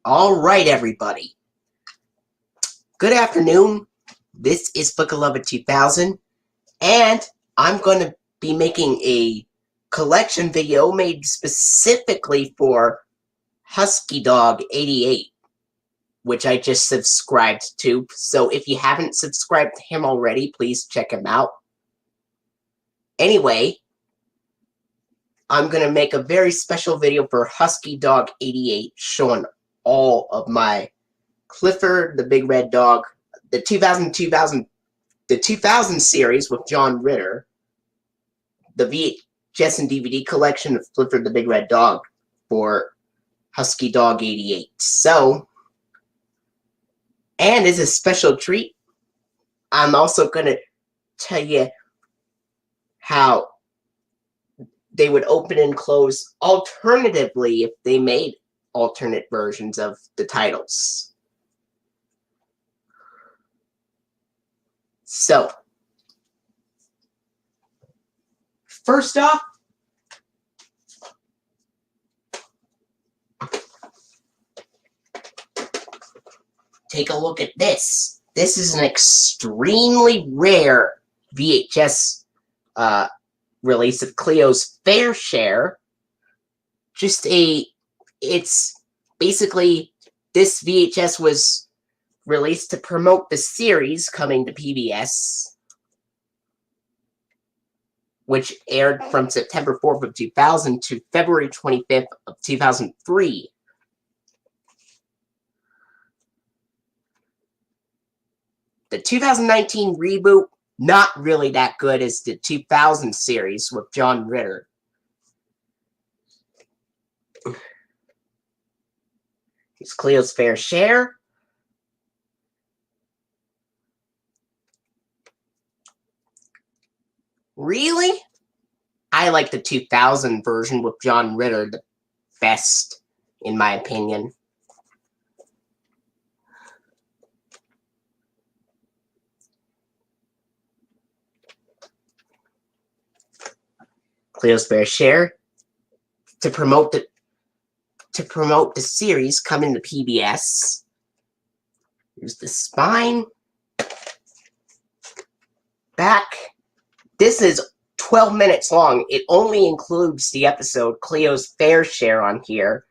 Alright, everybody. Good afternoon. This is Book of Love 2000, and I'm going to be making a collection video made specifically for HuskyDog88, which I just subscribed to. So if you haven't subscribed to him already, please check him out. Anyway, I'm going to make a very special video for HuskyDog88 showing all of my Clifford the Big Red Dog, the 2000 series with John Ritter, the VHS and DVD collection of Clifford the Big Red Dog for HuskyDog88. So, and as a special treat, I'm also going to tell you how they would open and close alternatively if they made alternate versions of the titles. So, first off, take a look at this. This is an extremely rare VHS release of Cleo's Fair Share. It's basically, this VHS was released to promote the series coming to PBS, which aired from September 4th of 2000 to February 25th of 2003. The 2019 reboot, not really that good as the 2000 series with John Ritter. Here's Cleo's Fair Share. Really? I like the 2000 version with John Ritter the best, in my opinion. Cleo's Fair Share, to promote the series coming to PBS. Here's the spine. Back. This is 12 minutes long. It only includes the episode Cleo's Fair Share on here,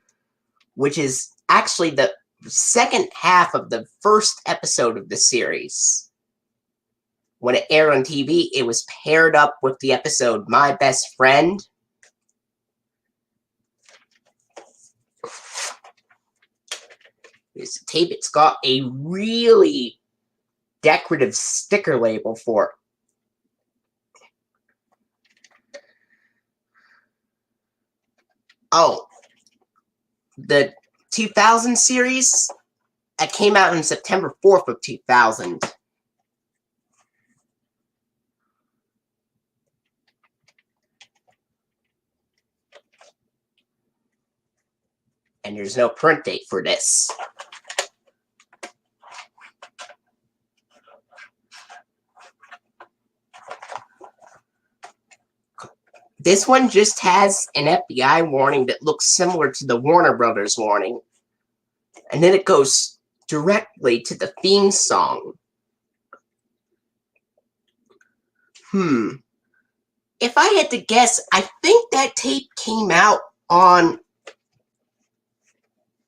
which is actually the second half of the first episode of the series. When it aired on TV, it was paired up with the episode My Best Friend. Here's the tape. It's got a really decorative sticker label for it. Oh, the 2000 series, it came out on September 4th of 2000. And there's no print date for this. This one just has an FBI warning that looks similar to the Warner Brothers warning. And then it goes directly to the theme song. If I had to guess, I think that tape came out on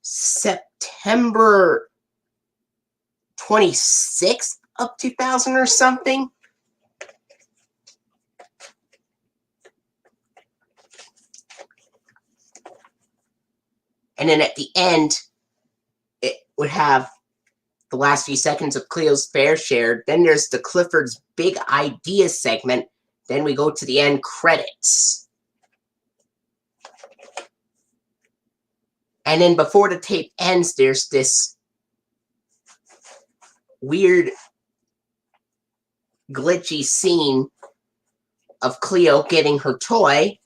September 26th of 2000 or something. And then at the end, it would have the last few seconds of Cleo's Fair Share. Then there's the Clifford's Big Idea segment. Then we go to the end credits. And then before the tape ends, there's this weird, glitchy scene of Cleo getting her toy.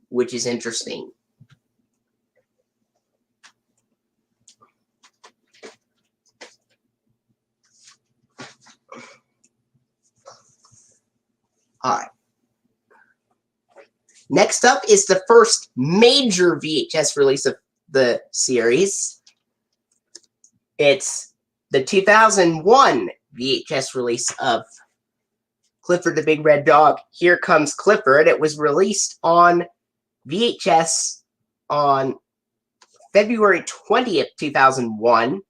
Which is interesting. Alright. Next up is the first major VHS release of the series. It's the 2001 VHS release of Clifford the Big Red Dog, Here Comes Clifford. It was released on VHS on February 20th, 2001.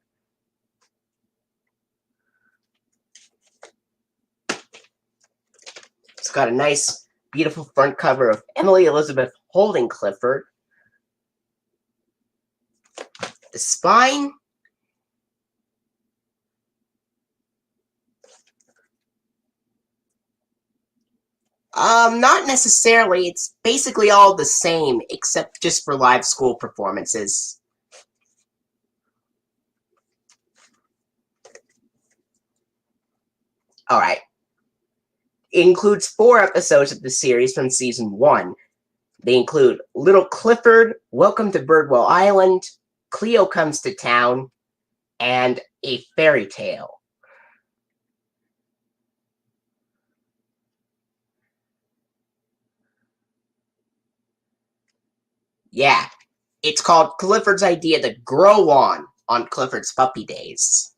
It's got a nice, beautiful front cover of Emily Elizabeth holding Clifford. The spine. Not necessarily. It's basically all the same, except just for live school performances. Alright. It includes 4 episodes of the series from Season 1. They include Little Clifford, Welcome to Birdwell Island, Cleo Comes to Town, and A Fairy Tale. Yeah, it's called Clifford's Idea to Grow on Clifford's Puppy Days.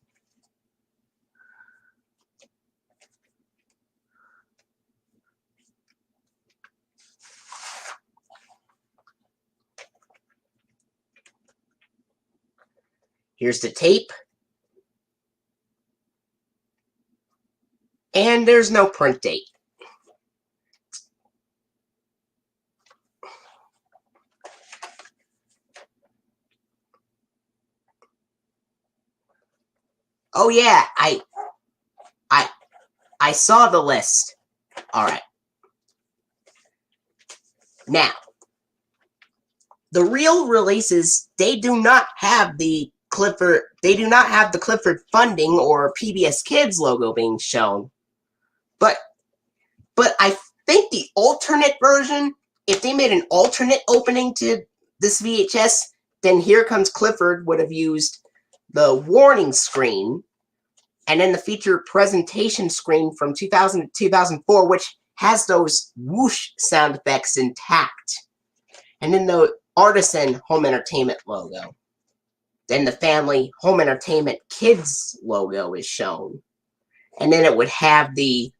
Here's the tape. And there's no print date. Oh yeah, I saw the list. Alright. Now, the real releases, they do not have the Clifford funding or PBS Kids logo being shown. But I think the alternate version, if they made an alternate opening to this VHS, then Here Comes Clifford would have used the warning screen and then the feature presentation screen from 2000 to 2004, which has those whoosh sound effects intact. And then the Artisan Home Entertainment logo. Then the Family Home Entertainment Kids logo is shown. And then it would have the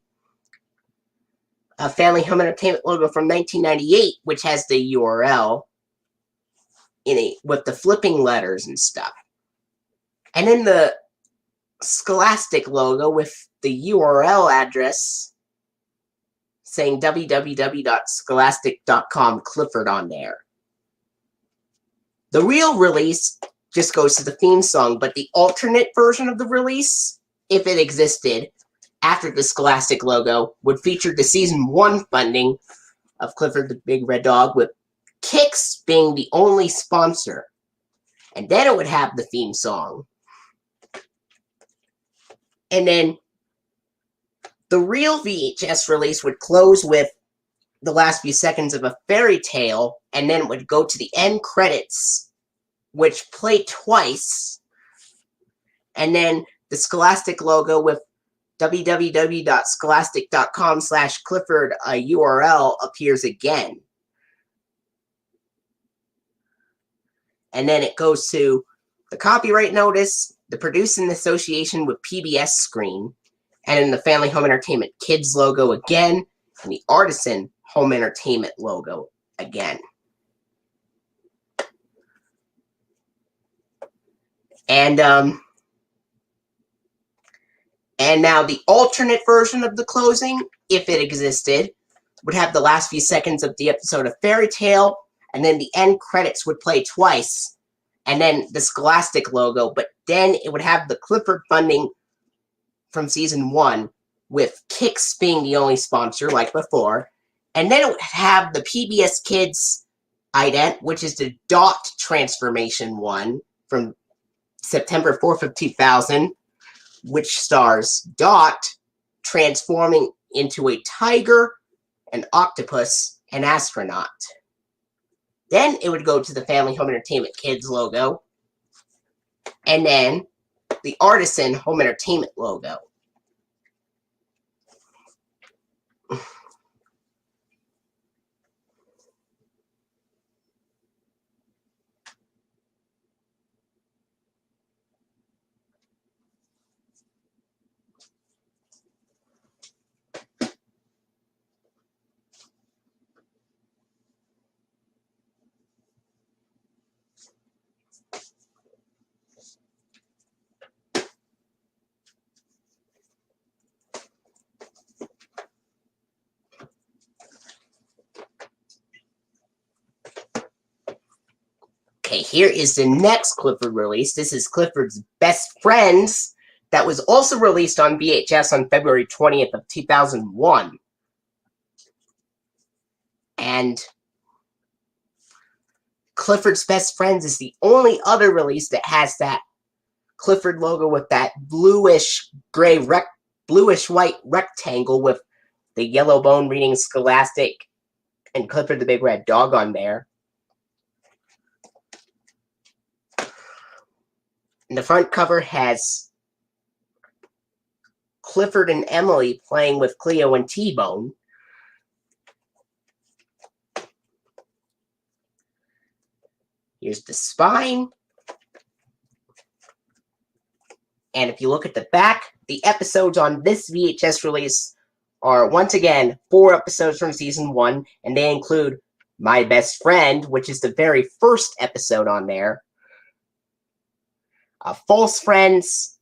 Family Home Entertainment logo from 1998, which has the URL in it with the flipping letters and stuff. And then the Scholastic logo with the URL address saying www.scholastic.com Clifford on there. The real release just goes to the theme song, but the alternate version of the release, if it existed, after the Scholastic logo, would feature the Season 1 funding of Clifford the Big Red Dog, with Kix being the only sponsor. And then it would have the theme song. And then the real VHS release would close with the last few seconds of A Fairy Tale, and then it would go to the end credits, which play twice, and then the Scholastic logo with www.scholastic.com/Clifford URL appears again. And then it goes to the copyright notice, the produced in association with PBS screen, and then the Family Home Entertainment Kids logo again, and the Artisan Home Entertainment logo again. And now the alternate version of the closing, if it existed, would have the last few seconds of the episode of Fairy Tale, and then the end credits would play twice, and then the Scholastic logo, but then it would have the Clifford funding from Season 1, with Kix being the only sponsor, like before, and then it would have the PBS Kids ident, which is the Dot transformation one from September 4th of 2000, which stars Dot transforming into a tiger, an octopus, an astronaut. Then it would go to the Family Home Entertainment Kids logo, and then the Artisan Home Entertainment logo. Okay, here is the next Clifford release. This is Clifford's Best Friends, that was also released on VHS on February 20th of 2001. And Clifford's Best Friends is the only other release that has that Clifford logo with that bluish-white rectangle with the yellow bone reading Scholastic and Clifford the Big Red Dog on there. And the front cover has Clifford and Emily playing with Cleo and T-Bone. Here's the spine. And if you look at the back, the episodes on this VHS release are, once again, 4 episodes from Season 1, and they include My Best Friend, which is the very first episode on there, False Friends,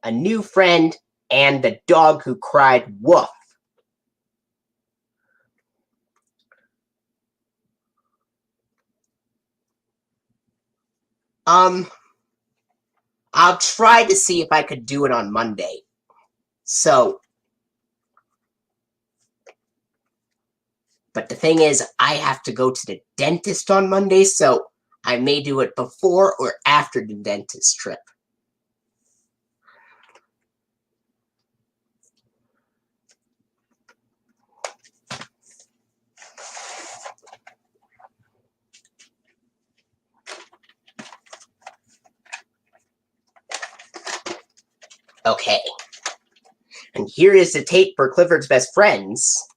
A New Friend, and The Dog Who Cried Woof. I'll try to see if I could do it on Monday. So, but the thing is, I have to go to the dentist on Monday, so I may do it before or after the dentist trip. Okay. And here is the tape for Clifford's Best Friends.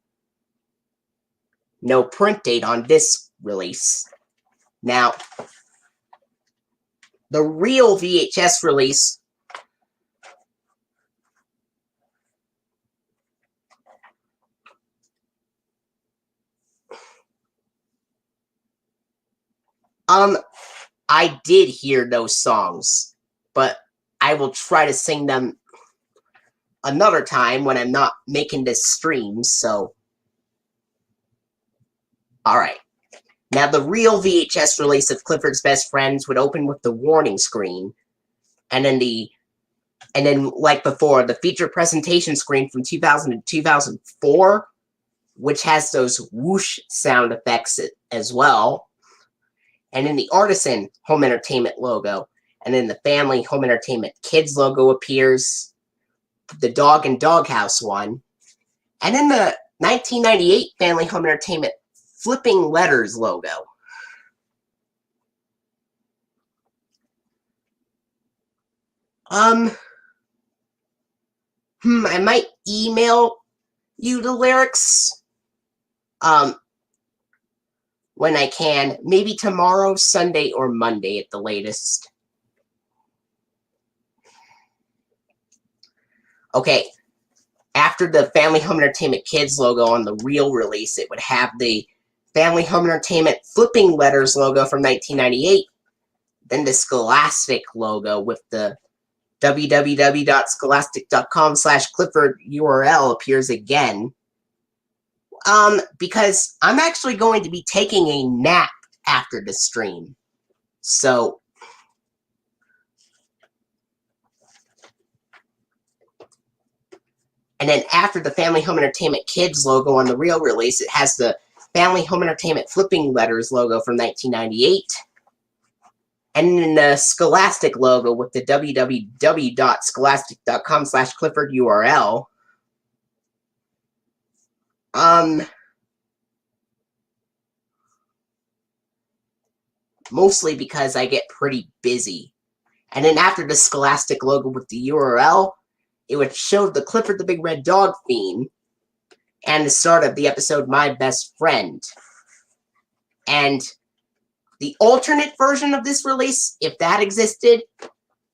No print date on this release. Now, the real VHS release I did hear those songs, but I will try to sing them another time when I'm not making this stream, so. Alright. Now, the real VHS release of Clifford's Best Friends would open with the warning screen, and then, like before, the feature presentation screen from 2000 to 2004, which has those whoosh sound effects as well, and then the Artisan Home Entertainment logo, and then the Family Home Entertainment Kids logo appears, the Dog and Doghouse one, and then the 1998 Family Home Entertainment Flipping Letters logo. I might email you the lyrics, when I can. Maybe tomorrow, Sunday, or Monday at the latest. Okay, after the Family Home Entertainment Kids logo on the real release, it would have the Family Home Entertainment Flipping Letters logo from 1998, then the Scholastic logo with the www.scholastic.com/Clifford URL appears again. Because I'm actually going to be taking a nap after the stream. So, and then after the Family Home Entertainment Kids logo on the real release, it has the Family Home Entertainment Flipping Letters logo from 1998. And then the Scholastic logo with the www.scholastic.com/Clifford URL. Mostly because I get pretty busy. And then after the Scholastic logo with the URL, it would show the Clifford the Big Red Dog theme and the start of the episode My Best Friend. And the alternate version of this release, if that existed,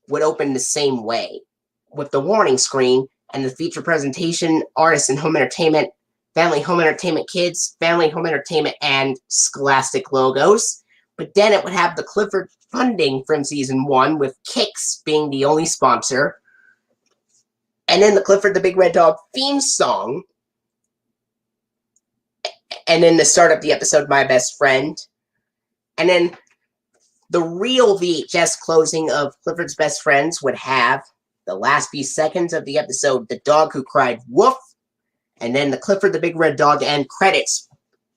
would open the same way, with the warning screen and the feature presentation, Artisan Home Entertainment, Family Home Entertainment Kids, Family Home Entertainment, and Scholastic logos. But then it would have the Clifford funding from Season 1, with Kix being the only sponsor. And then the Clifford the Big Red Dog theme song. And then the start of the episode, My Best Friend. And then The real VHS closing of Clifford's Best Friends would have the last few seconds of the episode, The Dog Who Cried Woof, and then the Clifford the Big Red Dog end credits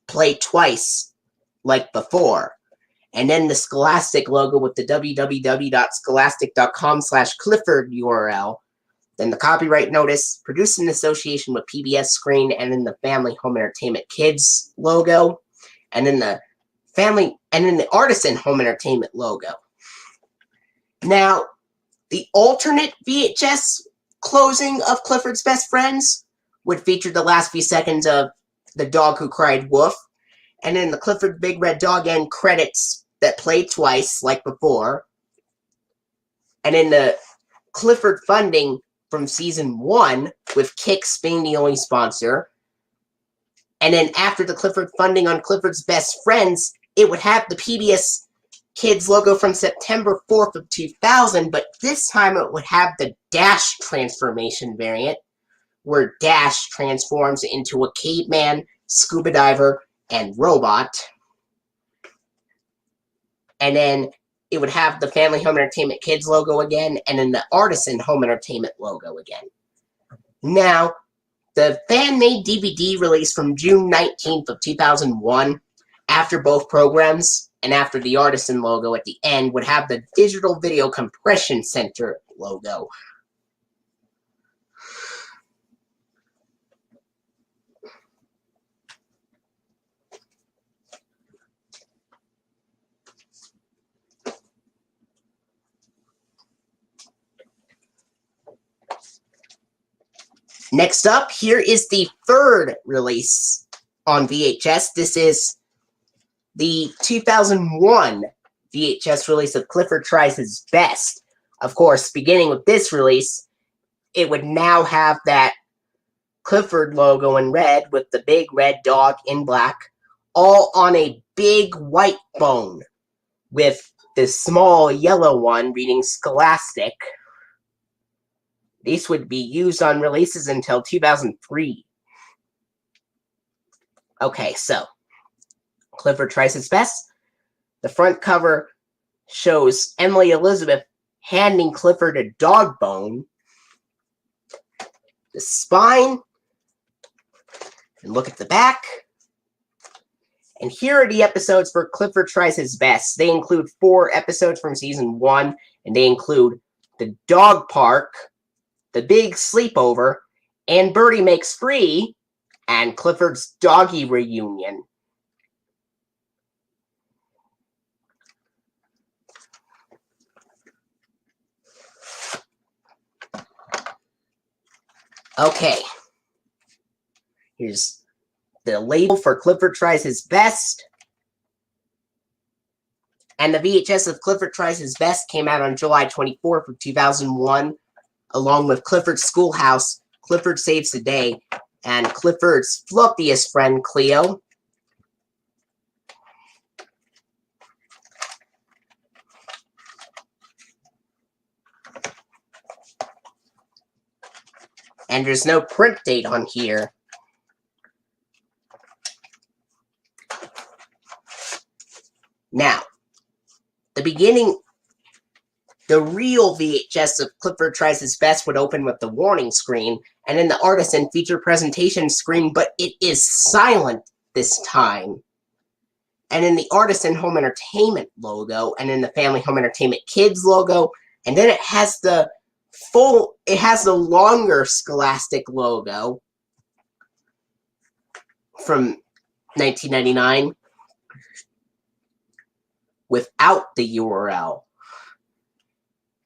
play twice, like before. And then the Scholastic logo with the www.scholastic.com/Clifford URL. Then the copyright notice, produced in association with PBS Screen, and then the Family Home Entertainment Kids logo. And then the Artisan Home Entertainment logo. Now, the alternate VHS closing of Clifford's Best Friends would feature the last few seconds of The Dog Who Cried Woof, and then the Clifford Big Red Dog end credits that play twice, like before, and then the Clifford funding from Season 1, with Kix being the only sponsor, and then after the Clifford funding on Clifford's Best Friends, it would have the PBS Kids logo from September 4th of 2000, but this time it would have the Dash transformation variant, where Dash transforms into a caveman, scuba diver, and robot. And then it would have the Family Home Entertainment Kids logo again, and then the Artisan Home Entertainment logo again. Now, the fan-made DVD release from June 19th of 2001, after both programs, and after the Artisan logo at the end, would have the Digital Video Compression Center logo. Next up, here is the third release on VHS. This is the 2001 VHS release of Clifford Tries His Best. Of course, beginning with this release, it would now have that Clifford logo in red with the big red dog in black, all on a big white phone with the small yellow one reading Scholastic. These would be used on releases until 2003. Okay, so Clifford Tries His Best. The front cover shows Emily Elizabeth handing Clifford a dog bone. The spine. And look at the back. And here are the episodes for Clifford Tries His Best. They include 4 episodes from Season 1, and they include The Dog Park, The Big Sleepover, and Birdie Makes Free, and Clifford's Doggy Reunion. Okay. Here's the label for Clifford Tries His Best. And the VHS of Clifford Tries His Best came out on July 24th of 2001, along with Clifford's Schoolhouse, Clifford Saves the Day, and Clifford's fluffiest friend, Cleo. And there's no print date on here. Now, the real VHS of Clifford Tries His Best would open with the warning screen, and then the Artisan feature presentation screen, but it is silent this time. And then the Artisan Home Entertainment logo, and then the Family Home Entertainment Kids logo, and then it has the longer Scholastic logo from 1999 without the URL,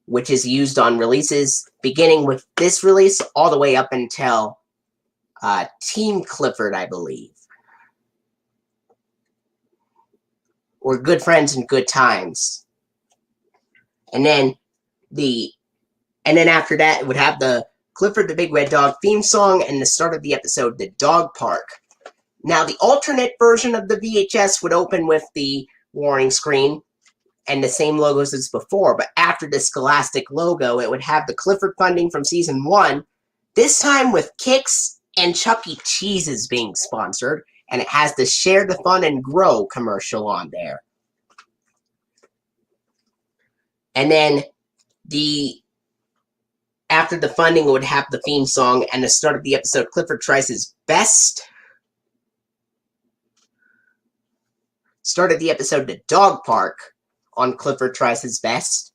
which is used on releases beginning with this release all the way up until Team Clifford, I believe. Or Good Friends and Good Times. And then after that, it would have the Clifford the Big Red Dog theme song and the start of the episode, The Dog Park. Now, the alternate version of the VHS would open with the warning screen and the same logos as before, but after the Scholastic logo, it would have the Clifford funding from Season 1, this time with Kix and Chuck E. Cheese's being sponsored, and it has the Share the Fun and Grow commercial on there. And then after the funding, it would have the theme song, and the start of the episode, Clifford tries his best. Started the episode, The Dog Park, on Clifford Tries His Best.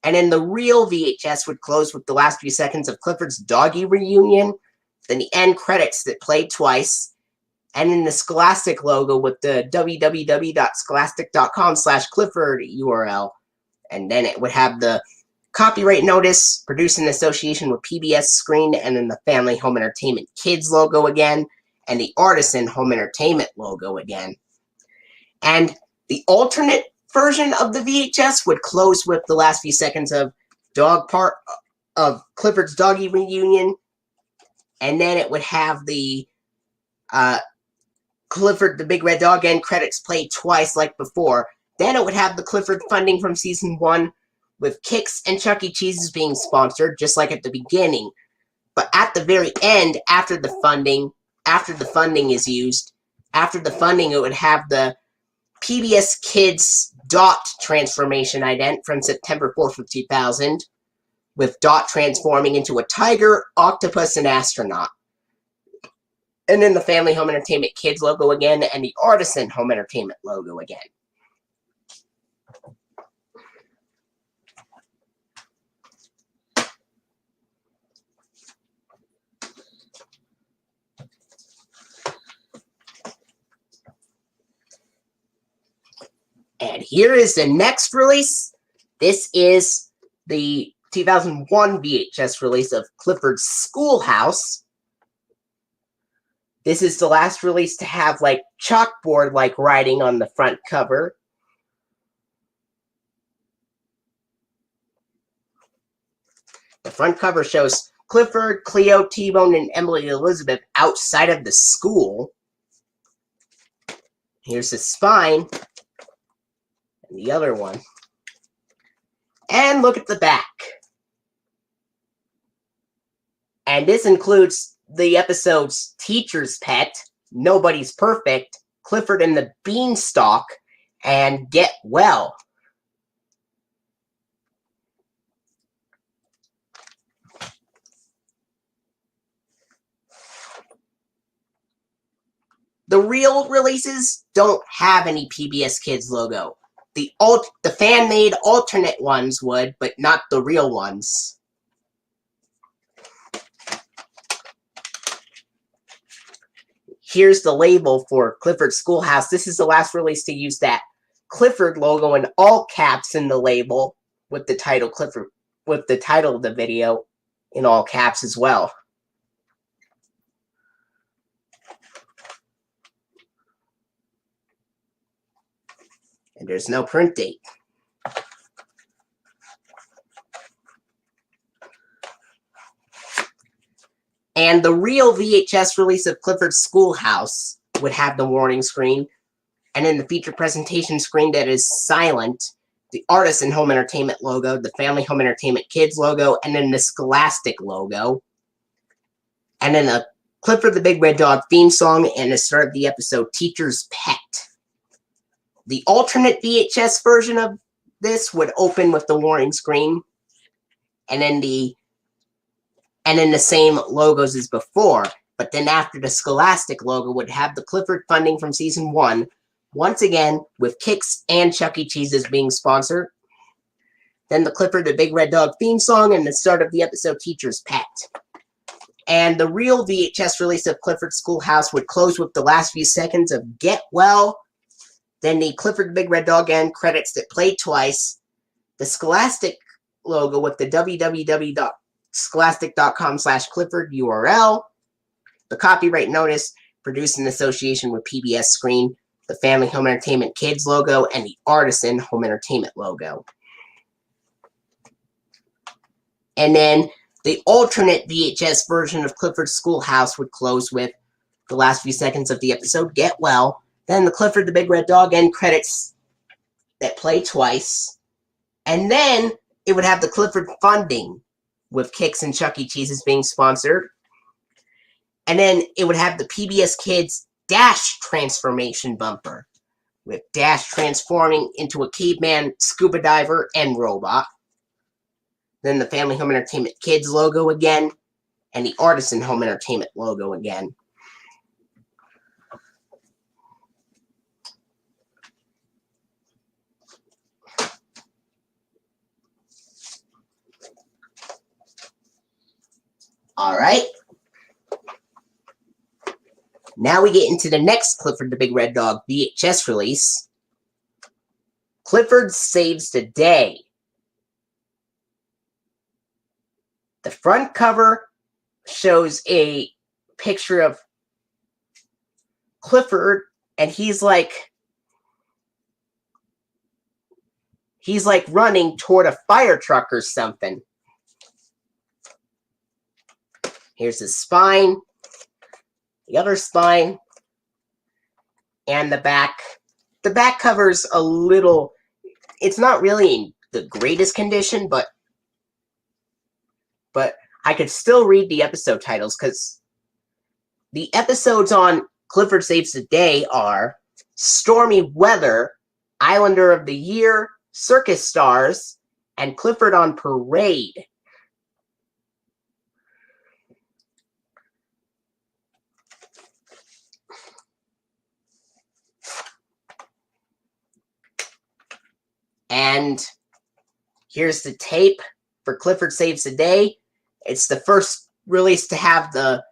And then the real VHS would close with the last few seconds of Clifford's doggy reunion, then the end credits that played twice, and then the Scholastic logo with the www.scholastic.com/Clifford URL. And then it would have the copyright notice, produced in association with PBS Screen, and then the Family Home Entertainment Kids logo again, and the Artisan Home Entertainment logo again. And the alternate version of the VHS would close with the last few seconds of Clifford's doggy reunion, and then it would have the Clifford the Big Red Dog end credits played twice like before. Then it would have the Clifford funding from season 1 with Kix and Chuck E. Cheese's being sponsored, just like at the beginning. But at the very end, after the funding is used, after the funding, it would have the PBS Kids Dot transformation ident from September 4th of 2000, with Dot transforming into a tiger, octopus, and astronaut. And then the Family Home Entertainment Kids logo again, and the Artisan Home Entertainment logo again. And here is the next release. This is the 2001 VHS release of Clifford's Schoolhouse. This is the last release to have like chalkboard-like writing on the front cover. The front cover shows Clifford, Cleo, T-Bone, and Emily Elizabeth outside of the school. Here's the spine. And the other one. And look at the back. And this includes the episodes Teacher's Pet, Nobody's Perfect, Clifford and the Beanstalk, and Get Well. The real releases don't have any PBS Kids logo. The fan-made alternate ones would, but not the real ones. Here's the label for Clifford Schoolhouse. This is the last release to use that Clifford logo in all caps in the label, with the title Clifford, with the title of the video in all caps as well. And there's no print date. And the real VHS release of Clifford's Schoolhouse would have the warning screen, and then the feature presentation screen that is silent, the Artisan Home Entertainment logo, the Family Home Entertainment Kids logo, and then the Scholastic logo. And then a Clifford the Big Red Dog theme song, and the start of the episode, Teacher's Pet. The alternate VHS version of this would open with the warning screen, and then the same logos as before. But then after, the Scholastic logo would have the Clifford funding from season 1, once again with Kix and Chuck E. Cheese's being sponsored. Then the Clifford the Big Red Dog theme song, and the start of the episode, Teacher's Pet. And the real VHS release of Clifford Schoolhouse would close with the last few seconds of Get Well, then the Clifford the Big Red Dog end credits that played twice, the Scholastic logo with the www.scholastic.com/Clifford URL, the copyright notice produced in association with PBS Screen, the Family Home Entertainment Kids logo, and the Artisan Home Entertainment logo. And then the alternate VHS version of Clifford's Schoolhouse would close with the last few seconds of the episode, Get Well, then the Clifford the Big Red Dog end credits that play twice, and then it would have the Clifford funding with Kix and Chuck E. Cheese's being sponsored, and then it would have the PBS Kids Dash transformation bumper. with Dash transforming into a caveman, scuba diver, and robot. Then the Family Home Entertainment Kids logo again, and the Artisan Home Entertainment logo again. Alright. Now we get into the next Clifford the Big Red Dog VHS release. Clifford Saves the Day. The front cover shows a picture of Clifford, and he's like running toward a fire truck or something. Here's his spine, the other spine, and the back. The back cover's a little, it's not really in the greatest condition, but I could still read the episode titles, because the episodes on Clifford Saves the Day are Stormy Weather, Islander of the Year, Circus Stars, and Clifford on Parade. And here's the tape for Clifford Saves the Day. It's the first release to have the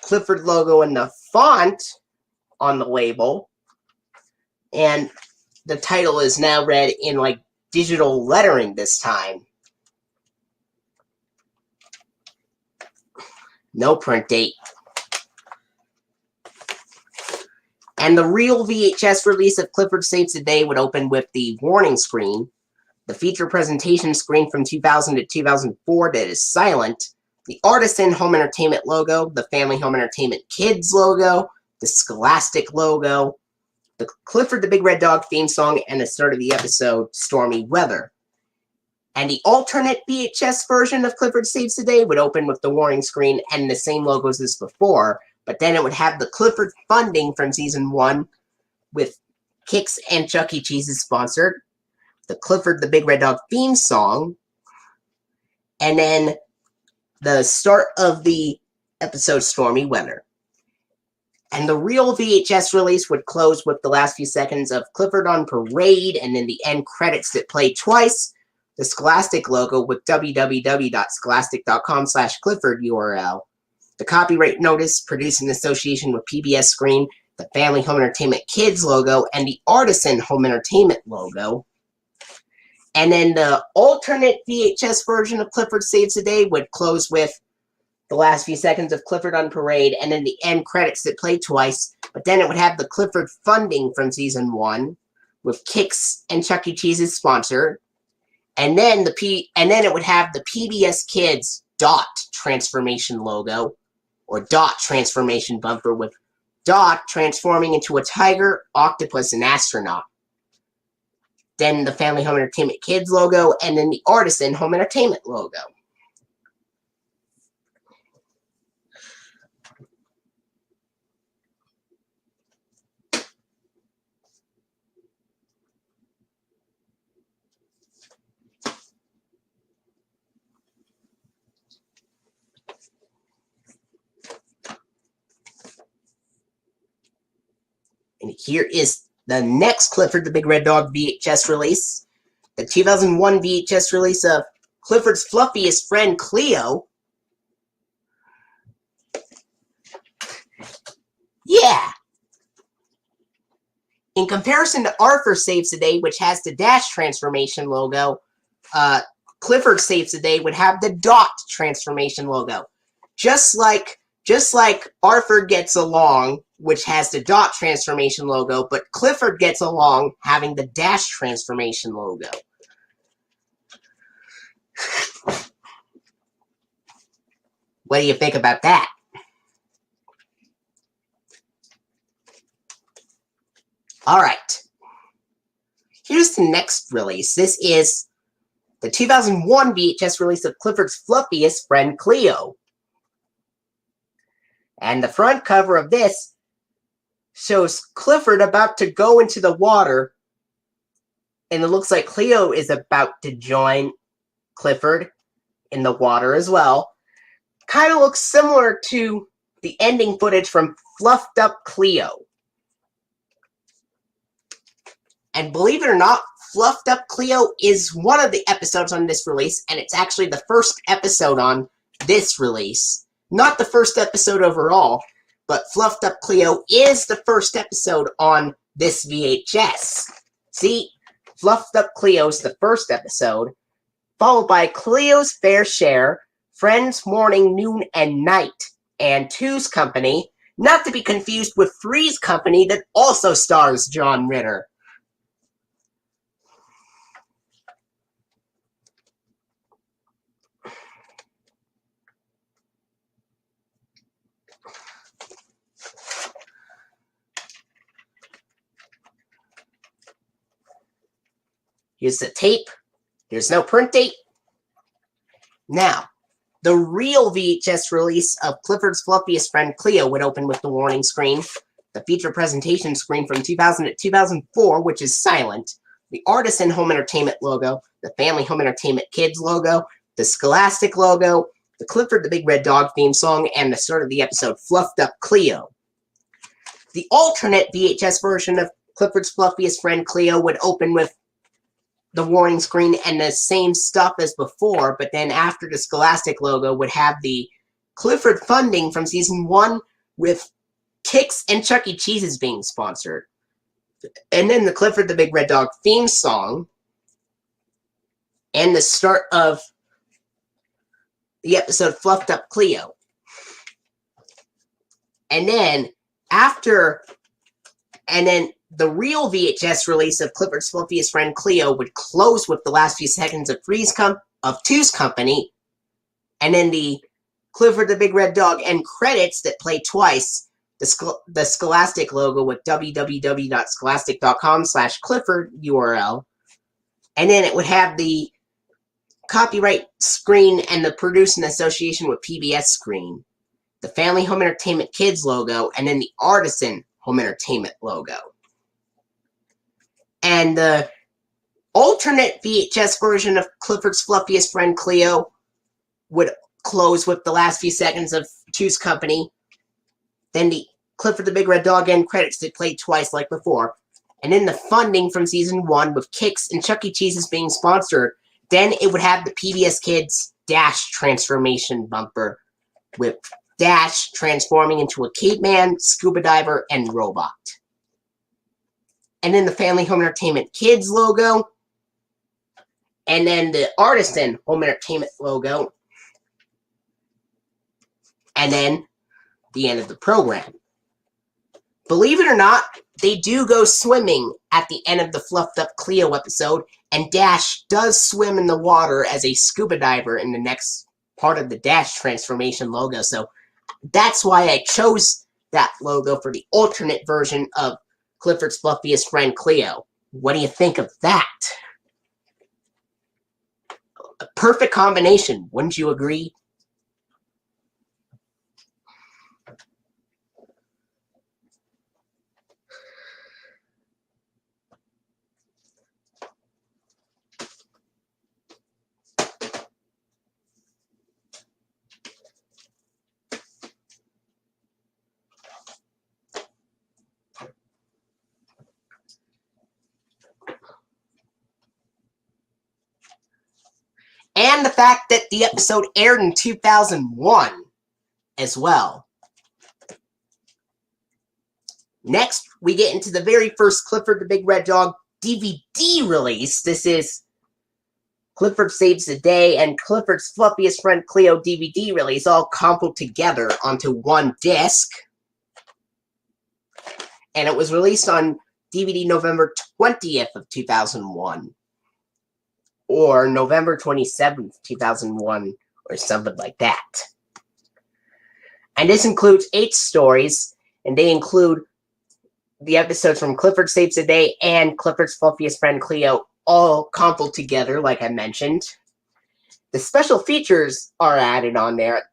Clifford logo and the font on the label. And the title is now read in like digital lettering this time. No print date. And the real VHS release of Clifford Saves the Day would open with the warning screen, the feature presentation screen from 2000 to 2004 that is silent, the Artisan Home Entertainment logo, the Family Home Entertainment Kids logo, the Scholastic logo, the Clifford the Big Red Dog theme song, and the start of the episode, Stormy Weather. And the alternate VHS version of Clifford Saves the Day would open with the warning screen and the same logos as before, but then it would have the Clifford funding from Season 1 with Kix and Chuck E. Cheese's sponsored, the Clifford the Big Red Dog theme song, and then the start of the episode Stormy Weather. And the real VHS release would close with the last few seconds of Clifford on Parade, and then the end credits that play twice, the Scholastic logo with www.scholastic.com/Clifford URL, the copyright notice produced in association with PBS Screen, the Family Home Entertainment Kids logo, and the Artisan Home Entertainment logo. And then the alternate VHS version of Clifford Saves the Day would close with the last few seconds of Clifford on Parade, and then the end credits that play twice, but then it would have the Clifford funding from Season 1 with Kix and Chuck E. Cheese's sponsor, and then it would have the PBS Kids Dot transformation logo, or Dot transformation bumper, with Dot transforming into a tiger, octopus, and astronaut. Then the Family Home Entertainment Kids logo, and then the Artisan Home Entertainment logo. And here is the next Clifford the Big Red Dog VHS release. The 2001 VHS release of Clifford's fluffiest friend, Cleo. Yeah! In comparison to Arthur Saves the Day, which has the Dash transformation logo, Clifford Saves the Day would have the Dot transformation logo. Just like Arthur Gets Along, which has the Dot transformation logo, but Clifford Gets Along having the Dash transformation logo. What do you think about that? Alright. Here's the next release. This is the 2001 VHS release of Clifford's fluffiest friend, Cleo. And the front cover of this shows Clifford about to go into the water, and it looks like Cleo is about to join Clifford in the water as well. Kind of looks similar to the ending footage from Fluffed Up Cleo. And believe it or not, Fluffed Up Cleo is one of the episodes on this release, and it's actually the first episode on this release. Not the first episode overall, but Fluffed Up Cleo is the first episode on this VHS. See, Fluffed Up Cleo's the first episode, followed by Cleo's Fair Share, Friends Morning, Noon, and Night, and Two's Company, not to be confused with Three's Company that also stars John Ritter. Here's the tape. There's no print date. Now, the real VHS release of Clifford's Fluffiest Friend Cleo would open with the warning screen, the feature presentation screen from 2000 to 2004, which is silent, the Artisan Home Entertainment logo, the Family Home Entertainment Kids logo, the Scholastic logo, the Clifford the Big Red Dog theme song, and the start of the episode Fluffed Up Cleo. The alternate VHS version of Clifford's Fluffiest Friend Cleo would open with the warning screen and the same stuff as before, but then after the Scholastic logo would have the Clifford funding from season 1 with Kix and Chuck E. Cheese's being sponsored. And then the Clifford the Big Red Dog theme song and the start of the episode Fluffed Up Cleo. And then the real VHS release of Clifford's Fluffiest Friend Cleo would close with the last few seconds of Two's Company, and then the Clifford the Big Red Dog end credits that play twice, the Scholastic logo with www.scholastic.com/Clifford URL, and then it would have the copyright screen and the produced in association with PBS screen, the Family Home Entertainment Kids logo, and then the Artisan Home Entertainment logo. And the alternate VHS version of Clifford's Fluffiest Friend Cleo would close with the last few seconds of Two's Company. Then the Clifford the Big Red Dog end credits that played twice like before. And then the funding from season 1 with Kix and Chuck E. Cheese's being sponsored. Then it would have the PBS Kids Dash transformation bumper with Dash transforming into a caveman, scuba diver, and robot. And then the Family Home Entertainment Kids logo, and then the Artisan Home Entertainment logo, and then the end of the program. Believe it or not, they do go swimming at the end of the Fluffed Up Cleo episode, and Dash does swim in the water as a scuba diver in the next part of the Dash transformation logo, so that's why I chose that logo for the alternate version of Clifford's Fluffiest Friend Cleo. What do you think of that? A perfect combination, wouldn't you agree? And the fact that the episode aired in 2001 as well. Next, we get into the very first Clifford the Big Red Dog DVD release. This is Clifford Saves the Day and Clifford's Fluffiest Friend Cleo DVD release, all comboed together onto one disc. And it was released on DVD November 20th of 2001. Or November 27th, 2001, or something like that. And this includes 8 stories, and they include the episodes from Clifford Saves the Day and Clifford's Fluffiest Friend Cleo, all comboed together, like I mentioned. The special features are added on there,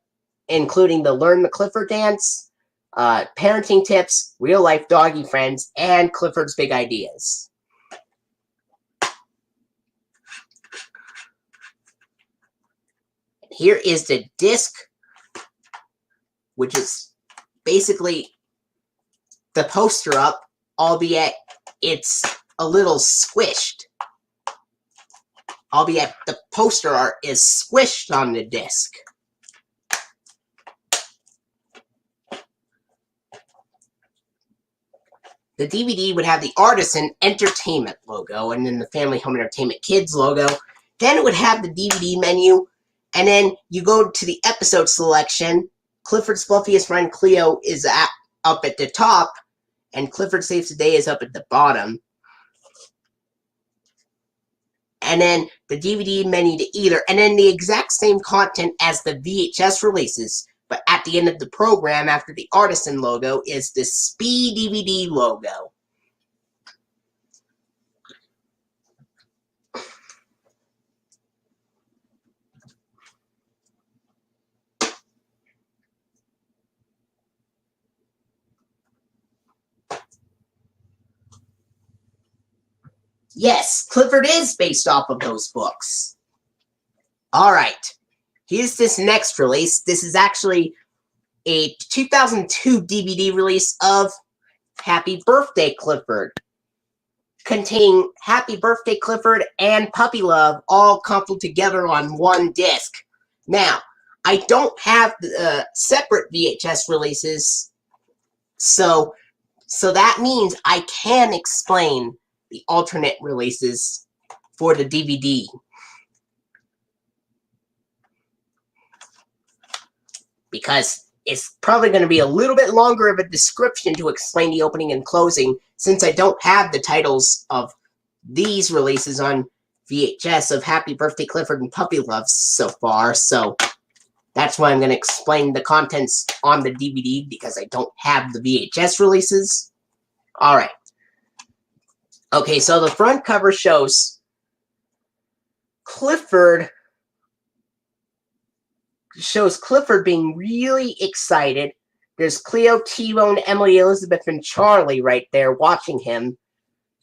including the Learn the Clifford Dance, parenting tips, real-life doggy friends, and Clifford's Big Ideas. Here is the disc, which is basically the poster up, albeit it's a little squished. Albeit the poster art is squished on the disc. The DVD would have the Artisan Entertainment logo, and then the Family Home Entertainment Kids logo. Then it would have the DVD menu, and then you go to the episode selection. Clifford's Fluffiest friend Cleo is up at the top, and Clifford Saves the Day is up at the bottom. And then the DVD menu to either, and then the exact same content as the VHS releases. But at the end of the program, after the Artisan logo, is the Speed DVD logo. Yes, Clifford is based off of those books. Alright, here's this next release. This is actually a 2002 DVD release of Happy Birthday Clifford, containing Happy Birthday Clifford and Puppy Love all coupled together on one disc. Now, I don't have the separate VHS releases, so that means I can explain the alternate releases for the DVD. Because it's probably going to be a little bit longer of a description to explain the opening and closing, since I don't have the titles of these releases on VHS of Happy Birthday Clifford and Puppy Love so far, so that's why I'm going to explain the contents on the DVD, because I don't have the VHS releases. Alright. Okay, so the front cover shows Clifford being really excited. There's Cleo, T-Bone, Emily, Elizabeth, and Charlie right there watching him.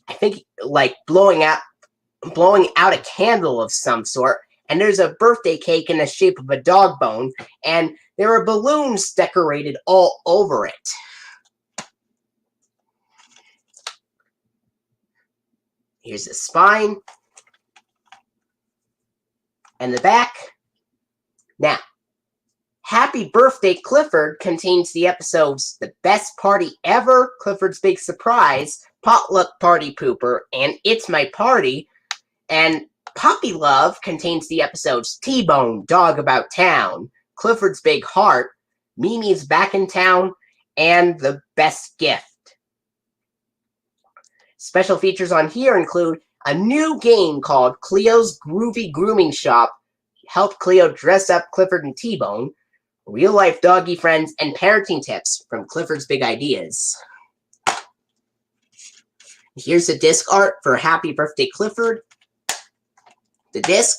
I think, like, blowing out a candle of some sort. And there's a birthday cake in the shape of a dog bone. And there are balloons decorated all over it. Here's the spine. And the back. Now, Happy Birthday Clifford contains the episodes The Best Party Ever, Clifford's Big Surprise, Potluck Party Pooper, and It's My Party. And Puppy Love contains the episodes T-Bone, Dog About Town, Clifford's Big Heart, Mimi's Back in Town, and The Best Gift. Special features on here include a new game called Cleo's Groovy Grooming Shop, help Cleo dress up Clifford and T-Bone, real-life doggy friends, and parenting tips from Clifford's Big Ideas. Here's the disc art for Happy Birthday Clifford, the disc,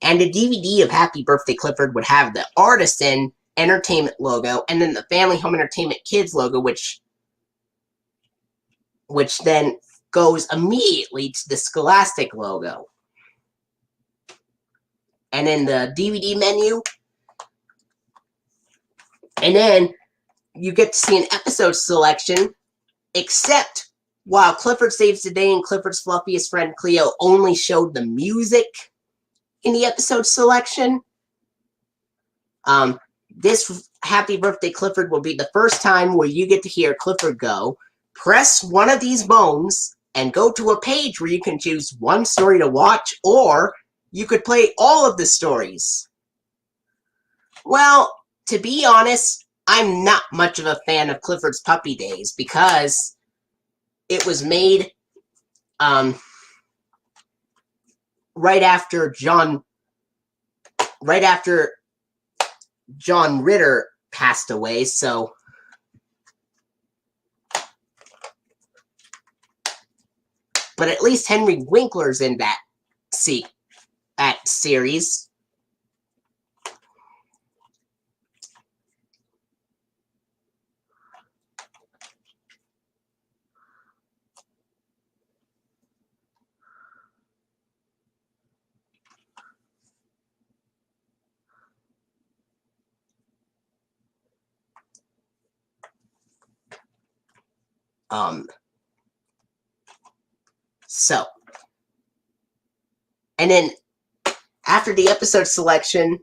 and the DVD of Happy Birthday Clifford would have the Artisan Entertainment logo, and then the Family Home Entertainment Kids logo, which then goes immediately to the Scholastic logo. And then the DVD menu. And then you get to see an episode selection, except while Clifford Saves the Day and Clifford's Fluffiest friend Cleo only showed the music in the episode selection. This Happy Birthday Clifford will be the first time where you get to hear Clifford go, press one of these bones, and go to a page where you can choose one story to watch, or you could play all of the stories. Well, to be honest, I'm not much of a fan of Clifford's Puppy Days because it was made right after John Ritter passed away, so but at least Henry Winkler's in that series. So, and then after the episode selection,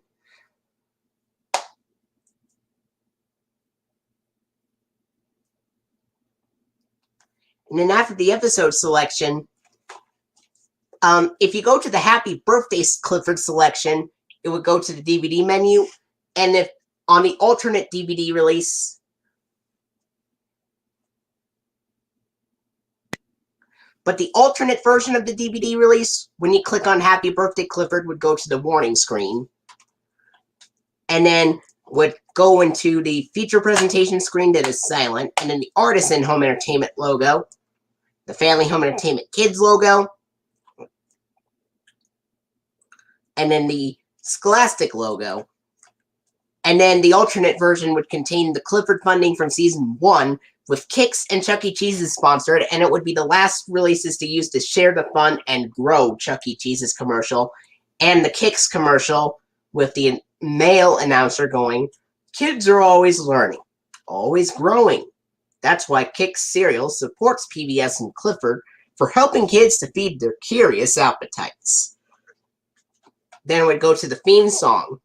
if you go to the Happy Birthday Clifford selection, it would go to the DVD menu, and if on the alternate DVD release, but the alternate version of the DVD release, when you click on Happy Birthday Clifford, would go to the warning screen, and then would go into the feature presentation screen that is silent, and then the Artisan Home Entertainment logo, the Family Home Entertainment Kids logo, and then the Scholastic logo. And then the alternate version would contain the Clifford funding from Season 1, with Kix and Chuck E. Cheese's sponsored, and it would be the last releases to use to share the fun and grow Chuck E. Cheese's commercial, and the Kix commercial with the male announcer going, "Kids are always learning, always growing. That's why Kix cereal supports PBS and Clifford for helping kids to feed their curious appetites." Then it would go to the theme song.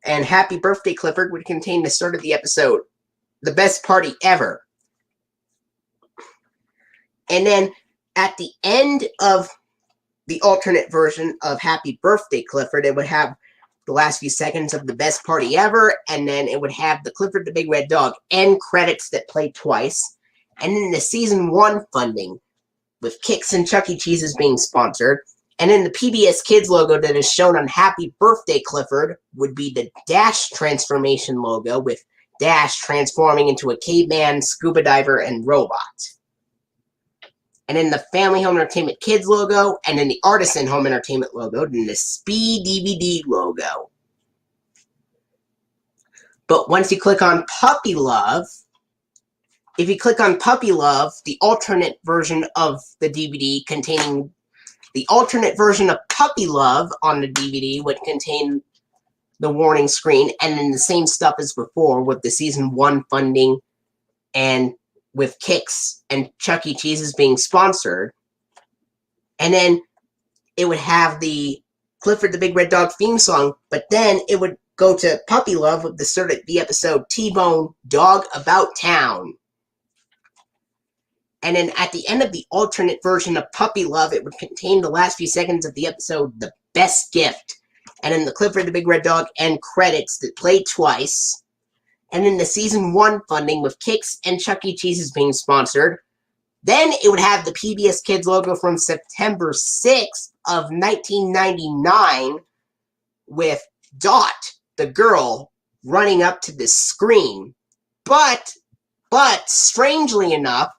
And Happy Birthday Clifford would contain the start of the episode, "The Best Party Ever." And then at the end of the alternate version of Happy Birthday Clifford, it would have the last few seconds of "The Best Party Ever," and then it would have the Clifford the Big Red Dog end credits that play twice, and then the Season 1 funding with Kix and Chuck E. Cheese's being sponsored. And then the PBS Kids logo that is shown on Happy Birthday Clifford would be the Dash transformation logo, with Dash transforming into a caveman, scuba diver, and robot. And then the Family Home Entertainment Kids logo, and then the Artisan Home Entertainment logo, and the Speed DVD logo. But once you click on Puppy Love, if you click on Puppy Love, the alternate version of the DVD containing the alternate version of Puppy Love on the DVD would contain the warning screen, and then the same stuff as before with the Season 1 funding and with Kix and Chuck E. Cheese's being sponsored. And then it would have the Clifford the Big Red Dog theme song, but then it would go to Puppy Love with the start of the episode T-Bone Dog About Town. And then at the end of the alternate version of Puppy Love, it would contain the last few seconds of the episode, The Best Gift. And then the Clifford the Big Red Dog end credits that play twice. And then the Season 1 funding with Kix and Chuck E. Cheese's being sponsored. Then it would have the PBS Kids logo from September 6th of 1999 with Dot, the girl, running up to the screen. But strangely enough,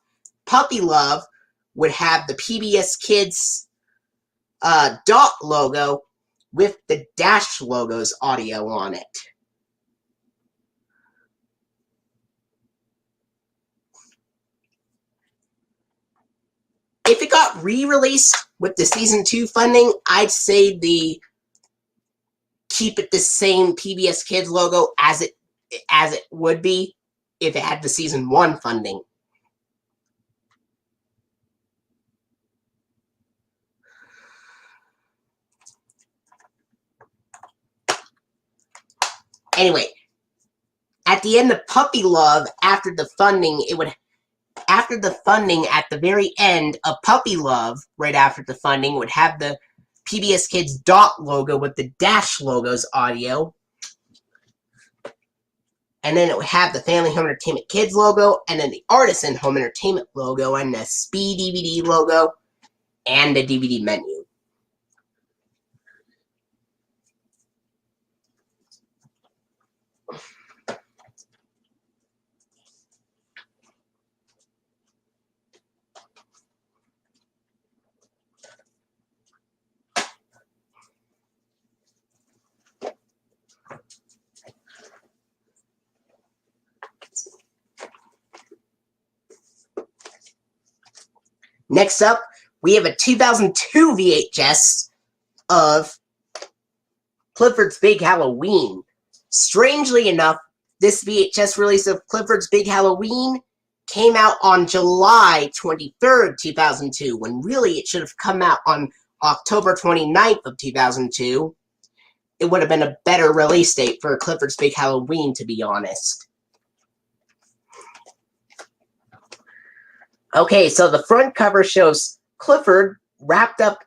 Puppy Love would have the PBS Kids Dot logo with the Dash logo's audio on it. If it got re-released with the Season 2 funding, I'd say keep it the same PBS Kids logo as it would be if it had the Season 1 funding. Anyway, at the end of Puppy Love, after the funding at the very end of Puppy Love, right after the funding, would have the PBS Kids Dot logo with the Dash logo's audio. And then it would have the Family Home Entertainment Kids logo, and then the Artisan Home Entertainment logo, and the Speed DVD logo, and the DVD menu. Next up, we have a 2002 VHS of Clifford's Big Halloween. Strangely enough, this VHS release of Clifford's Big Halloween came out on July 23rd, 2002, when really it should have come out on October 29th of 2002. It would have been a better release date for Clifford's Big Halloween, to be honest. Okay, so the front cover shows Clifford wrapped up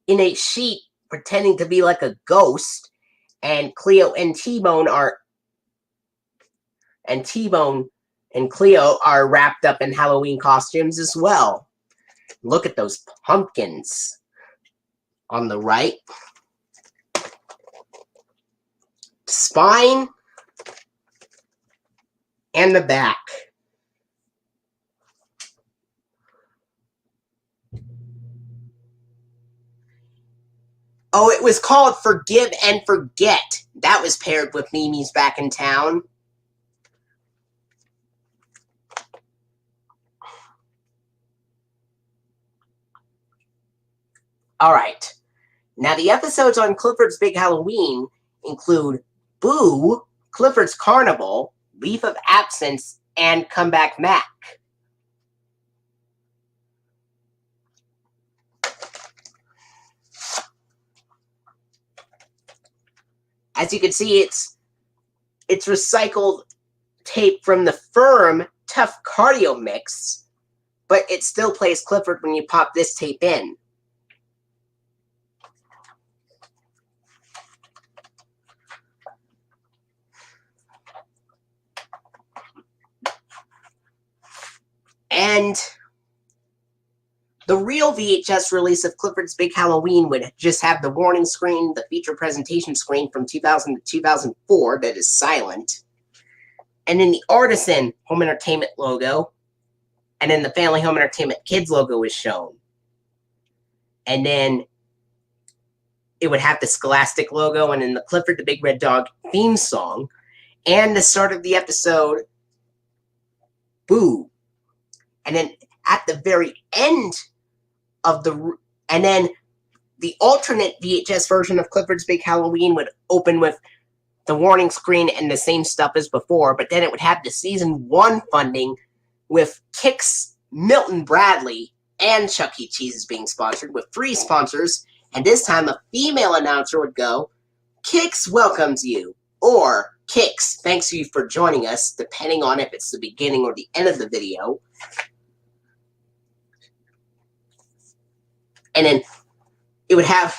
in a sheet pretending to be like a ghost, and Cleo and T-Bone and Cleo are wrapped up in Halloween costumes as well. Look at those pumpkins on the right. Spine and the back. Oh, it was called Forgive and Forget. That was paired with Mimi's Back in Town. Alright. Now the episodes on Clifford's Big Halloween include Boo, Clifford's Carnival, Leave of Absence, and Come Back Mac. As you can see, it's recycled tape from the Firm Tough Cardio Mix, but it still plays Clifford when you pop this tape in. And the real VHS release of Clifford's Big Halloween would just have the warning screen, the feature presentation screen from 2000 to 2004 that is silent, and then the Artisan Home Entertainment logo, and then the Family Home Entertainment Kids logo is shown. And then it would have the Scholastic logo, and then the Clifford the Big Red Dog theme song, and the start of the episode, Boo. And then at the very end of and then the alternate VHS version of Clifford's Big Halloween would open with the warning screen and the same stuff as before, but then it would have the season 1 funding with Kix, Milton Bradley, and Chuck E. Cheese being sponsored with 3 sponsors, and this time a female announcer would go, Kix welcomes you, or Kix thanks you for joining us, depending on if it's the beginning or the end of the video. And then it would have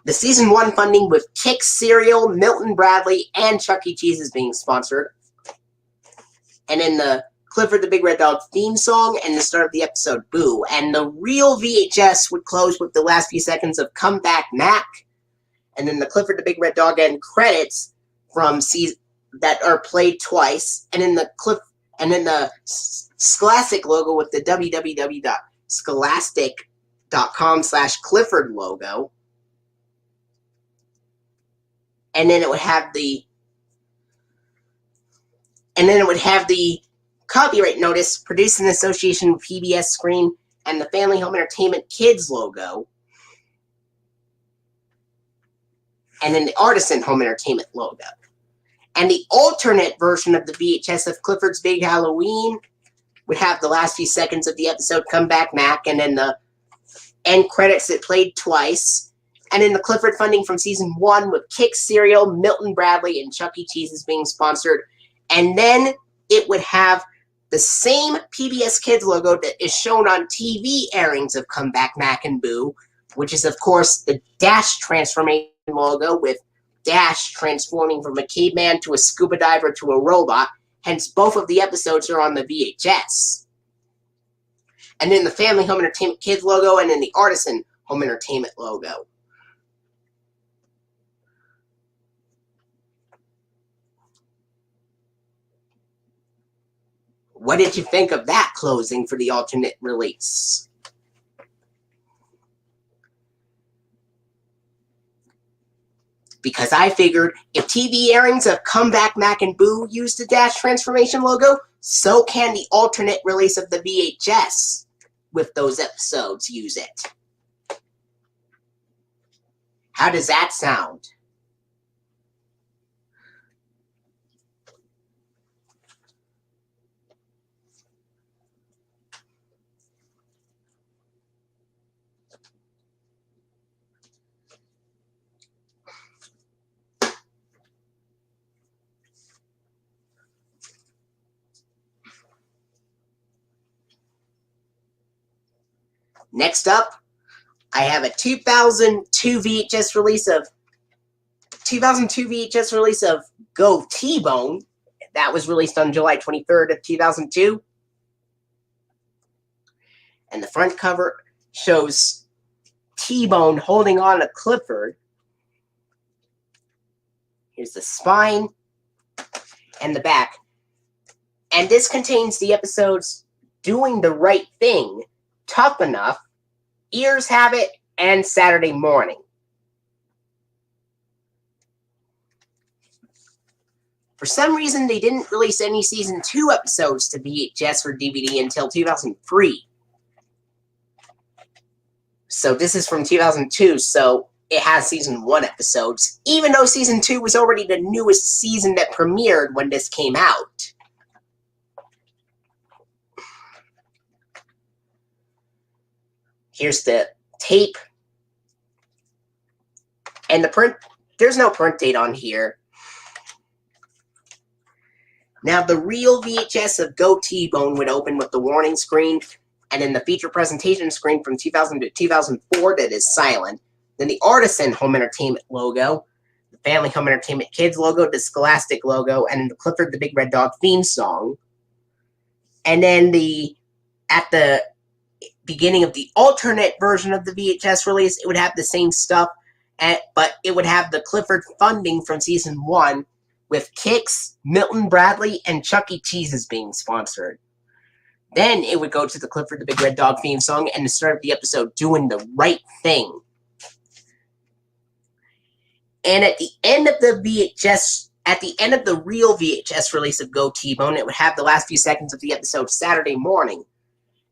the season 1 funding with Kix Cereal, Milton Bradley, and Chuck E. Cheese being sponsored. And then the Clifford the Big Red Dog theme song and the start of the episode, Boo. And the real VHS would close with the last few seconds of Come Back Mac. And then the Clifford the Big Red Dog end credits from that are played twice. And then the Scholastic logo with the www.scholastic.com/Clifford logo. And then it would have the copyright notice produced in association with PBS Screen and the Family Home Entertainment Kids logo. And then the Artisan Home Entertainment logo. And the alternate version of the VHS of Clifford's Big Halloween would have the last few seconds of the episode Come Back Mac, and then the end credits that played twice. And then the Clifford funding from season 1 with Kix Cereal, Milton Bradley, and Chuck E. Cheese being sponsored. And then it would have the same PBS Kids logo that is shown on TV airings of Come Back Mac and Boo, which is, of course, the Dash transformation logo with Dash transforming from a caveman to a scuba diver to a robot. Hence, both of the episodes are on the VHS. And then the Family Home Entertainment Kids logo, and then the Artisan Home Entertainment logo. What did you think of that closing for the alternate release? Because I figured if TV airings of Come Back Mac and Boo use the Dash transformation logo, so can the alternate release of the VHS with those episodes use it. How does that sound? Next up, I have a 2002 VHS release of Go T-Bone. That was released on July 23rd of 2002. And the front cover shows T-Bone holding on to Clifford. Here's the spine and the back. And this contains the episodes Doing the Right Thing, Tough Enough, Ears Have It, and Saturday Morning. For some reason, they didn't release any Season 2 episodes to VHS or DVD until 2003. So this is from 2002, so it has Season 1 episodes, even though Season 2 was already the newest season that premiered when this came out. Here's the tape. And the print, there's no print date on here. Now, the real VHS of Go T-Bone would open with the warning screen, and then the feature presentation screen from 2000 to 2004 that is silent. Then the Artisan Home Entertainment logo, the Family Home Entertainment Kids logo, the Scholastic logo, and the Clifford the Big Red Dog theme song. And then at the beginning of the alternate version of the VHS release, it would have the same stuff, but it would have the Clifford funding from Season 1, with Kix, Milton Bradley, and Chuck E. Cheese's being sponsored. Then it would go to the Clifford the Big Red Dog theme song and the start of the episode Doing the Right Thing. And at the end of the VHS, at the end of the real VHS release of Go T-Bone, it would have the last few seconds of the episode Saturday Morning.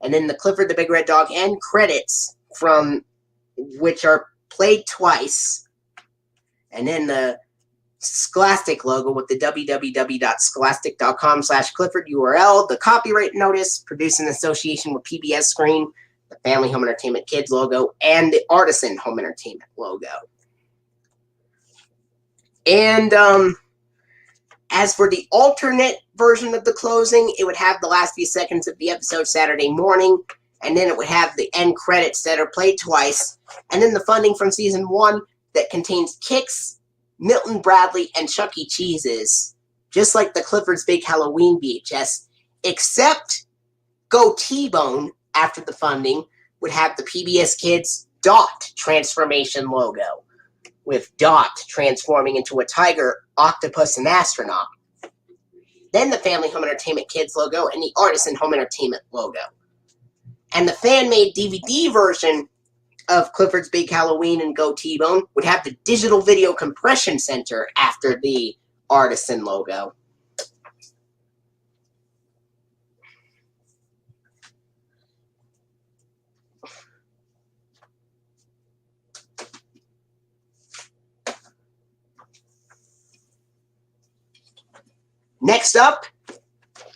And then the Clifford the Big Red Dog end credits, from which are played twice. And then the Scholastic logo with the www.scholastic.com/Clifford URL, the copyright notice, produced in association with PBS Screen, the Family Home Entertainment Kids logo, and the Artisan Home Entertainment logo. And as for the alternate version of the closing, it would have the last few seconds of the episode Saturday Morning, and then it would have the end credits that are played twice, and then the funding from Season 1 that contains Kix, Milton Bradley, and Chuck E. Cheese's, just like the Clifford's Big Halloween VHS, except Go T-Bone, after the funding, would have the PBS Kids Dot transformation logo, with Dot transforming into a tiger, octopus, and astronaut. Then the Family Home Entertainment Kids logo and the Artisan Home Entertainment logo. And the fan-made DVD version of Clifford's Big Halloween and Go T-Bone would have the Digital Video Compression Center after the Artisan logo. Next up,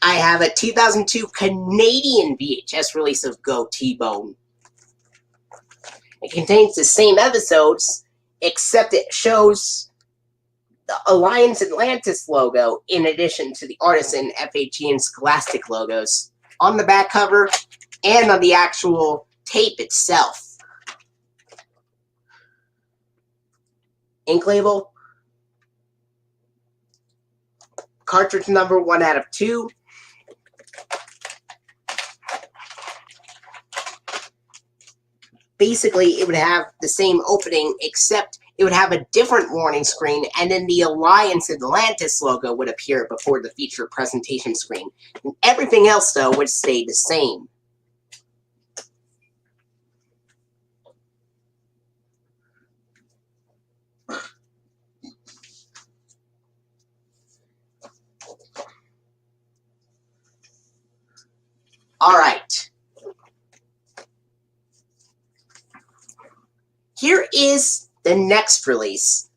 I have a 2002 Canadian VHS release of Go T-Bone. It contains the same episodes, except it shows the Alliance Atlantis logo in addition to the Artisan, FHE, and Scholastic logos on the back cover and on the actual tape itself. Ink label, cartridge number 1 out of 2. Basically, it would have the same opening, except it would have a different warning screen, and then the Alliance Atlantis logo would appear before the feature presentation screen. And everything else, though, would stay the same. All right. Here is the next release,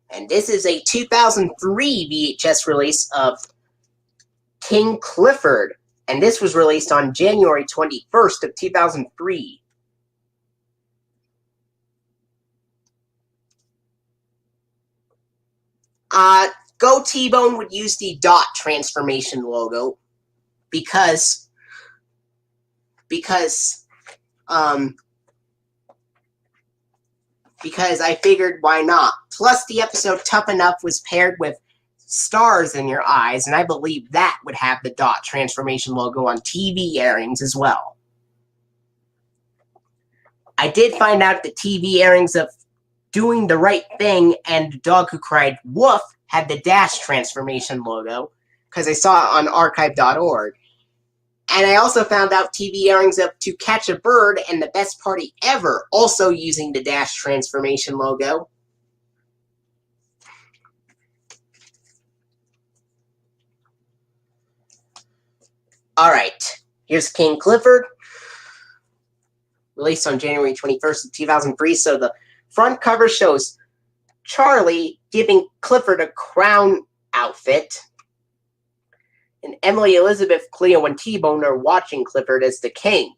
and this is a 2003 VHS release of King Clifford, and this was released on January 21st of 2003. Go T-Bone would use the Dot transformation logo because because I figured why not. Plus, the episode Tough Enough was paired with stars in your eyes, and I believe that would have the dot transformation logo on TV airings as well. I did find out the TV airings of Doing the Right Thing and The Dog Who Cried Woof had the dash transformation logo, because I saw it on archive.org. And I also found out TV airings of To Catch a Bird and The Best Party Ever also using the dash transformation logo. Alright, here's King Clifford, released on January 21st of 2003. So the front cover shows Charlie giving Clifford a crown outfit, and Emily, Elizabeth, Cleo, and T-Bone are watching Clifford as the king.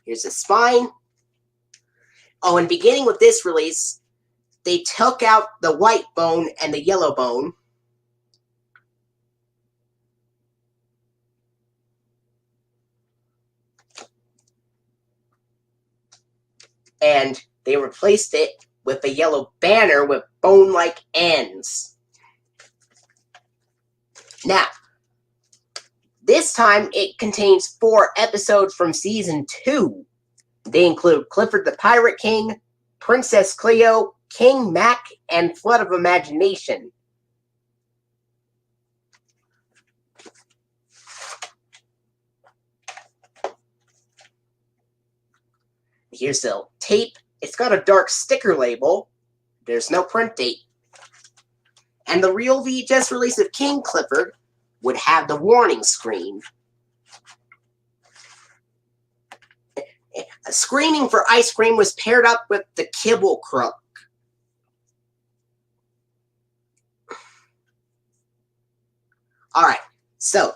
Here's the spine. Oh, and beginning with this release, they took out the white bone and the yellow bone. And they replaced it with a yellow banner with bone-like ends. Now, this time it contains 4 episodes from Season 2. They include Clifford the Pirate King, Princess Cleo, King Mac, and Flood of Imagination. Here's the tape. It's got a dark sticker label. There's no print date. And the real VHS release of King Clifford would have the warning screen. Screaming for Ice Cream was paired up with the Kibble Crook. Alright, so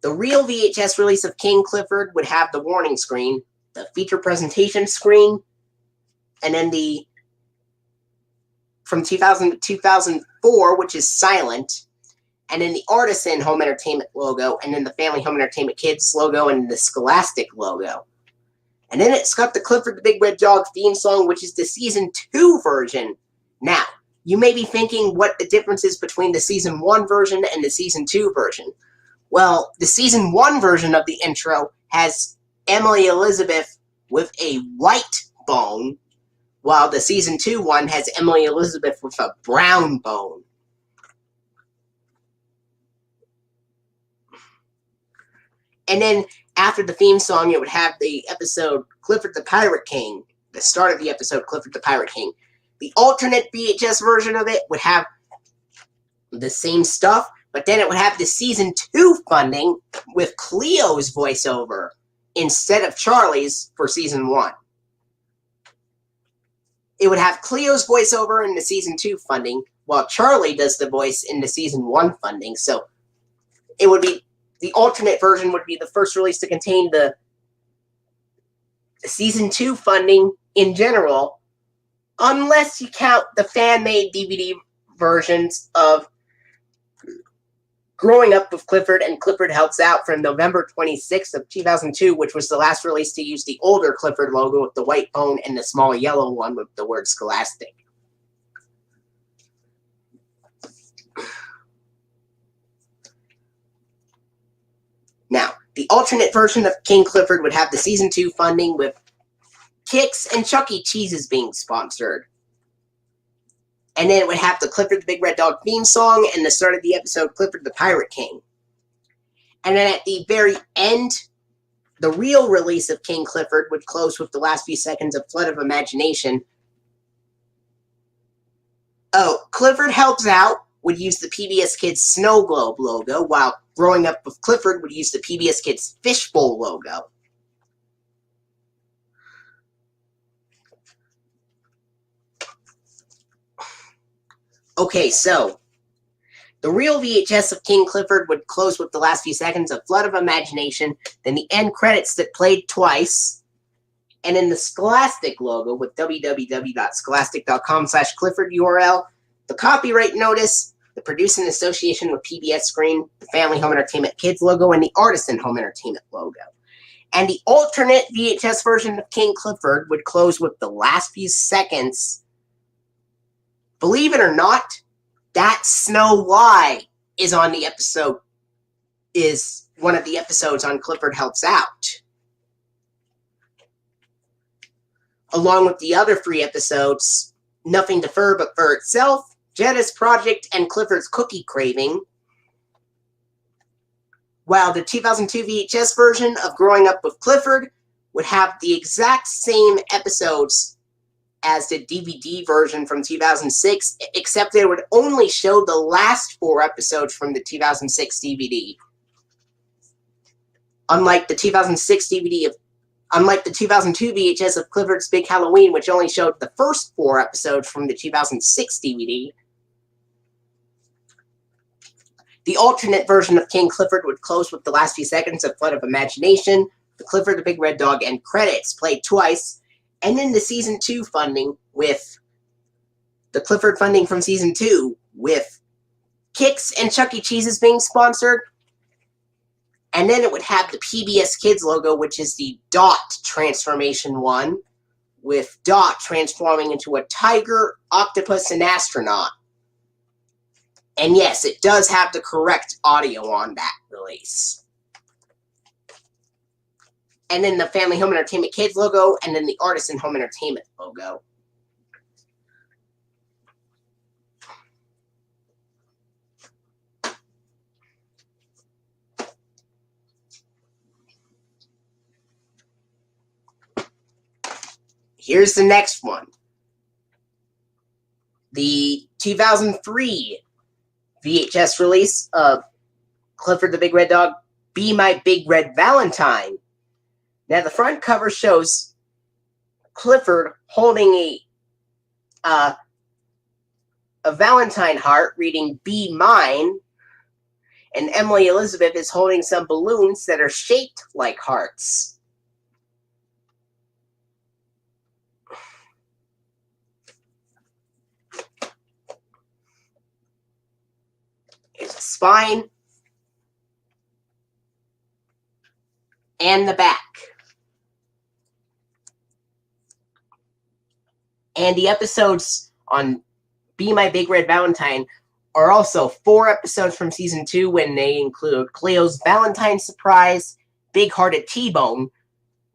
the real VHS release of King Clifford would have the warning screen, the feature presentation screen, and then the from 2000 to 2004, which is silent, and then the Artisan Home Entertainment logo, and then the Family Home Entertainment Kids logo, and the Scholastic logo. And then it's got the Clifford the Big Red Dog theme song, which is the Season 2 version. Now, you may be thinking what the difference is between the Season 1 version and the Season 2 version. Well, the Season 1 version of the intro has Emily Elizabeth with a white bone, while the Season 2 one has Emily Elizabeth with a brown bone. And then, after the theme song, it would have the episode Clifford the Pirate King, the start of the episode Clifford the Pirate King. The alternate VHS version of it would have the same stuff, but then it would have the Season 2 funding with Cleo's voiceover instead of Charlie's for Season 1. It would have Cleo's voiceover in the Season 2 funding, while Charlie does the voice in the Season 1 funding. So it would be, the alternate version would be the first release to contain the Season 2 funding in general, unless you count the fan-made DVD versions of Growing Up with Clifford and Clifford Helps Out from November 26th of 2002, which was the last release to use the older Clifford logo with the white bone and the small yellow one with the word Scholastic. Now, the alternate version of King Clifford would have the Season 2 funding with Kix and Chuck E. Cheese's being sponsored. And then it would have the Clifford the Big Red Dog theme song and the start of the episode Clifford the Pirate King. And then at the very end, the real release of King Clifford would close with the last few seconds of Flood of Imagination. Oh, Clifford Helps Out would use the PBS Kids Snow Globe logo, while Growing Up with Clifford would use the PBS Kids Fishbowl logo. Okay, so the real VHS of King Clifford would close with the last few seconds of Flood of Imagination, then the end credits that played twice, and then the Scholastic logo with www.scholastic.com/Clifford URL, the copyright notice, the producing association with PBS Screen, the Family Home Entertainment Kids logo, and the Artisan Home Entertainment logo. And the alternate VHS version of King Clifford would close with the last few seconds. Believe it or not, that Snow Lie is on the episode, is one of the episodes on Clifford Helps Out. Along with the other 3 episodes, Nothing to Fur But Fur Itself, Jetta's Project, and Clifford's Cookie Craving. While the 2002 VHS version of Growing Up with Clifford would have the exact same episodes as the DVD version from 2006, except it would only show the last 4 episodes from the 2006 DVD. Unlike the 2002 VHS of Clifford's Big Halloween, which only showed the first 4 episodes from the 2006 DVD, the alternate version of King Clifford would close with the last few seconds of Flood of Imagination, the Clifford the Big Red Dog, and credits played twice, and then the Season 2 funding with the Clifford funding from Season 2 with Kix and Chuck E. Cheese's being sponsored. And then it would have the PBS Kids logo, which is the Dot transformation one, with Dot transforming into a tiger, octopus, and astronaut. And yes, it does have the correct audio on that release. And then the Family Home Entertainment Kids logo, and then the Artisan Home Entertainment logo. Here's the next one. The 2003 VHS release of Clifford the Big Red Dog, Be My Big Red Valentine. Now, the front cover shows Clifford holding a Valentine heart reading Be Mine, and Emily Elizabeth is holding some balloons that are shaped like hearts. Here's the spine and the back. And the episodes on Be My Big Red Valentine are also 4 episodes from Season 2, when they include Cleo's Valentine Surprise, Big Hearted T-Bone,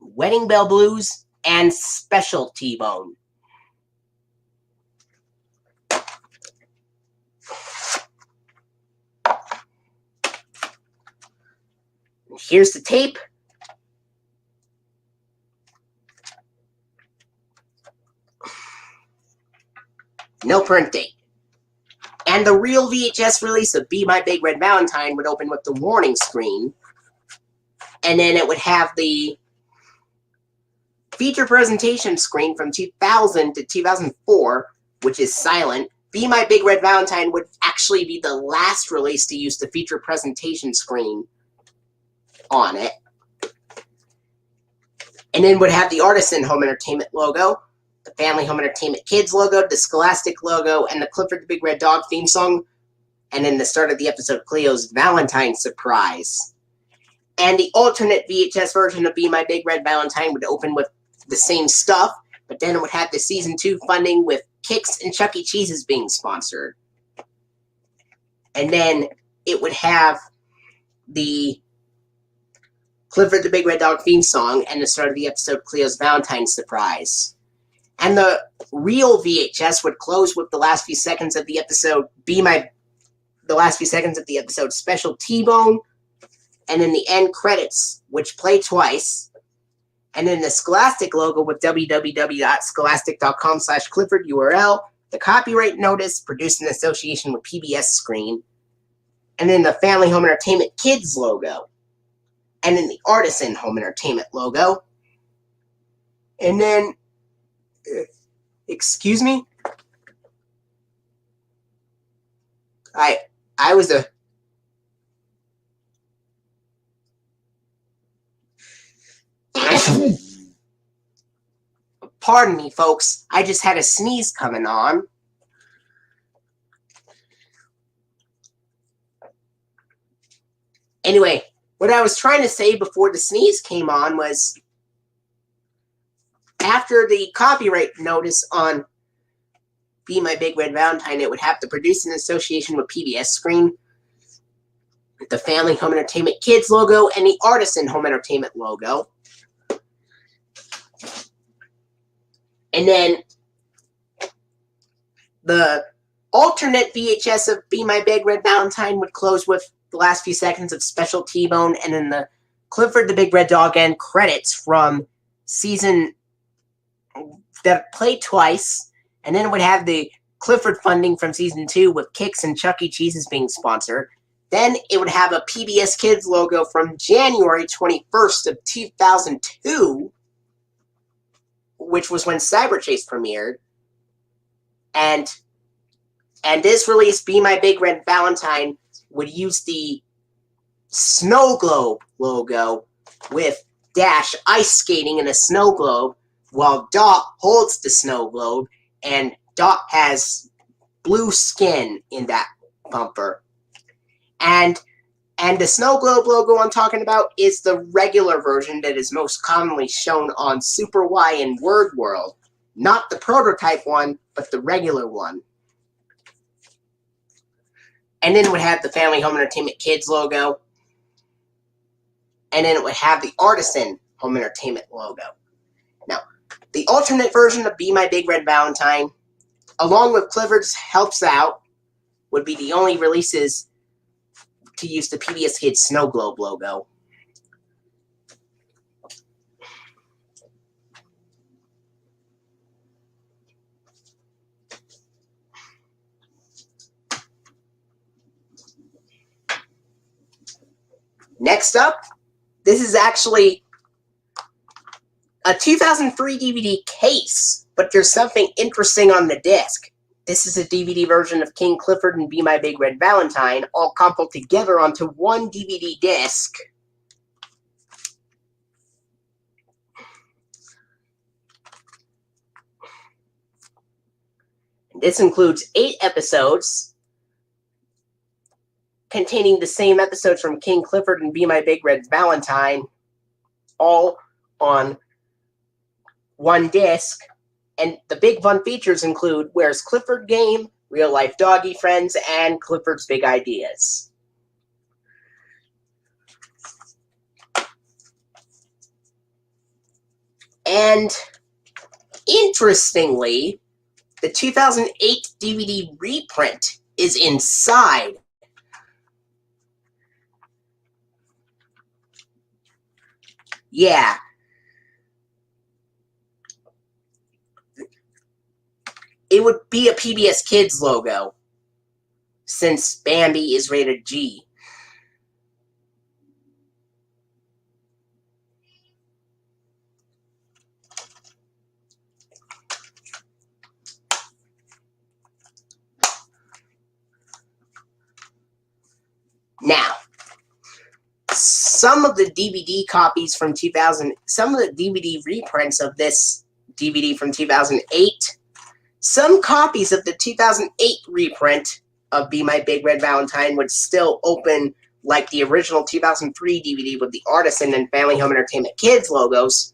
Wedding Bell Blues, and Special T-Bone. Here's the tape. No print date. And the real VHS release of Be My Big Red Valentine would open with the warning screen. And then it would have the feature presentation screen from 2000 to 2004, which is silent. Be My Big Red Valentine would actually be the last release to use the feature presentation screen on it. And then would have the Artisan Home Entertainment logo, the Family Home Entertainment Kids logo, the Scholastic logo, and the Clifford the Big Red Dog theme song. And then the start of the episode, Cleo's Valentine Surprise. And the alternate VHS version of Be My Big Red Valentine would open with the same stuff, but then it would have the Season 2 funding with Kix and Chuck E. Cheese's being sponsored. And then it would have the Clifford the Big Red Dog theme song and the start of the episode, Cleo's Valentine Surprise. And the real VHS would close with the last few seconds of the episode, Special T-Bone, and then the end credits, which play twice, and then the Scholastic logo with www.scholastic.com/Clifford URL, the copyright notice produced in association with PBS Screen, and then the Family Home Entertainment Kids logo, and then the Artisan Home Entertainment logo, and then, excuse me? I was a... Pardon me, folks. I just had a sneeze coming on. Anyway, what I was trying to say before the sneeze came on was, after the copyright notice on Be My Big Red Valentine, it would have to produce in association with PBS Screen, the Family Home Entertainment Kids logo, and the Artisan Home Entertainment logo. And then the alternate VHS of Be My Big Red Valentine would close with the last few seconds of special T-Bone, and then the Clifford the Big Red Dog end credits from season that played twice, and then it would have the Clifford funding from season 2 with Kix and Chuck E. Cheese's being sponsored. Then it would have a PBS Kids logo from January 21st of 2002, which was when Cyber Chase premiered. And this release, Be My Big Red Valentine, would use the snow globe logo with Dash ice skating in a snow globe, while Dot holds the snow globe, and Dot has blue skin in that bumper. And the snow globe logo I'm talking about is the regular version that is most commonly shown on Super Y and Word World. Not the prototype one, but the regular one. And then it would have the Family Home Entertainment Kids logo. And then it would have the Artisan Home Entertainment logo. Now, the alternate version of Be My Big Red Valentine, along with Clifford's Helps Out, would be the only releases to use the PBS Kids Snow Globe logo. Next up, this is actually a 2003 DVD case, but there's something interesting on the disc. This is a DVD version of King Clifford and Be My Big Red Valentine, all coupled together onto one DVD disc. This includes 8 episodes, containing the same episodes from King Clifford and Be My Big Red Valentine, all on one disc. And the big fun features include Where's Clifford Game, Real Life Doggy Friends, and Clifford's Big Ideas. And interestingly, the 2008 DVD reprint is inside. Yeah. It would be a PBS Kids logo, since Bambi is rated G. Now, some of the DVD copies from some of the DVD reprints of this DVD from 2008, some copies of the 2008 reprint of Be My Big Red Valentine would still open like the original 2003 DVD with the Artisan and Family Home Entertainment Kids logos,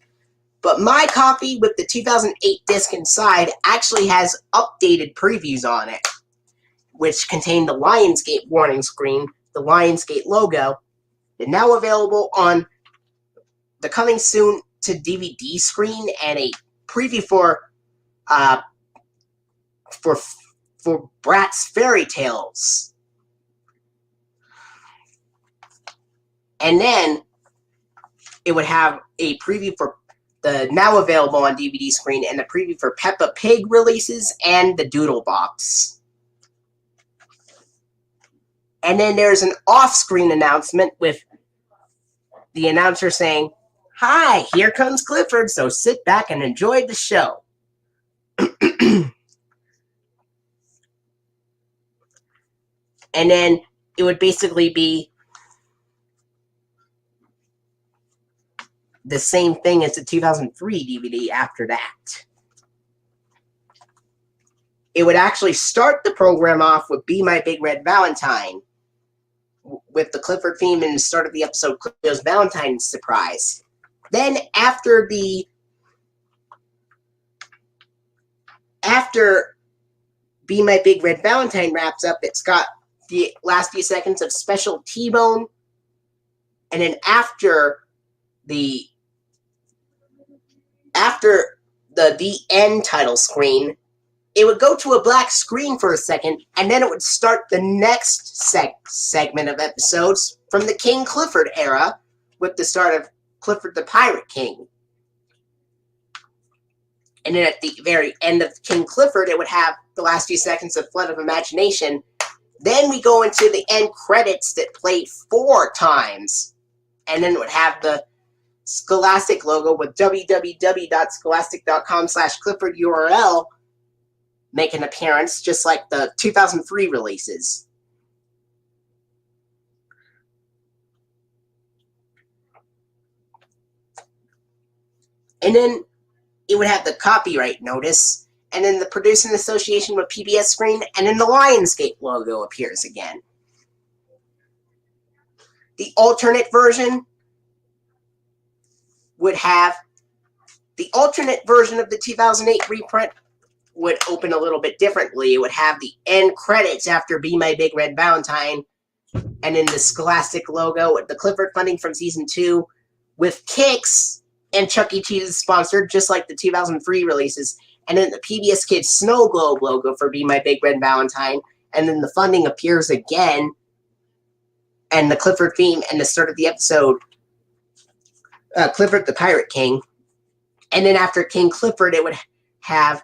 but my copy with the 2008 disc inside actually has updated previews on it, which contain the Lionsgate warning screen, the Lionsgate logo, and now available on the coming soon to DVD screen, and a preview for Bratz Fairy Tales. And then it would have a preview for the now available on DVD screen, and the preview for Peppa Pig releases and the Doodle Box. And then there's an off-screen announcement with the announcer saying, "Hi, here comes Clifford, so sit back and enjoy the show." And then it would basically be the same thing as the 2003 DVD after that. It would actually start the program off with Be My Big Red Valentine, with the Clifford theme and the start of the episode, Cleo's Valentine surprise. Then after Be My Big Red Valentine wraps up, it's got the last few seconds of special T-Bone, and then after the end title screen, it would go to a black screen for a second, and then it would start the next segment of episodes from the King Clifford era with the start of Clifford the Pirate King. And then at the very end of King Clifford, it would have the last few seconds of Flood of Imagination. Then we go into the end credits that played 4 times. And then it would have the Scholastic logo with www.scholastic.com/Clifford URL make an appearance, just like the 2003 releases. And then it would have the copyright notice, and then the producing association with PBS screen, and then the Lionsgate logo appears again. The alternate version would have the alternate version of the 2008 reprint would open a little bit differently. It would have the end credits after Be My Big Red Valentine, and then the Scholastic logo with the Clifford funding from season 2 with Kix and Chuck E. Cheese sponsored, just like the 2003 releases, and then the PBS Kids Snow Globe logo for Be My Big Red Valentine, and then the funding appears again, and the Clifford theme and the start of the episode, Clifford the Pirate King. And then after King Clifford, it would have,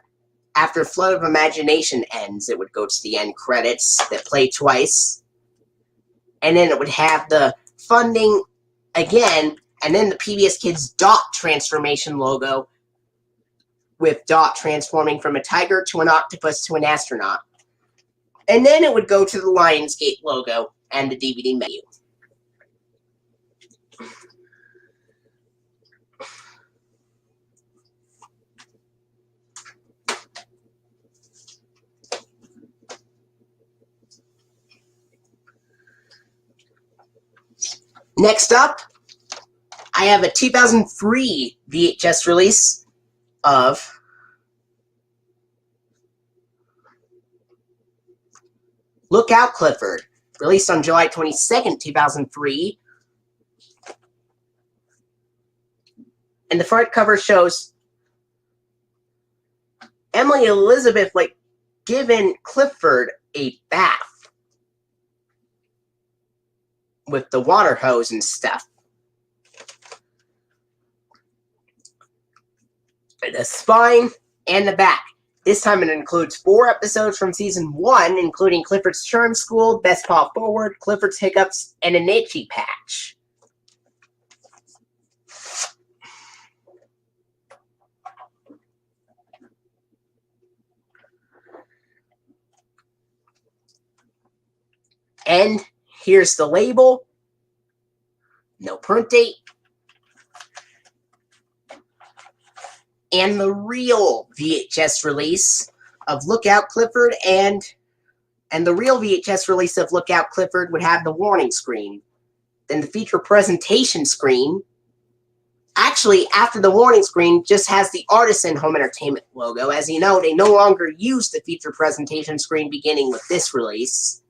after Flood of Imagination ends, it would go to the end credits that play twice, and then it would have the funding again, and then the PBS Kids Dot transformation logo with Dot transforming from a tiger to an octopus to an astronaut. And then it would go to the Lionsgate logo and the DVD menu. Next up, I have a 2003 VHS release of Look Out Clifford, released on July 22nd, 2003. And the front cover shows Emily Elizabeth giving Clifford a bath with the water hose and stuff. The spine and the back. This time it includes 4 episodes from season 1, including Clifford's Charm School, Best Paw Forward, Clifford's Hiccups, and an Itchy Patch. And here's the label. No print date. And the real VHS release of Look Out Clifford, and the real VHS release of Look Out Clifford would have the warning screen. Then the feature presentation screen, actually after the warning screen, just has the Artisan Home Entertainment logo. As you know, they no longer use the feature presentation screen beginning with this release.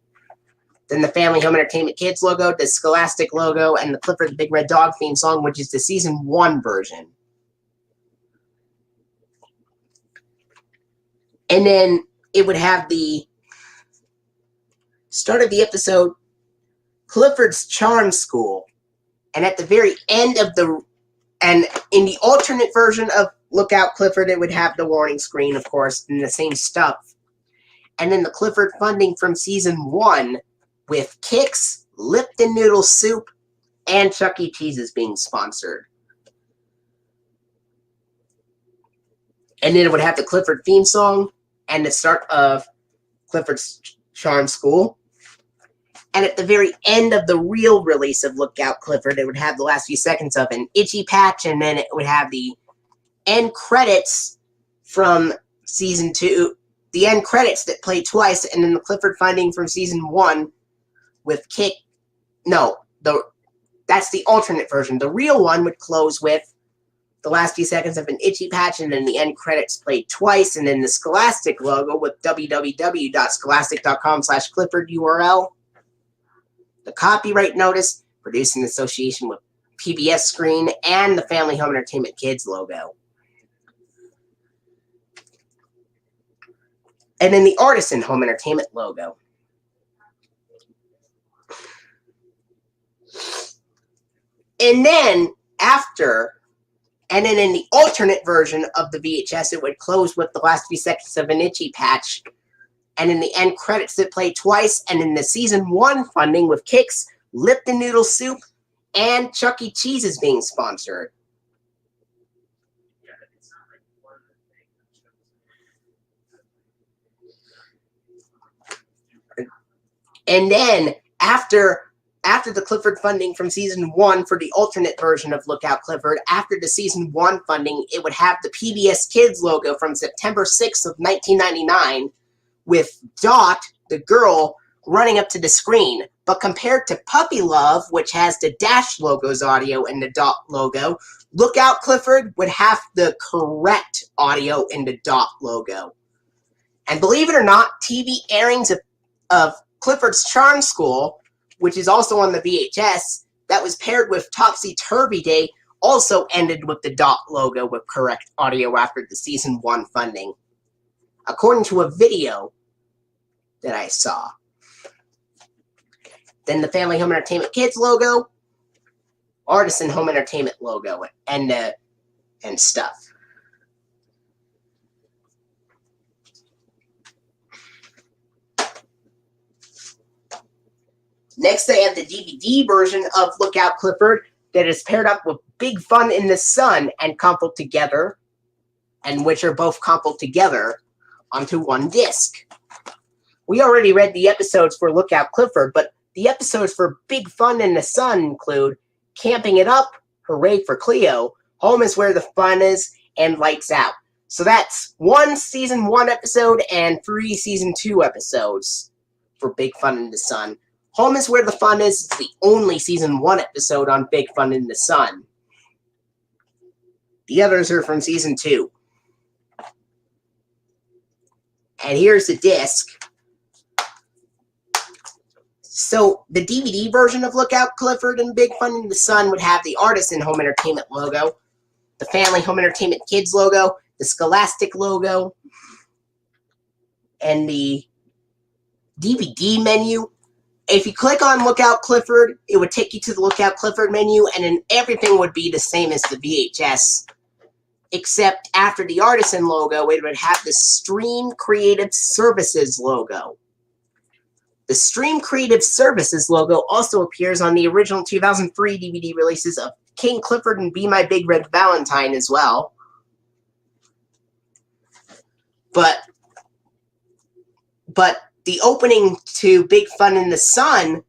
Then the Family Home Entertainment Kids logo, the Scholastic logo, and the Clifford the Big Red Dog theme song, which is the season 1 version. And then it would have the start of the episode, Clifford's Charm School. And at the very end of and in the alternate version of Look Out Clifford, it would have the warning screen, of course, and the same stuff. And then the Clifford funding from season 1 with Kix, Lipton Noodle Soup, and Chuck E. Cheese's being sponsored. And then it would have the Clifford theme song and the start of Clifford's Charm School. And at the very end of the real release of Look Out Clifford, it would have the last few seconds of an Itchy Patch, and then it would have the end credits from season 2, the end credits that play twice, and then the Clifford finding from season 1 with Kix, No, that's the alternate version. The real one would close with the last few seconds of an itchy patch, and then the end credits played twice, and then the Scholastic logo with www.scholastic.com/Clifford URL. The copyright notice, produced in association with PBS screen, and the Family Home Entertainment Kids logo. And then the Artisan Home Entertainment logo. And then in the alternate version of the VHS, it would close with the last few seconds of an itchy patch. And in the end credits, it played twice. And in the season 1 funding with Kix, Lipton Noodle Soup, and Chuck E. Cheese is being sponsored. And then after the Clifford funding from season 1 for the alternate version of Lookout Clifford, after the season 1 funding, it would have the PBS Kids logo from September 6th of 1999 with Dot, the girl, running up to the screen. But compared to Puppy Love, which has the Dash logo's audio and the Dot logo, Lookout Clifford would have the correct audio and the Dot logo. And believe it or not, TV airings of Clifford's Charm School, which is also on the VHS, that was paired with Topsy Turvy Day, also ended with the Dot logo with correct audio after the season 1 funding, according to a video that I saw. Then the Family Home Entertainment Kids logo, Artisan Home Entertainment logo, and stuff. Next, I have the DVD version of Lookout Clifford that is paired up with Big Fun in the Sun and coupled together, and which are both coupled together onto one disc. We already read the episodes for Lookout Clifford, but the episodes for Big Fun in the Sun include Camping It Up, Hooray for Cleo, Home is Where the Fun Is, and Lights Out. So that's 1 season 1 episode and 3 season 2 episodes for Big Fun in the Sun. Home is Where the Fun Is the only season 1 episode on Big Fun in the Sun. The others are from season 2. And here's the disc. So the DVD version of Lookout Clifford and Big Fun in the Sun would have the Artisan Home Entertainment logo, the Family Home Entertainment Kids logo, the Scholastic logo, and the DVD menu. If you click on Lookout Clifford, it would take you to the Lookout Clifford menu, and then everything would be the same as the VHS, except after the Artisan logo, it would have the Stream Creative Services logo. The Stream Creative Services logo also appears on the original 2003 DVD releases of King Clifford and Be My Big Red Valentine as well. But the opening to Big Fun in the Sun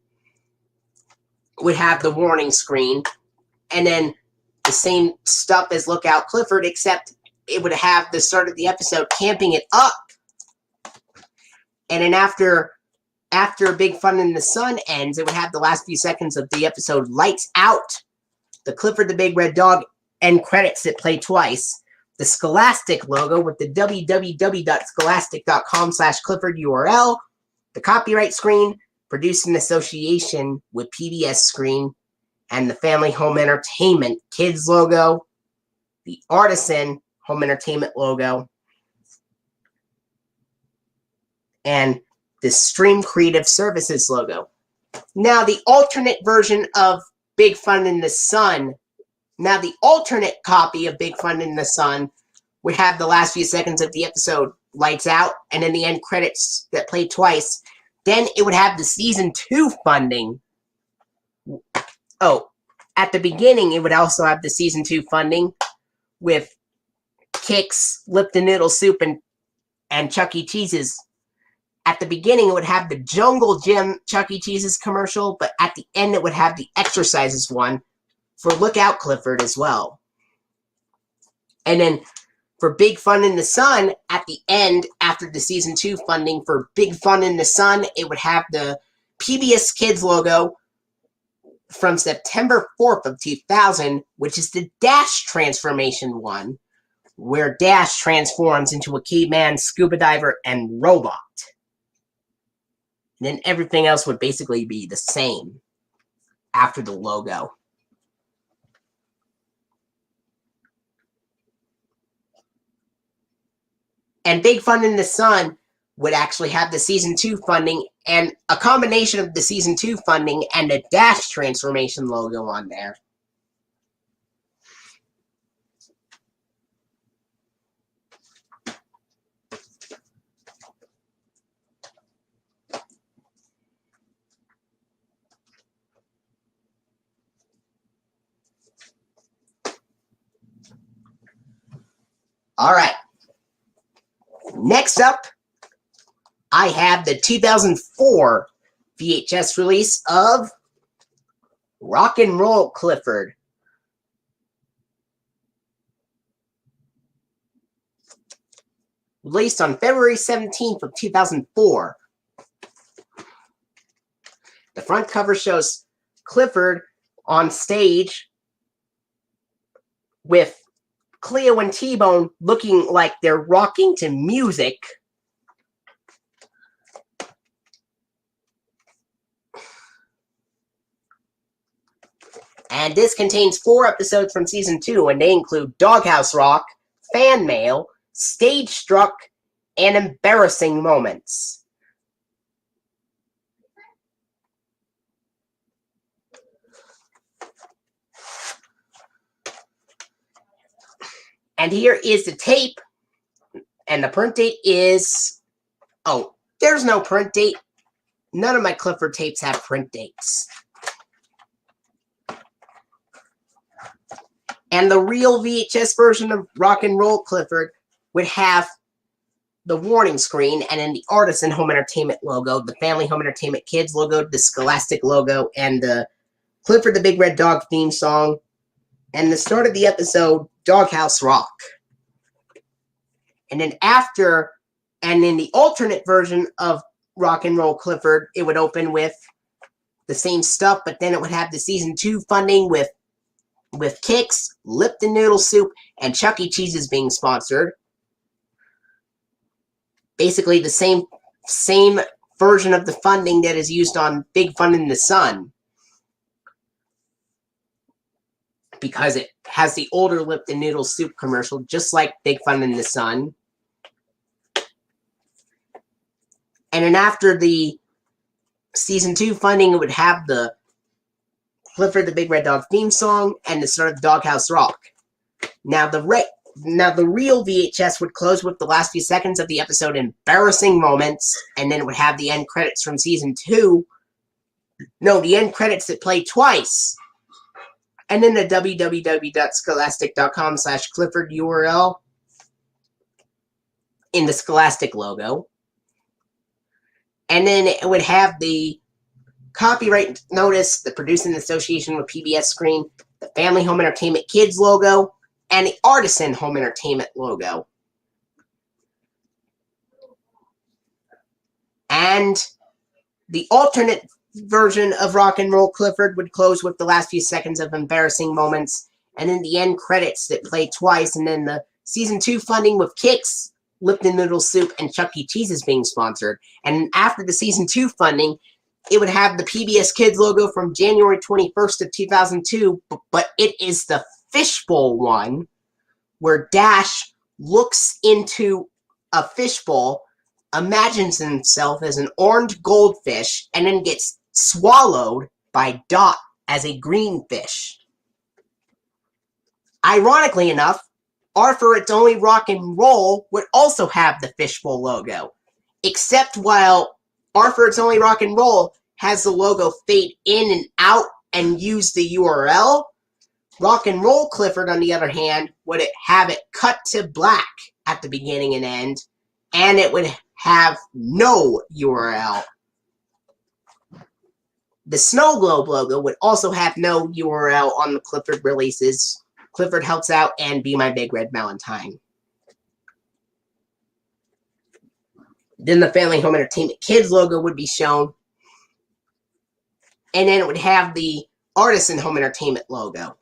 would have the warning screen, and then the same stuff as Lookout Clifford, except it would have the start of the episode Camping It Up. And then after Big Fun in the Sun ends, it would have the last few seconds of the episode Lights Out, the Clifford the Big Red Dog end credits that play twice, the Scholastic logo with the www.scholastic.com/Clifford URL, the copyright screen, produced in association with PBS screen, and the Family Home Entertainment Kids logo, the Artisan Home Entertainment logo, and the Stream Creative Services logo. Now, the alternate version of Big Fun in the Sun, the alternate copy of Big Fun in the Sun would have the last few seconds of the episode Lights Out, and then the end credits that play twice. Then it would have the season 2 funding. Oh, at the beginning, it would also have the season 2 funding with Kix, Lipton Noodle Soup, and Chuck E. Cheese's. At the beginning, it would have the Jungle Gym Chuck E. Cheese's commercial, but at the end, it would have the Exercises one for Lookout Clifford as well. And then for Big Fun in the Sun, at the end, after the season 2 funding for Big Fun in the Sun, it would have the PBS Kids logo from September 4th of 2000, which is the Dash transformation one, where Dash transforms into a caveman, scuba diver, and robot. And then everything else would basically be the same after the logo. And Big Fun in the Sun would actually have the Season 2 funding and a combination of the Season 2 funding and a Dash transformation logo on there. All right. Next up, I have the 2004 VHS release of Rock and Roll Clifford. Released on February 17th of 2004. The front cover shows Clifford on stage with Cleo and T-Bone looking like they're rocking to music. And this contains 4 episodes from Season 2, and they include Doghouse Rock, Fan Mail, Stage Struck, and Embarrassing Moments. And here is the tape, and the print date is... Oh, there's no print date. None of my Clifford tapes have print dates. And the real VHS version of Rock and Roll Clifford would have the warning screen, and then the Artisan Home Entertainment logo, the Family Home Entertainment Kids logo, the Scholastic logo, and the Clifford the Big Red Dog theme song, and the start of the episode, Doghouse Rock. And then in the alternate version of Rock and Roll Clifford, it would open with the same stuff, but then it would have the Season 2 funding with Kix, Lipton Noodle Soup, and Chuck E. Cheese's being sponsored. Basically the same version of the funding that is used on Big Fun in the Sun. Because it has the older Lipton Noodle Soup commercial, just like Big Fun in the Sun. And then after the Season 2 funding, it would have the Clifford the Big Red Dog theme song and the start of Doghouse Rock. Now the real VHS would close with the last few seconds of the episode Embarrassing Moments, and then it would have the end credits from Season 2. No, the end credits that play twice. And then the www.scholastic.com/Clifford URL in the Scholastic logo. And then it would have the copyright notice, the producing association with PBS screen, the Family Home Entertainment Kids logo, and the Artisan Home Entertainment logo. And the alternate version of Rock and Roll Clifford would close with the last few seconds of Embarrassing Moments, and then the end credits that play twice, and then the Season 2 funding with Kix, Lipton Noodle Soup, and Chuck E. Cheese's being sponsored. And after the Season 2 funding, it would have the PBS Kids logo from January 21st of 2002, but it is the fishbowl one, where Dash looks into a fishbowl, imagines himself as an orange goldfish, and then gets swallowed by Dot as a green fish. Ironically enough, Arthur It's Only Rock and Roll would also have the fishbowl logo, except while Arthur It's Only Rock and Roll has the logo fade in and out and use the URL, Rock and Roll Clifford, on the other hand, would have it cut to black at the beginning and end, and it would have no URL. The Snow Globe logo would also have no URL on the Clifford releases. Clifford Helps Out and Be My Big Red Valentine. Then the Family Home Entertainment Kids logo would be shown. And then it would have the Artisan Home Entertainment logo.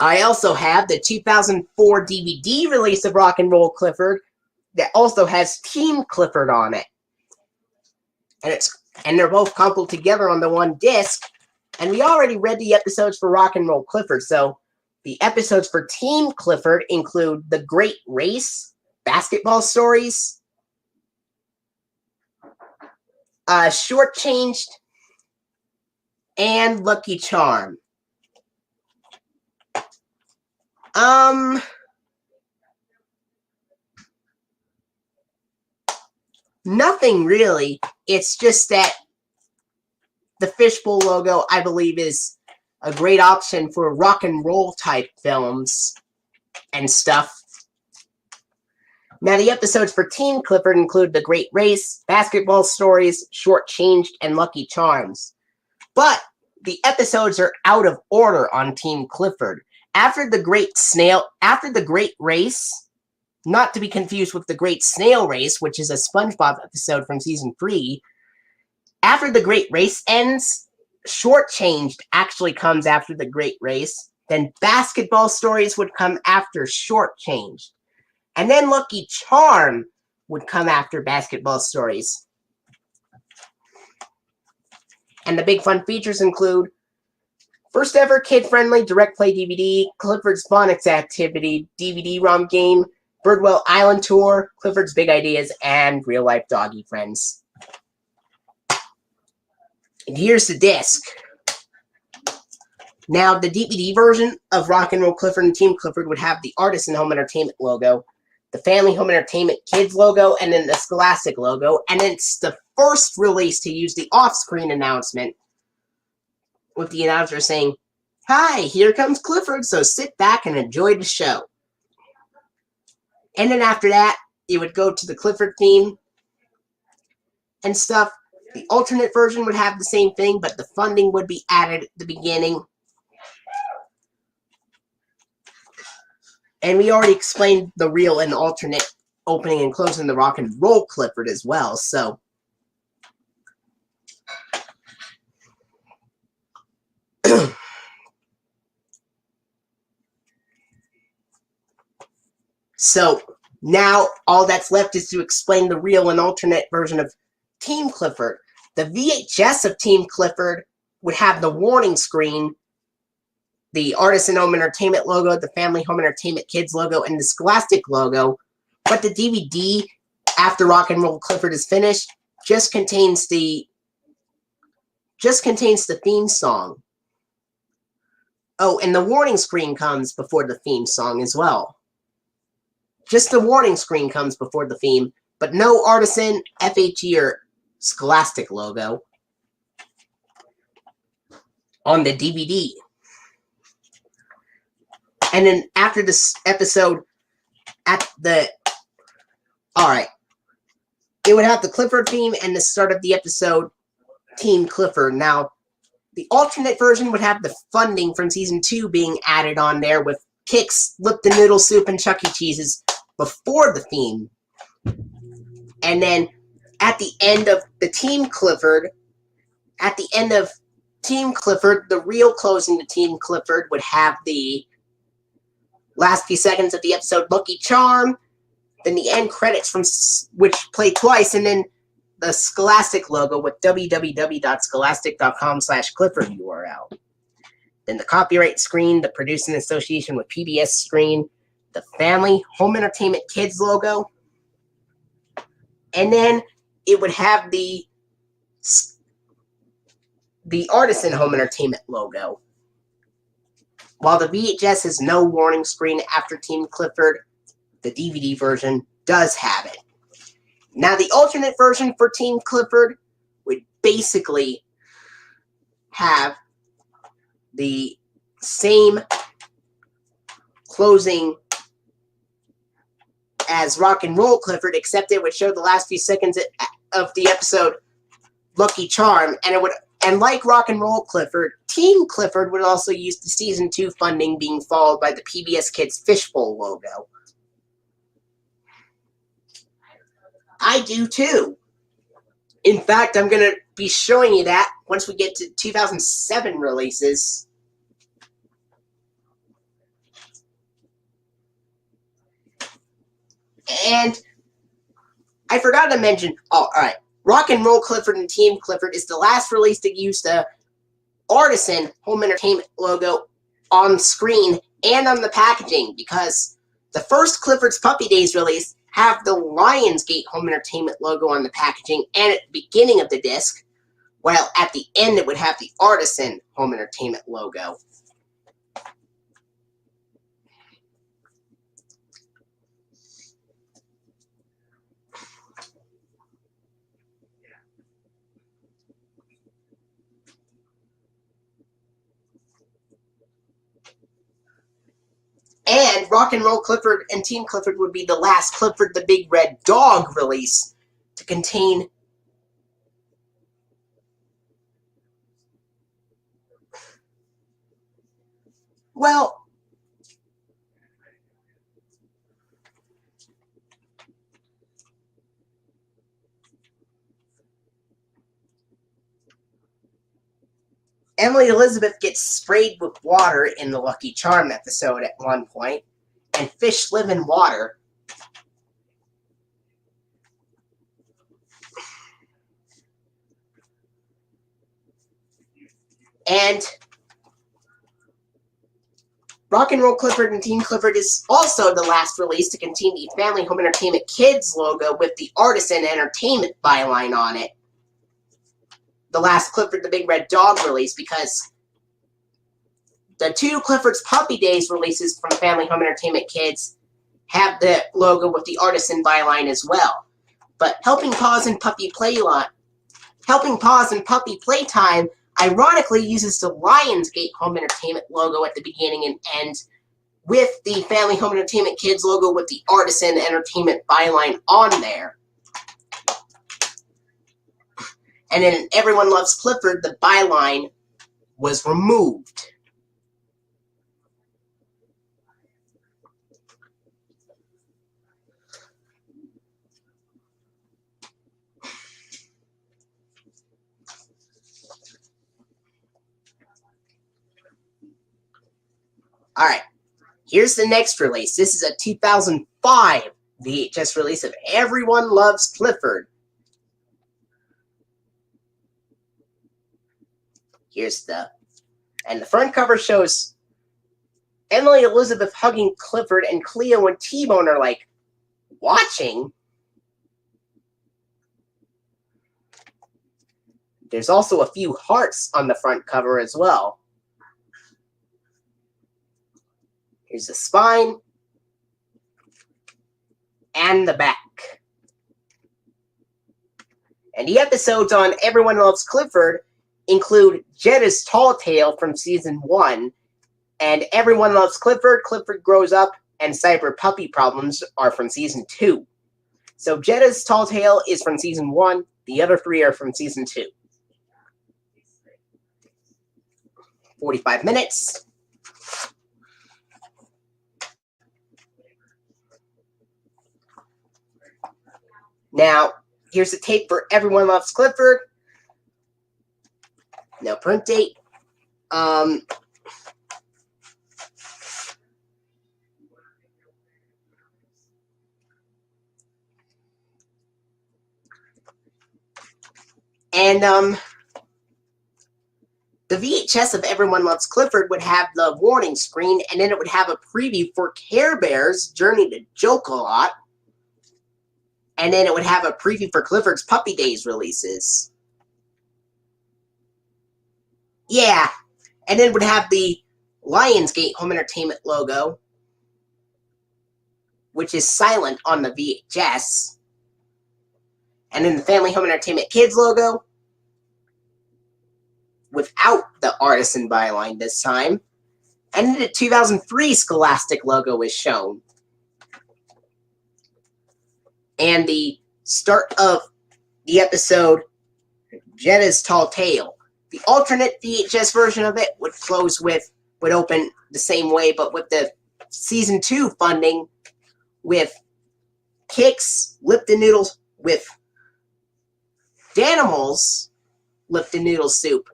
I also have the 2004 DVD release of Rock and Roll Clifford that also has Team Clifford on it. And they're both coupled together on the one disc. And we already read the episodes for Rock and Roll Clifford, so the episodes for Team Clifford include The Great Race, Basketball Stories, Shortchanged, and Lucky Charm. Nothing really. It's just that the fishbowl logo, I believe, is a great option for rock and roll type films and stuff. Now, the episodes for Team Clifford include The Great Race, Basketball Stories, Shortchanged, and Lucky Charms. But the episodes are out of order on Team Clifford. After the Great Race, not to be confused with The Great Snail Race, which is a SpongeBob episode from season 3, after The Great Race ends, Shortchanged actually comes after The Great Race. Then Basketball Stories would come after Shortchanged. And then Lucky Charm would come after Basketball Stories. And the big fun features include first ever kid-friendly direct play DVD, Clifford's Phonics Activity DVD-ROM game, Birdwell Island Tour, Clifford's Big Ideas, and real-life doggy friends. And here's the disc. Now, the DVD version of Rock and Roll Clifford and Team Clifford would have the Artisan Home Entertainment logo, the Family Home Entertainment Kids logo, and then the Scholastic logo. And it's the first release to use the off-screen announcement with the announcer saying, "Hi, here comes Clifford, so sit back and enjoy the show." And then after that, it would go to the Clifford theme and stuff. The alternate version would have the same thing, but the funding would be added at the beginning. And we already explained the real and alternate opening and closing the Rock and Roll Clifford as well, so. So, now all that's left is to explain the real and alternate version of Team Clifford. The VHS of Team Clifford would have the warning screen, the Artisan Home Entertainment logo, the Family Home Entertainment Kids logo, and the Scholastic logo. But the DVD, after Rock and Roll Clifford is finished, just contains the theme song. Oh, and the warning screen comes before the theme song as well. Just the warning screen comes before the theme, but no Artisan, FHE, or Scholastic logo on the DVD. And then after this episode, it would have the Clifford theme and the start of the episode, Team Clifford. Now, the alternate version would have the funding from season 2 being added on there with Kix, Lipton Noodle Soup, and Chuck E. Cheese's before the theme. And then at the end of the Team Clifford, the real closing to Team Clifford would have the last few seconds of the episode, Lucky Charm, then the end credits from which play twice, and then the Scholastic logo with www.scholastic.com/Clifford URL. Then the copyright screen, the producing association with PBS screen, the Family Home Entertainment Kids logo, and then it would have the Artisan Home Entertainment logo. While the VHS has no warning screen after Team Clifford, the DVD version does have it. Now, the alternate version for Team Clifford would basically have the same closing as Rock and Roll Clifford, except it would show the last few seconds of the episode Lucky Charm, and like Rock and Roll Clifford, Team Clifford would also use the Season 2 funding being followed by the PBS Kids Fishbowl logo. I do too. In fact, I'm going to be showing you that once we get to 2007 releases. And I forgot to mention, alright, Rock and Roll Clifford and Team Clifford is the last release to use the Artisan Home Entertainment logo on screen and on the packaging, because the first Clifford's Puppy Days release have the Lionsgate Home Entertainment logo on the packaging and at the beginning of the disc, while at the end it would have the Artisan Home Entertainment logo. And Rock and Roll Clifford and Team Clifford would be the last Clifford the Big Red Dog release to contain Emily Elizabeth gets sprayed with water in the Lucky Charm episode at one point, and fish live in water. And Rock and Roll Clifford and Team Clifford is also the last release to contain the Family Home Entertainment Kids logo with the Artisan Entertainment byline on it. The last Clifford the Big Red Dog release, because the two Clifford's Puppy Days releases from Family Home Entertainment Kids have the logo with the Artisan byline as well. But Helping Paws and Puppy Playtime ironically uses the Lionsgate Home Entertainment logo at the beginning and end, with the Family Home Entertainment Kids logo with the Artisan Entertainment byline on there. And in Everyone Loves Clifford, the byline was removed. Alright, here's the next release. This is a 2005 VHS release of Everyone Loves Clifford. And the front cover shows Emily Elizabeth hugging Clifford, and Cleo and T-Bone are like, watching? There's also a few hearts on the front cover as well. Here's the spine and the back. And the episodes on Everyone Loves Clifford include Jetta's Tall Tale from Season 1, and Everyone Loves Clifford, Clifford Grows Up, and Cyber Puppy Problems are from Season 2. So Jetta's Tall Tale is from Season 1, the other three are from Season 2. 45 minutes. Now, here's the tape for Everyone Loves Clifford. No print date. The VHS of Everyone Loves Clifford would have the warning screen, and then it would have a preview for Care Bear's Journey to Joke-A-Lot, and then it would have a preview for Clifford's Puppy Days releases. Yeah, and then it would have the Lionsgate Home Entertainment logo, which is silent on the VHS, and then the Family Home Entertainment Kids logo, without the Artisan byline this time, and then the 2003 Scholastic logo is shown. And the start of the episode, Jetta's Tall Tale, The alternate VHS version of it would open the same way, but with the Season 2 funding with Kix, Lipton Noodles, with Danimals, Lipton Noodle Soup,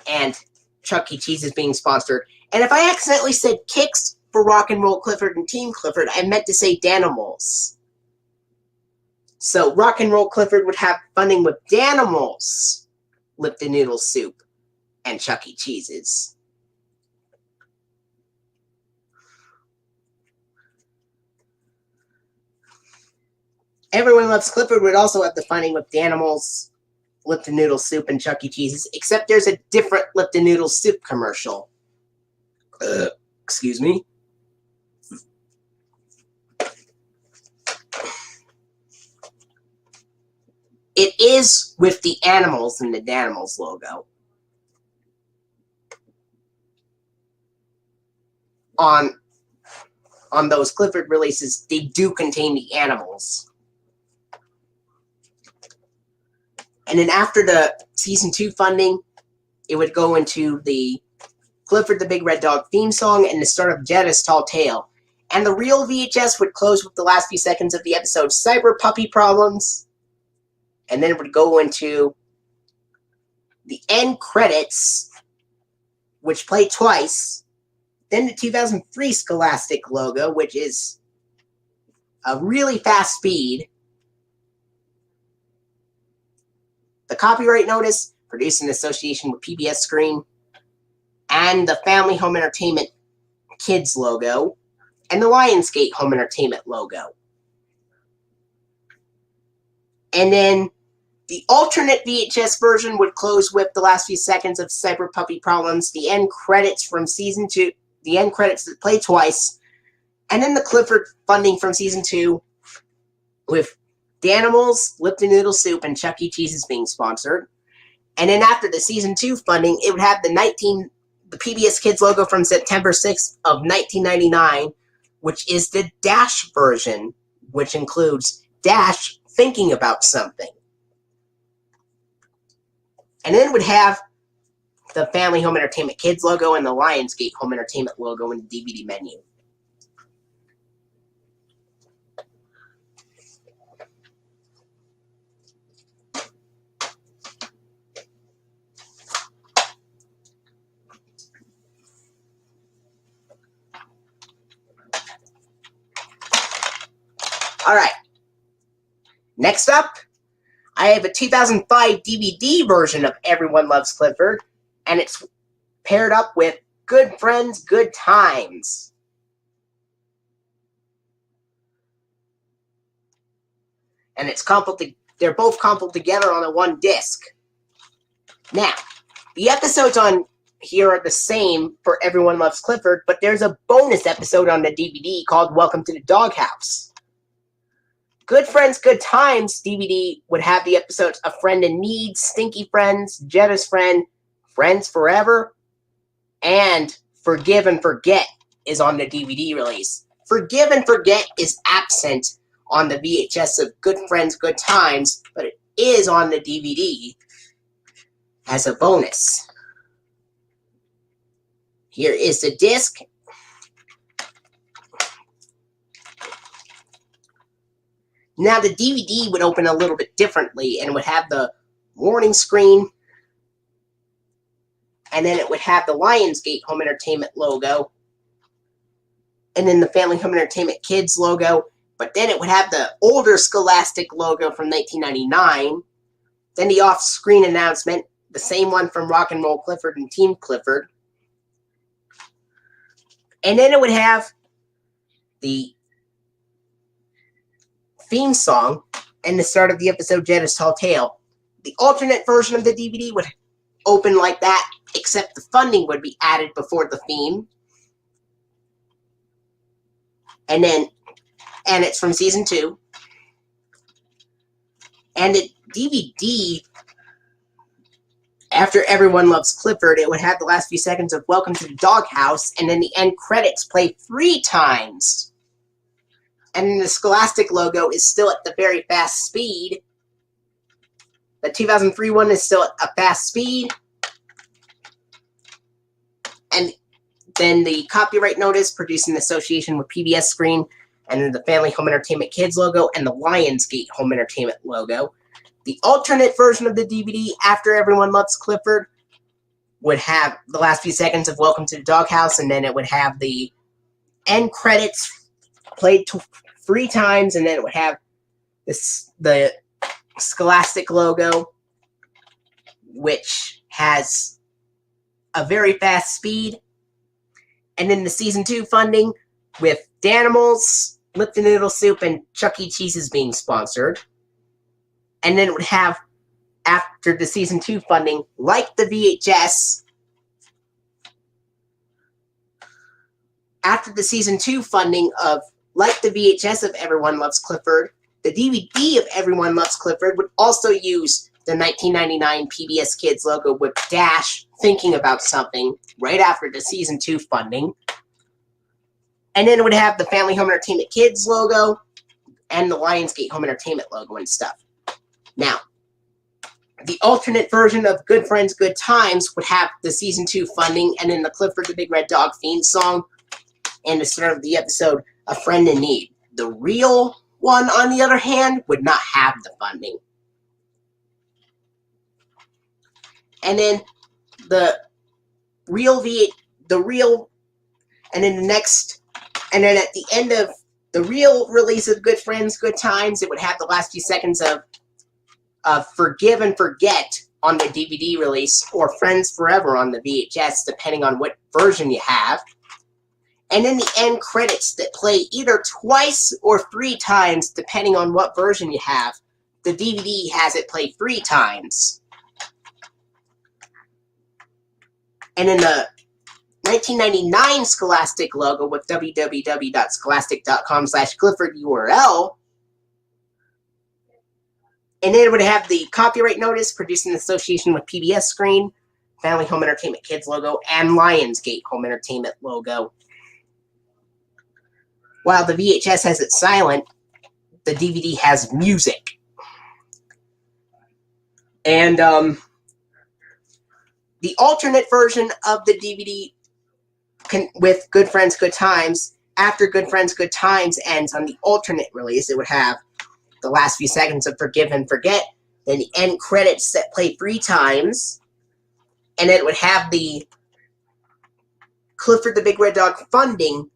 and Chuck E. Cheese is being sponsored. And if I accidentally said Kix for Rock and Roll Clifford and Team Clifford, I meant to say Danimals. So Rock and Roll Clifford would have funding with Danimals, Lipton Noodle Soup, and Chuck E. Cheese's. Everyone Loves Clifford would also have the funding with Danimals, Lipton Noodle Soup, and Chuck E. Cheese's, except there's a different Lipton Noodle Soup commercial. Excuse me. It is with the animals and the Danimals logo. On those Clifford releases, they do contain the animals. And then after the Season 2 funding, it would go into the Clifford the Big Red Dog theme song and the start of Jetta's Tall Tale. And the real VHS would close with the last few seconds of the episode Cyber Puppy Problems. And then it would go into the end credits, which play twice. Then the 2003 Scholastic logo, which is a really fast speed. The copyright notice, produced in association with PBS Screen, and the Family Home Entertainment Kids logo, and the Lionsgate Home Entertainment logo. And then the alternate VHS version would close with the last few seconds of Cyber Puppy Problems, the end credits from Season 2, the end credits that play twice, and then the Clifford funding from Season 2 with Danimals, Lipton Noodle Soup, and Chuck E. Cheese's being sponsored. And then after the Season 2 funding, it would have the PBS Kids logo from September 6th of 1999, which is the Dash version, which includes Dash thinking about something. And then it would have the Family Home Entertainment Kids logo and the Lionsgate Home Entertainment logo in the DVD menu. Alright. Next up, I have a 2005 DVD version of Everyone Loves Clifford, and it's paired up with Good Friends, Good Times. And they're both coupled together on a one disc. Now, the episodes on here are the same for Everyone Loves Clifford, but there's a bonus episode on the DVD called Welcome to the Doghouse. Good Friends, Good Times DVD would have the episodes A Friend in Need, Stinky Friends, Jetta's Friend, Friends Forever, and Forgive and Forget is on the DVD release. Forgive and Forget is absent on the VHS of Good Friends, Good Times, but it is on the DVD as a bonus. Here is the disc. Now the DVD would open a little bit differently and would have the warning screen, and then it would have the Lionsgate Home Entertainment logo, and then the Family Home Entertainment Kids logo, but then it would have the older Scholastic logo from 1999, then the off-screen announcement, the same one from Rock and Roll Clifford and Team Clifford, and then it would have the theme song and the start of the episode Jetta's Tall Tale. The alternate version of the DVD would open like that, except the funding would be added before the theme. And it's from Season 2. And the DVD, after Everyone Loves Clifford, it would have the last few seconds of Welcome to the Doghouse, and then the end credits play 3 times. And the Scholastic logo is still at the very fast speed. The 2003 one is still at a fast speed. And then the copyright notice, produced in association with PBS Screen, and then the Family Home Entertainment Kids logo, and the Lionsgate Home Entertainment logo. The alternate version of the DVD, After Everyone Loves Clifford, would have the last few seconds of Welcome to the Doghouse, and then it would have the end credits played 3 times, and then it would have the Scholastic logo, which has a very fast speed. And then the Season 2 funding with Danimals, Lipton Noodle Soup, and Chuck E. Cheese's being sponsored. And then it would have, after the Season 2 funding, like the VHS, after the Season 2 funding of, like the VHS of Everyone Loves Clifford, the DVD of Everyone Loves Clifford would also use the 1999 PBS Kids logo with Dash thinking about something right after the Season 2 funding. And then it would have the Family Home Entertainment Kids logo and the Lionsgate Home Entertainment logo and stuff. Now, the alternate version of Good Friends, Good Times would have the Season 2 funding and then the Clifford the Big Red Dog theme song and the start of the episode, A Friend in Need. The real one, on the other hand, would not have the funding. And then and then at the end of the real release of Good Friends, Good Times, it would have the last few seconds of Forgive and Forget on the DVD release, or Friends Forever on the VHS, depending on what version you have. And then the end credits that play either twice or 3 times, depending on what version you have. The DVD has it play 3 times. And in the 1999 Scholastic logo with www.scholastic.com/Clifford URL, and then it would have the copyright notice, produced in association with PBS Screen, Family Home Entertainment Kids logo, and Lionsgate Home Entertainment logo. While the VHS has it silent, the DVD has music. And the alternate version of the DVD with Good Friends, Good Times, after Good Friends, Good Times ends on the alternate release, it would have the last few seconds of Forgive and Forget, then the end credits that play 3 times, and it would have the Clifford the Big Red Dog funding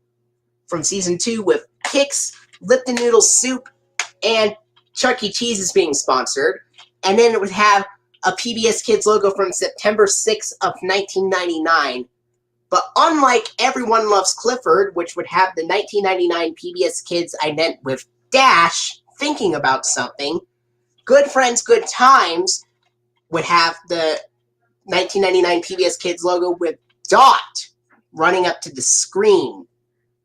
from Season 2 with Kix, Lipton Noodle Soup, and Chuck E. Cheese is being sponsored. And then it would have a PBS Kids logo from September 6th of 1999. But unlike Everyone Loves Clifford, which would have the 1999 PBS Kids ident with Dash thinking about something, Good Friends, Good Times would have the 1999 PBS Kids logo with Dot running up to the screen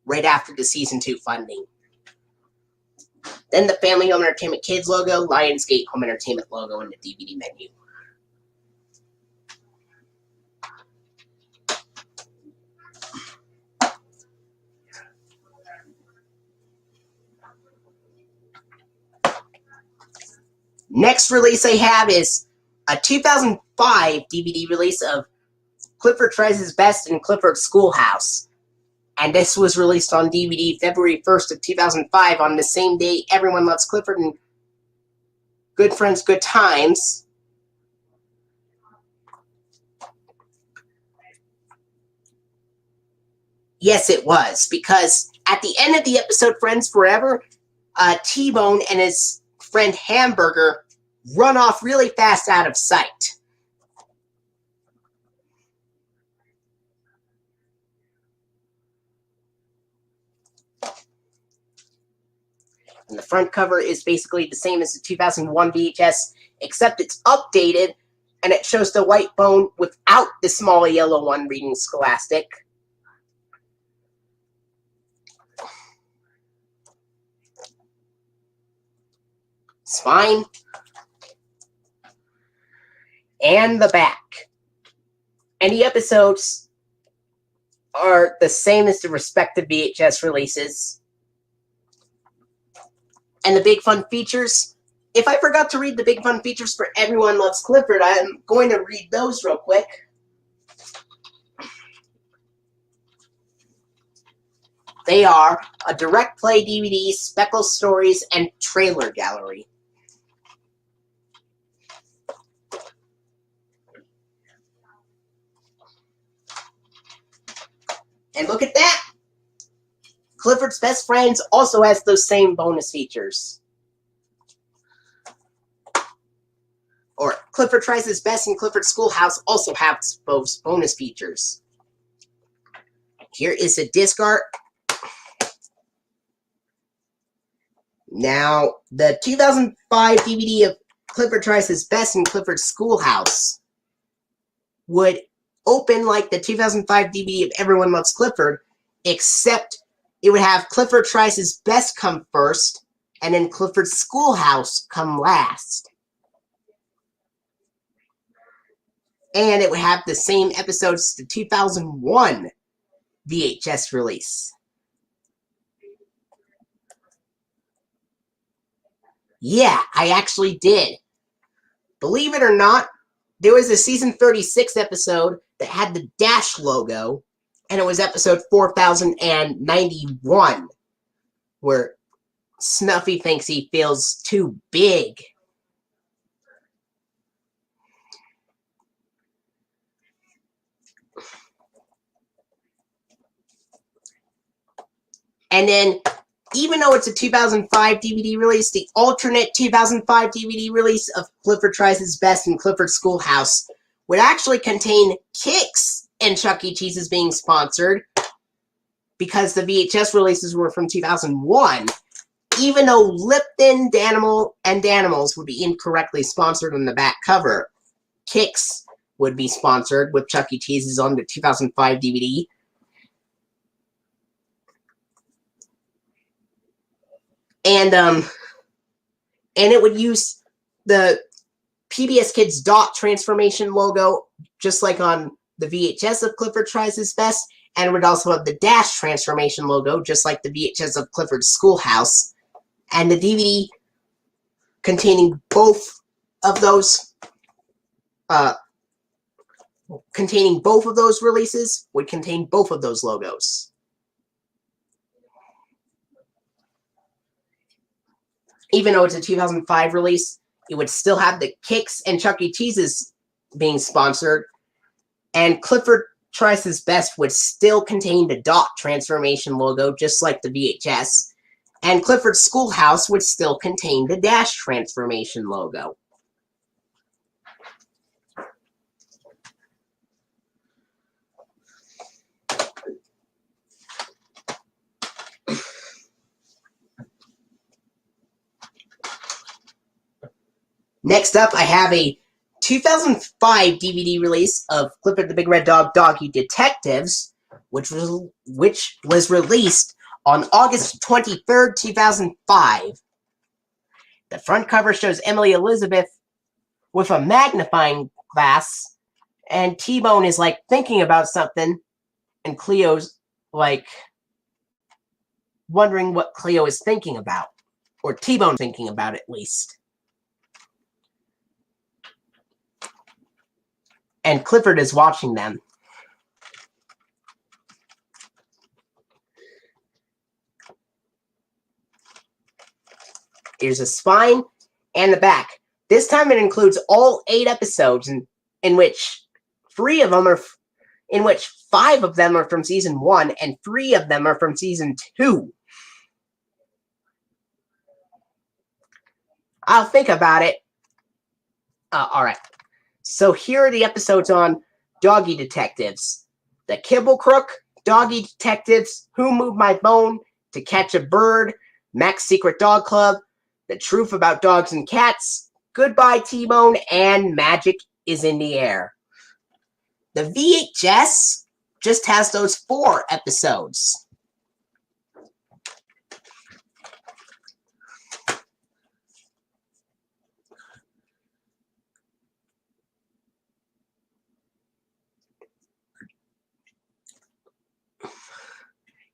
right after the Season 2 funding. Then the Family Home Entertainment Kids logo, Lionsgate Home Entertainment logo, and the DVD menu. Next release I have is a 2005 DVD release of Clifford Tries His Best and Clifford Schoolhouse. And this was released on DVD February 1st of 2005 on the same day Everyone Loves Clifford and Good Friends, Good Times. Yes, it was, because at the end of the episode Friends Forever, T-Bone and his friend Hamburger run off really fast out of sight. And the front cover is basically the same as the 2001 VHS, except it's updated, and it shows the white bone without the small yellow one reading Scholastic. Spine. And the back. And the episodes are the same as the respective VHS releases. And the Big Fun features. If I forgot to read the Big Fun features for Everyone Loves Clifford, I'm going to read those real quick. They are a direct play DVD, Speckle Stories, and Trailer Gallery. And look at that! Clifford's Best Friends also has those same bonus features. Or Clifford Tries His Best and Clifford Schoolhouse also have both bonus features. Here is the disc art. Now, the 2005 DVD of Clifford Tries His Best and Clifford Schoolhouse would open like the 2005 DVD of Everyone Loves Clifford, except it would have Clifford Tries His Best come first, and then Clifford Schoolhouse come last. And it would have the same episodes as the 2001 VHS release. Yeah, I actually did. Believe it or not, there was a season 36 episode that had the Dash logo, and it was episode 4091, where Snuffy thinks he feels too big. And then, even though it's a 2005 DVD release, the alternate 2005 DVD release of Clifford Tries His Best and Clifford Schoolhouse would actually contain Kix and Chuck E. Cheese's being sponsored, because the VHS releases were from 2001, even though Lipton, Danimal, and Danimals would be incorrectly sponsored on the back cover. Kix would be sponsored with Chuck E. Cheese's on the 2005 DVD. And it would use the PBS Kids dot transformation logo, just like on the VHS of Clifford Tries His Best, and it would also have the dash transformation logo, just like the VHS of Clifford Schoolhouse. And the DVD containing both of those releases would contain both of those logos. Even though it's a 2005 release, it would still have the Kix and Chuck E. Cheese's being sponsored, and Clifford Tries His Best would still contain the dot transformation logo, just like the VHS, and Clifford Schoolhouse would still contain the dash transformation logo. Next up, I have a 2005 DVD release of Clifford the Big Red Dog Doggy Detectives, which was released on August 23rd, 2005. The front cover shows Emily Elizabeth with a magnifying glass, and T-Bone is like thinking about something, and Cleo's like wondering what Cleo is thinking about, or T-Bone thinking about at least. And Clifford is watching them. Here's a spine and the back. This time it includes all 8 episodes, in which 5 of them are from season 1 and 3 of them are from season 2. I'll think about it. Alright. So here are the episodes on Doggy Detectives. The Kibble Crook, Doggy Detectives, Who Moved My Bone, To Catch a Bird, Mac's Secret Dog Club, The Truth About Dogs and Cats, Goodbye T-Bone, and Magic is in the Air. The VHS just has those 4 episodes.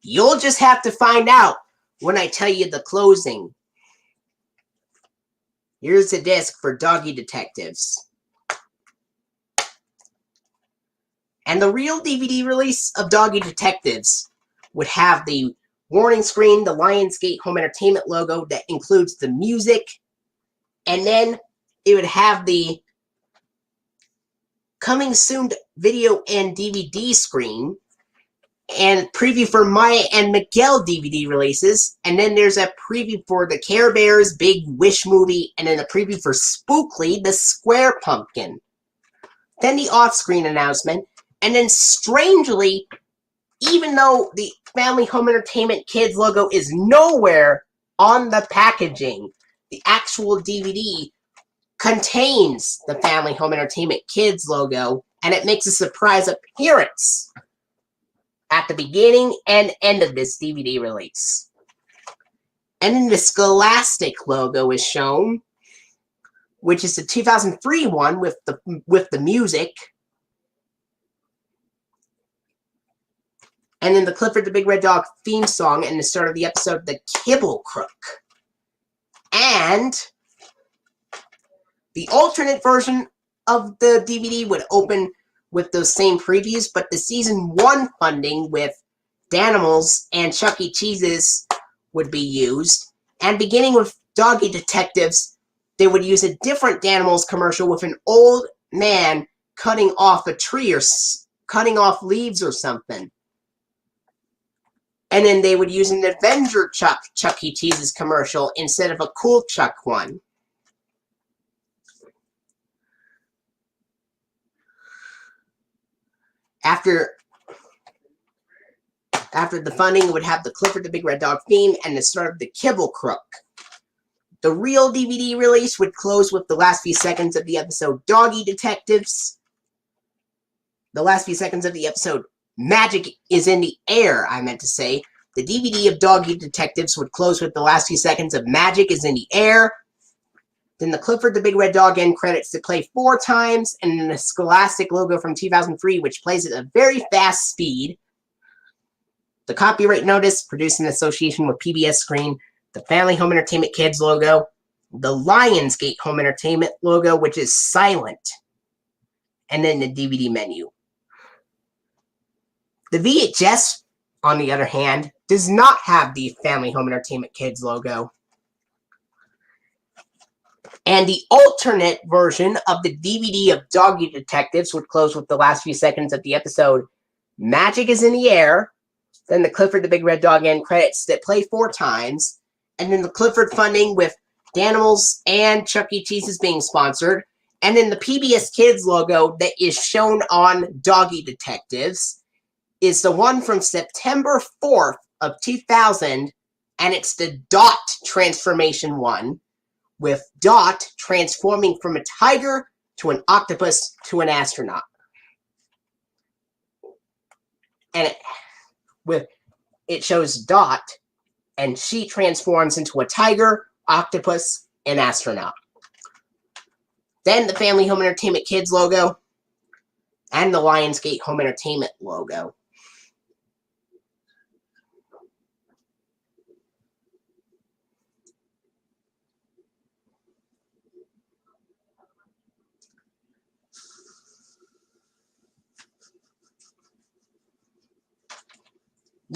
You'll just have to find out when I tell you the closing. Here's the disc for Doggy Detectives. And the real DVD release of Doggy Detectives would have the warning screen, the Lionsgate Home Entertainment logo that includes the music, and then it would have the coming soon video and DVD screen, and preview for Maya and Miguel DVD releases, and then there's a preview for the Care Bears Big Wish movie, and then a preview for Spookly, the Square Pumpkin. Then the off-screen announcement, and then strangely, even though the Family Home Entertainment Kids logo is nowhere on the packaging, the actual DVD contains the Family Home Entertainment Kids logo, and it makes a surprise appearance at the beginning and end of this DVD release. And then the Scholastic logo is shown, which is the 2003 one with the music. And then the Clifford the Big Red Dog theme song and the start of the episode, The Kibble Crook. And the alternate version of the DVD would open with those same previews, but the Season 1 funding with Danimals and Chuck E. Cheese's would be used. And beginning with Doggy Detectives, they would use a different Danimals commercial with an old man cutting off a tree or cutting off leaves or something. And then they would use an Avenger Chuck E. Cheese's commercial instead of a Cool Chuck one. After the funding, it would have the Clifford the Big Red Dog theme and the start of the Kibble Crook. The real DVD release would close with the last few seconds of the episode Doggy Detectives. The last few seconds of the episode Magic is in the Air, I meant to say. The DVD of Doggy Detectives would close with the last few seconds of Magic is in the Air. Then the Clifford the Big Red Dog end credits to play 4 times, and then the Scholastic logo from 2003, which plays at a very fast speed. The copyright notice, produced in association with PBS Screen, the Family Home Entertainment Kids logo, the Lionsgate Home Entertainment logo, which is silent, and then the DVD menu. The VHS, on the other hand, does not have the Family Home Entertainment Kids logo. And the alternate version of the DVD of Doggy Detectives would close with the last few seconds of the episode Magic is in the Air, then the Clifford the Big Red Dog end credits that play 4 times, and then the Clifford funding with Danimals and Chuck E. Cheese's being sponsored, and then the PBS Kids logo that is shown on Doggy Detectives is the one from September 4th of 2000, and it's the Dot transformation one, with Dot transforming from a tiger to an octopus to an astronaut. And it shows Dot, and she transforms into a tiger, octopus, and astronaut. Then the Family Home Entertainment Kids logo, and the Lionsgate Home Entertainment logo.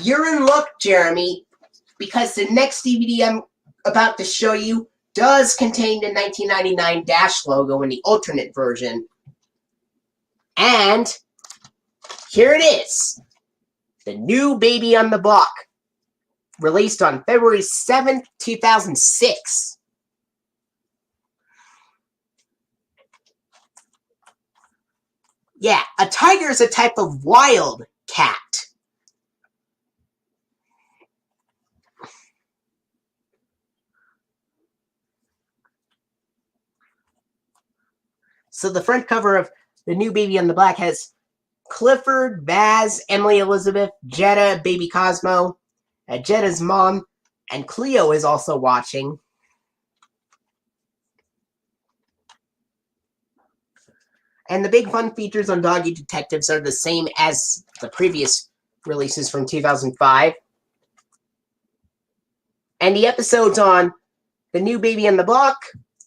You're in luck, Jeremy, because the next DVD I'm about to show you does contain the 1999 Dash logo in the alternate version. And here it is. The New Baby on the Block, released on February 7th, 2006. Yeah, a tiger is a type of wild cat. So the front cover of The New Baby on the Block has Clifford, Baz, Emily Elizabeth, Jetta, baby Cosmo, Jetta's mom, and Cleo is also watching. And the big fun features on Doggy Detectives are the same as the previous releases from 2005. And the episodes on The New Baby on the Block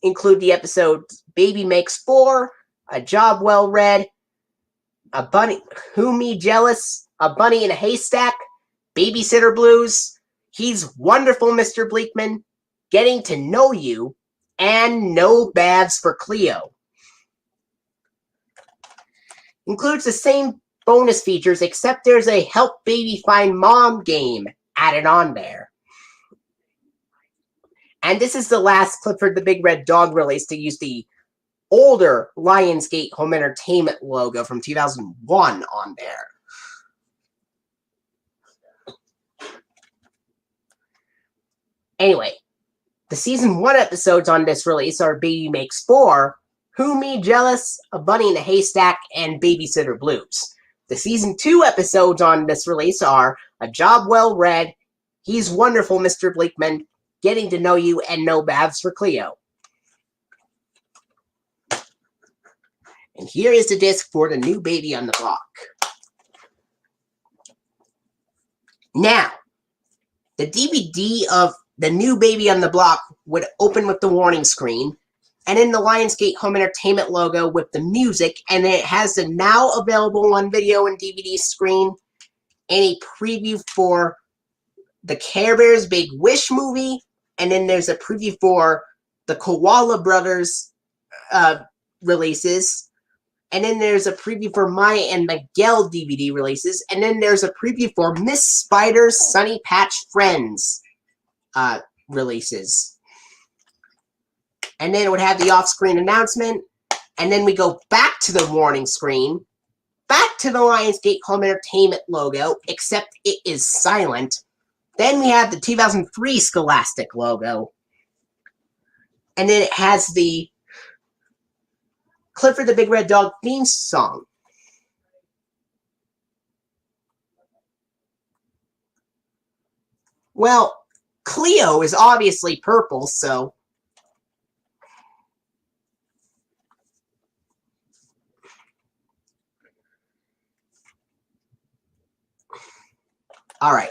include the episodes Baby Makes 4, A Job Well Read, A Bunny, Who Me Jealous, A Bunny in a Haystack, Babysitter Blues, He's Wonderful Mr. Bleakman, Getting to Know You, and No Baths for Cleo. Includes the same bonus features, except there's a Help Baby Find Mom game added on there. And this is the last Clifford the Big Red Dog release to use the older Lionsgate Home Entertainment logo from 2001 on there. Anyway, the Season 1 episodes on this release are Baby Makes 4, Who Me Jealous, A Bunny in a Haystack, and Babysitter Blues. The Season 2 episodes on this release are A Job Well Read, He's Wonderful Mr. Bleakman, Getting to Know You, and No Baths for Cleo. And here is the disc for the New Baby on the Block. Now, the DVD of the New Baby on the Block would open with the warning screen, and then the Lionsgate Home Entertainment logo with the music, and then it has the now available on video and DVD screen, and a preview for the Care Bears Big Wish movie, and then there's a preview for the Koala Brothers releases, and then there's a preview for Maya and Miguel DVD releases, and then there's a preview for Miss Spider's Sunny Patch Friends releases. And then it would have the off-screen announcement, and then we go back to the warning screen, back to the Lionsgate Home Entertainment logo, except it is silent. Then we have the 2003 Scholastic logo, and then it has the Clifford the Big Red Dog theme song. Well, Cleo is obviously purple, so... Alright.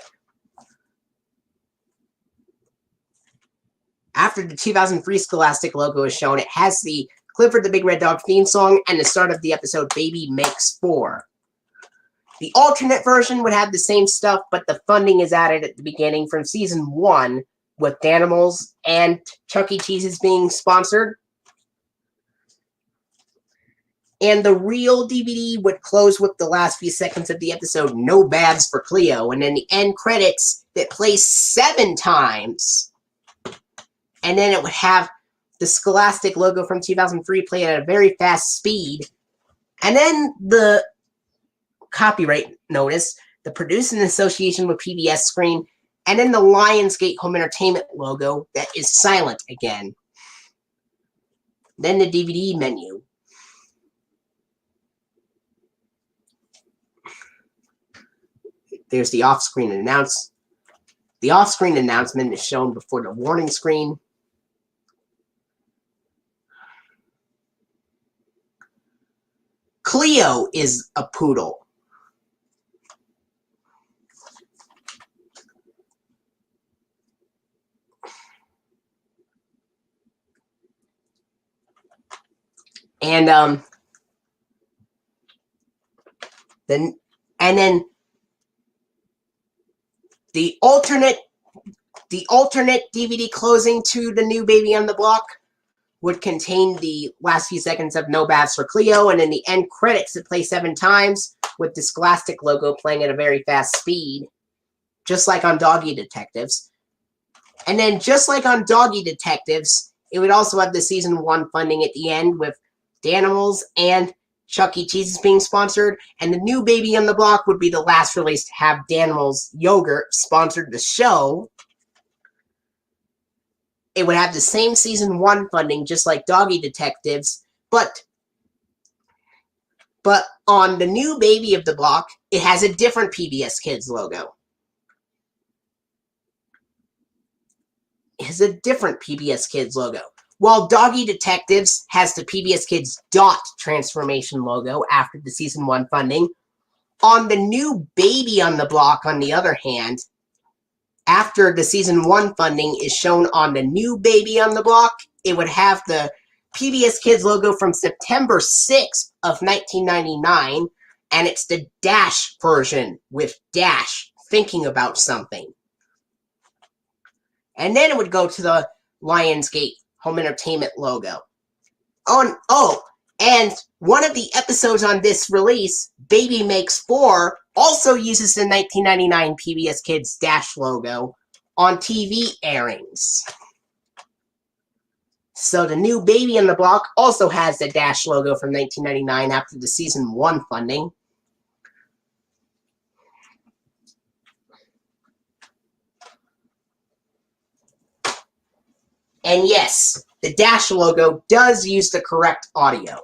After the 2003 Scholastic logo is shown, it has the Clifford the Big Red Dog theme song and the start of the episode Baby Makes 4. The alternate version would have the same stuff, but the funding is added at the beginning from Season 1 with Danimals and Chuck E. Cheese's being sponsored. And the real DVD would close with the last few seconds of the episode No Baths for Cleo, and then the end credits that play 7 times. And then it would have the Scholastic logo from 2003 play at a very fast speed. And then the copyright notice, the produced in association with PBS screen, and then the Lionsgate Home Entertainment logo that is silent again. Then the DVD menu. There's the off-screen announcement. The off-screen announcement is shown before the warning screen. Cleo is a poodle. And then the alternate DVD closing to the New Baby on the Block would contain the last few seconds of No Baths for Cleo, and then the end credits that play 7 times with the Scholastic logo playing at a very fast speed, just like on Doggy Detectives. And then just like on Doggy Detectives, it would also have the Season 1 funding at the end with Danimals and Chuck E. Cheese's being sponsored, and the New Baby on the Block would be the last release to have Danimals yogurt sponsored the show. It would have the same Season 1 funding, just like Doggy Detectives, but on the New Baby of the Block, it has a different PBS Kids logo. It has a different PBS Kids logo. While Doggy Detectives has the PBS Kids dot transformation logo after the Season 1 funding, on the New Baby on the Block, on the other hand, after the Season 1 funding is shown on the New Baby on the Block, it would have the PBS Kids logo from September 6th of 1999, and it's the Dash version with Dash thinking about something. And then it would go to the Lionsgate Home Entertainment logo. Oh, and one of the episodes on this release, Baby Makes 4, also uses the 1999 PBS Kids Dash logo on TV airings. So the new Baby in the Block also has the Dash logo from 1999 after the Season 1 funding. And yes, the Dash logo does use the correct audio.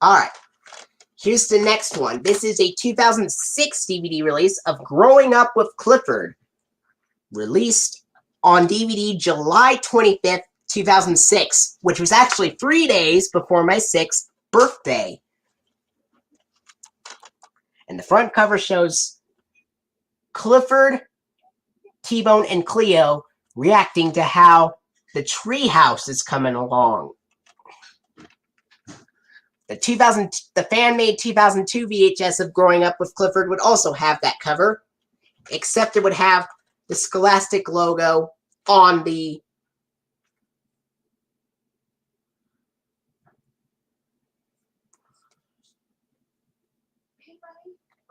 Alright, here's the next one. This is a 2006 DVD release of Growing Up with Clifford, released on DVD July 25th, 2006, which was actually 3 days before my 6th birthday. And the front cover shows Clifford, T-Bone, and Cleo reacting to how the treehouse is coming along. The fan-made 2002 VHS of Growing Up with Clifford would also have that cover, except it would have the Scholastic logo on the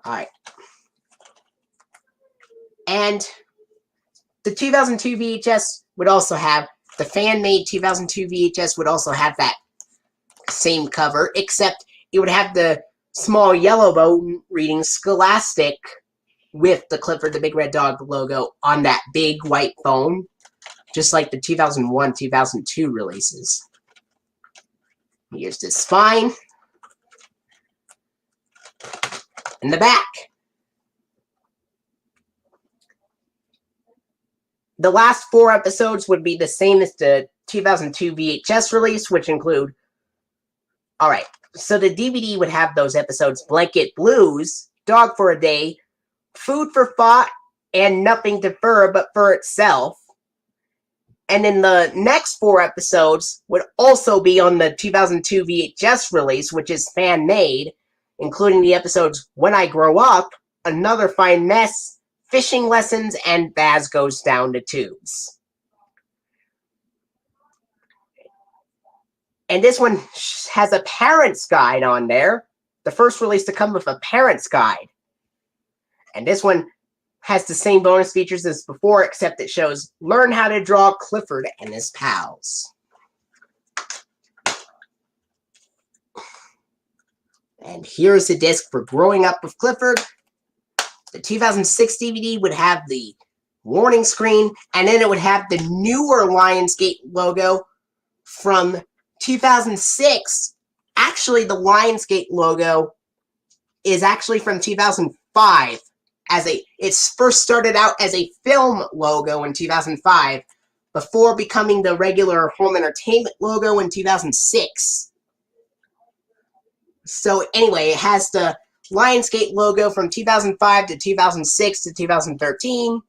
Alright. And the 2002 VHS would also have, the fan-made 2002 VHS would also have that same cover, except it would have the small yellow bow reading Scholastic with the Clifford the Big Red Dog logo on that big white phone, just like the 2001-2002 releases. Here's the spine. In the back. The last 4 episodes would be the same as the 2002 VHS release, which include... Alright, so the DVD would have those episodes: Blanket Blues, Dog for a Day, Food for Thought, and Nothing to Fur But Fur Itself. And then the next 4 episodes would also be on the 2002 VHS release, which is fan-made, including the episodes When I Grow Up, Another Fine Mess, Fishing Lessons, and Baz Goes Down the Tubes. And this one has a parent's guide on there. The first release to come with a parent's guide. And this one has the same bonus features as before, except it shows Learn How to Draw Clifford and His Pals. And here's the disc for Growing Up with Clifford. The 2006 DVD would have the warning screen, and then it would have the newer Lionsgate logo from 2006. Actually, the Lionsgate logo is actually from 2005. It's first started out as a film logo in 2005, before becoming the regular home entertainment logo in 2006. So anyway, it has the Lionsgate logo from 2005 to 2006 to 2013.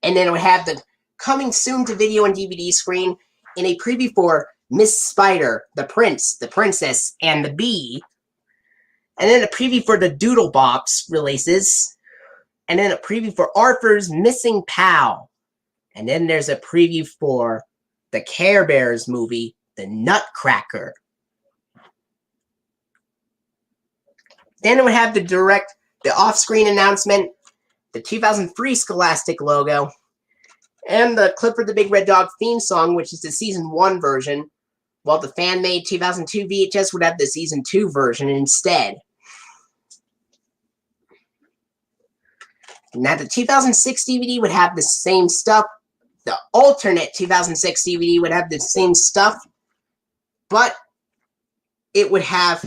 And then it would have the coming soon to video and DVD screen in a preview for Miss Spider, the Prince, the Princess, and the Bee. And then a preview for the Doodle Bops releases. And then a preview for Arthur's Missing Pal. And then there's a preview for the Care Bears movie, The Nutcracker. Then it would have the off-screen announcement, the 2003 Scholastic logo, and the Clifford the Big Red Dog theme song, which is the Season 1 version, while the fan-made 2002 VHS would have the Season 2 version instead. Now, the 2006 DVD would have the same stuff. The alternate 2006 DVD would have the same stuff, but it would have...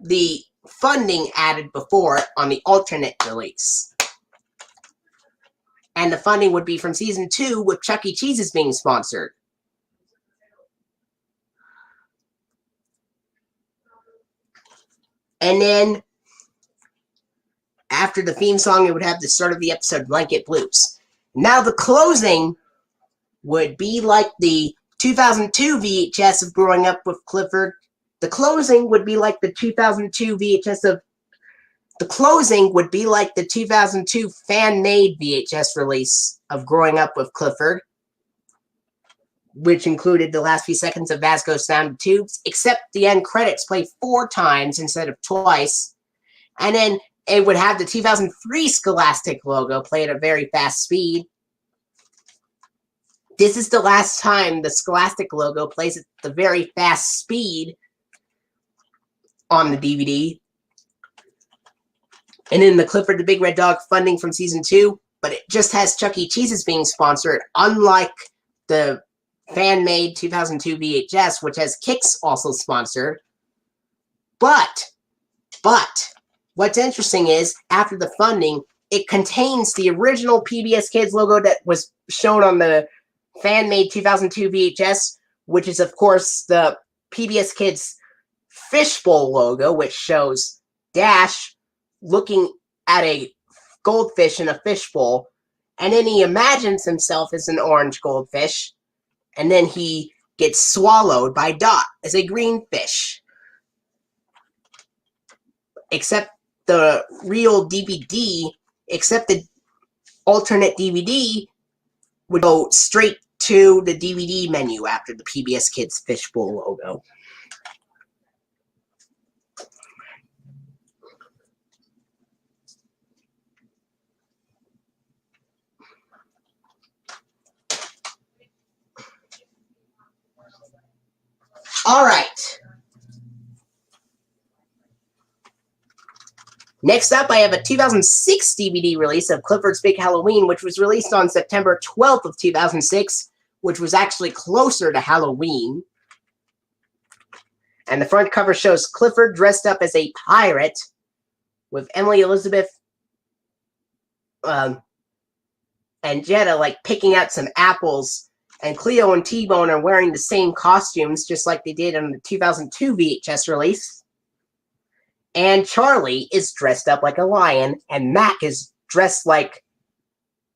the funding added before it on the alternate release. And the funding would be from Season 2 with Chuck E. Cheese's being sponsored. And then after the theme song, it would have the start of the episode, Blanket Blues. Now the closing would be like the 2002 VHS of Growing Up with Clifford. The closing would be like the 2002 VHS of... The closing would be like the 2002 fan-made VHS release of Growing Up with Clifford, which included the last few seconds of Vaz Goes Down the Tubes, except the end credits play 4 times instead of twice. And then it would have the 2003 Scholastic logo play at a very fast speed. This is the last time the Scholastic logo plays at the very fast speed on the DVD. And then the Clifford the Big Red Dog funding from Season 2, but it just has Chuck E. Cheese's being sponsored, unlike the fan-made 2002 VHS, which has Kix also sponsored. But, what's interesting is, after the funding, it contains the original PBS Kids logo that was shown on the fan-made 2002 VHS, which is, of course, the PBS Kids fishbowl logo, which shows Dash looking at a goldfish in a fishbowl, and then he imagines himself as an orange goldfish, and then he gets swallowed by Dot as a green fish. Except the real DVD, except the alternate DVD, would go straight to the DVD menu after the PBS Kids fishbowl logo. Alright. Next up, I have a 2006 DVD release of Clifford's Big Halloween, which was released on September 12th of 2006, which was actually closer to Halloween. And the front cover shows Clifford dressed up as a pirate, with Emily Elizabeth and Jetta, like, picking out some apples. And Cleo and T-Bone are wearing the same costumes, just like they did on the 2002 VHS release. And Charlie is dressed up like a lion, and Mac is dressed like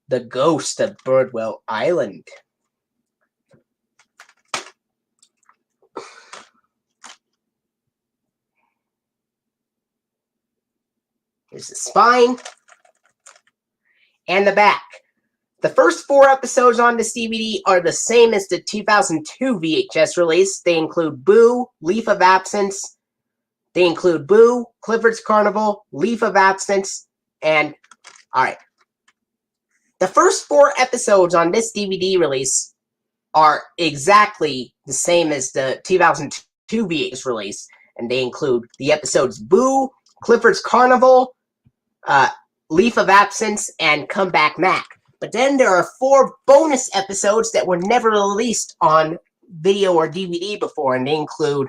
the ghost of Birdwell Island. Here's the spine and the back. The first 4 episodes on this DVD are the same as the 2002 VHS release. They include Boo, Leaf of Absence. They include Boo, Clifford's Carnival, Leaf of Absence, and... Alright. The first 4 episodes on this DVD release are exactly the same as the 2002 VHS release. And they include the episodes Boo, Clifford's Carnival, Leaf of Absence, and Come Back Mac. But then there are 4 bonus episodes that were never released on video or DVD before, and they include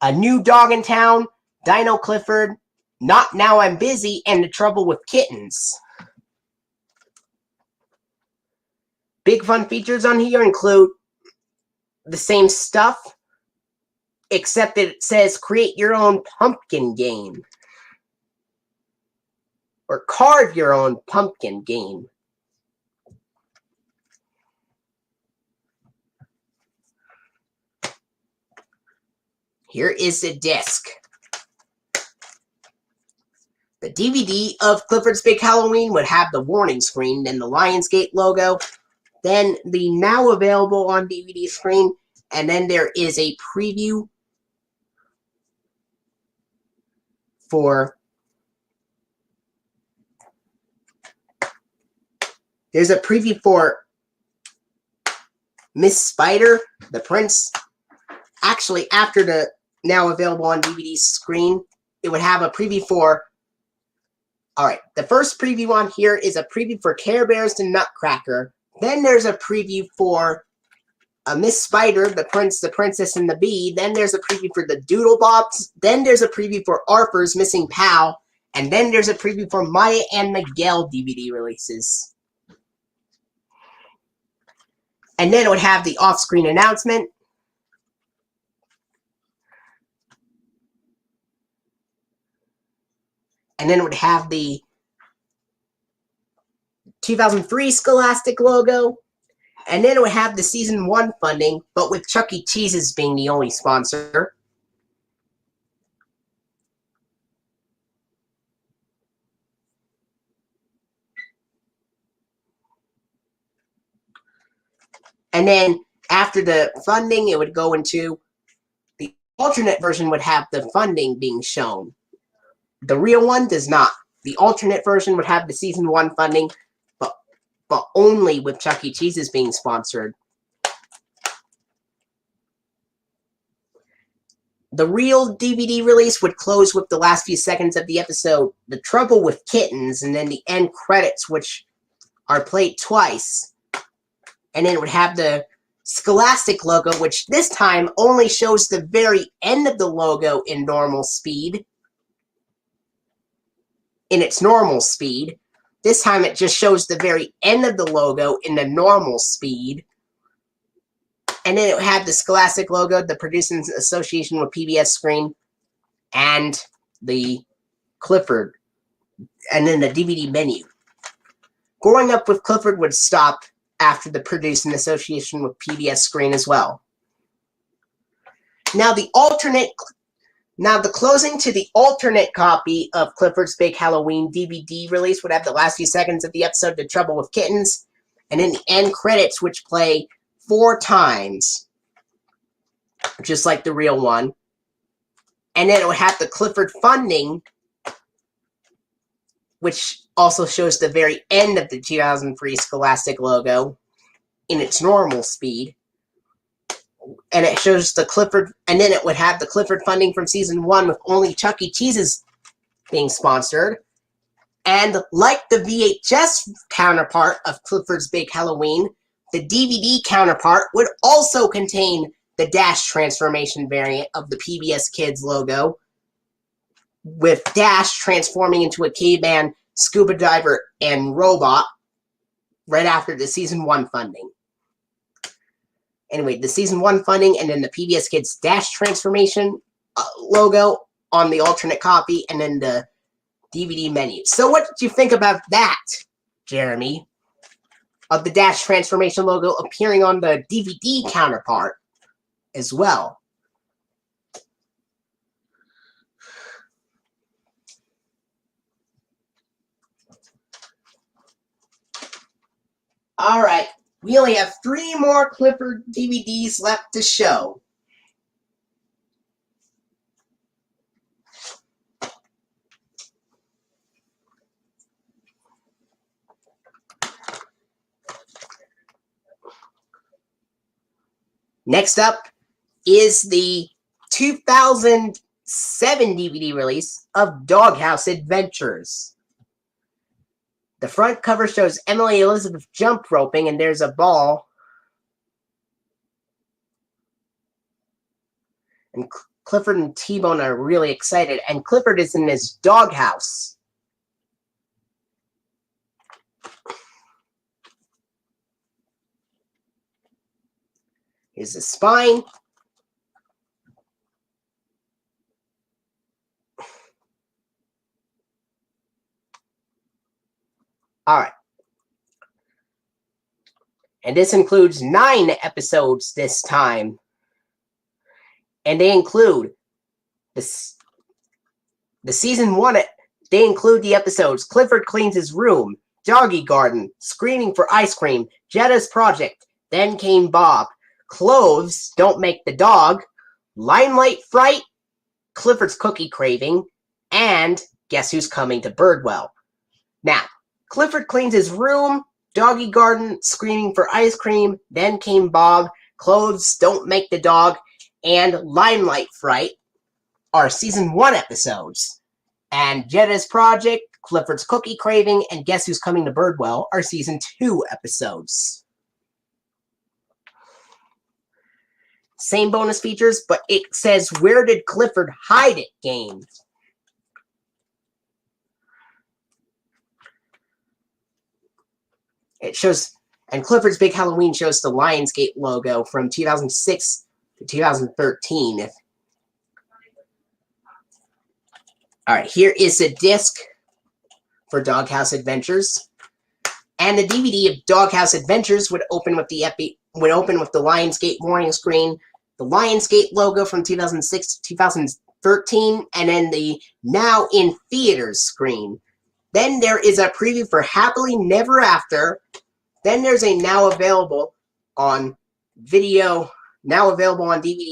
A New Dog in Town, Dino Clifford, Not Now I'm Busy, and The Trouble with Kittens. Big fun features on here include the same stuff, except that it says create your own pumpkin game. Or carve your own pumpkin game. Here is the disc. The DVD of Clifford's Big Halloween would have the warning screen, then the Lionsgate logo, then the now available on DVD screen, and then there is a preview for... There's a preview for Miss Spider, the Prince. Actually, after the now available on DVD screen, it would have a preview for... Alright, the first preview on here is a preview for Care Bears the Nutcracker. Then there's a preview for Miss Spider, the Prince, the Princess, and the Bee. Then there's a preview for the Doodlebops. Then there's a preview for Arthur's Missing Pal. And then there's a preview for Maya and Miguel DVD releases. And then it would have the off-screen announcement. and then it would have the 2003 Scholastic logo, and then it would have the Season 1 funding, but with Chuck E. Cheese's being the only sponsor. And then after the funding, it would go into the alternate version would have the funding being shown. The real one does not. The alternate version would have the Season 1 funding, but only with Chuck E. Cheese's being sponsored. The real DVD release would close with the last few seconds of the episode, The Trouble with Kittens, and then the end credits, which are played twice. And then it would have the Scholastic logo, which this time only shows the very end of the logo in normal speed. In its normal speed. This time it just shows the very end of the logo in the normal speed. And then it would have the Scholastic logo, the producing association with PBS screen, and the Clifford, and then the DVD menu. Growing Up with Clifford would stop after the producing association with PBS screen as well. Now the closing to the alternate copy of Clifford's Big Halloween DVD release would have the last few seconds of the episode The Trouble with Kittens, and then the end credits, which play 4 times, just like the real one. And then it would have the Clifford funding, which also shows the very end of the 2003 Scholastic logo in its normal speed. And it shows the Clifford, and then it would have the Clifford funding from Season 1 with only Chuck E. Cheese's being sponsored. And like the VHS counterpart of Clifford's Big Halloween, the DVD counterpart would also contain the Dash transformation variant of the PBS Kids logo, with Dash transforming into a caveman, scuba diver, and robot right after the Season 1 funding. Anyway, the Season 1 funding and then the PBS Kids Dash transformation logo on the alternate copy, and then the DVD menu. So what did you think about that, Jeremy? Of the Dash transformation logo appearing on the DVD counterpart as well. Alright, we only have 3 more Clifford DVDs left to show. Next up is the 2007 DVD release of Doghouse Adventures. The front cover shows Emily Elizabeth jump roping, and there's a ball. And Clifford and T-Bone are really excited, and Clifford is in his doghouse. Here's the spine. Alright. And this includes 9 episodes this time. And they include the Season 1. They include the episodes Clifford Cleans His Room, Doggy Garden, Screaming for Ice Cream, Jetta's Project, Then Came Bob, Clothes Don't Make the Dog, Limelight Fright, Clifford's Cookie Craving, and Guess Who's Coming to Birdwell. Now, Clifford Cleans His Room, Doggy Garden, Screaming for Ice Cream, Then Came Bob, Clothes Don't Make the Dog, and Limelight Fright are Season 1 episodes. And Jetta's Project, Clifford's Cookie Craving, and Guess Who's Coming to Birdwell are Season 2 episodes. Same bonus features, but it says Where Did Clifford Hide It game. It shows, and Clifford's Big Halloween shows the Lionsgate logo from 2006 to 2013. Alright, here is a disc for Doghouse Adventures. And the DVD of Doghouse Adventures would open with the Lionsgate warning screen, the Lionsgate logo from 2006 to 2013, and then the Now in Theaters screen. Then there is a preview for Happily Never After. Then there's a now available on DVD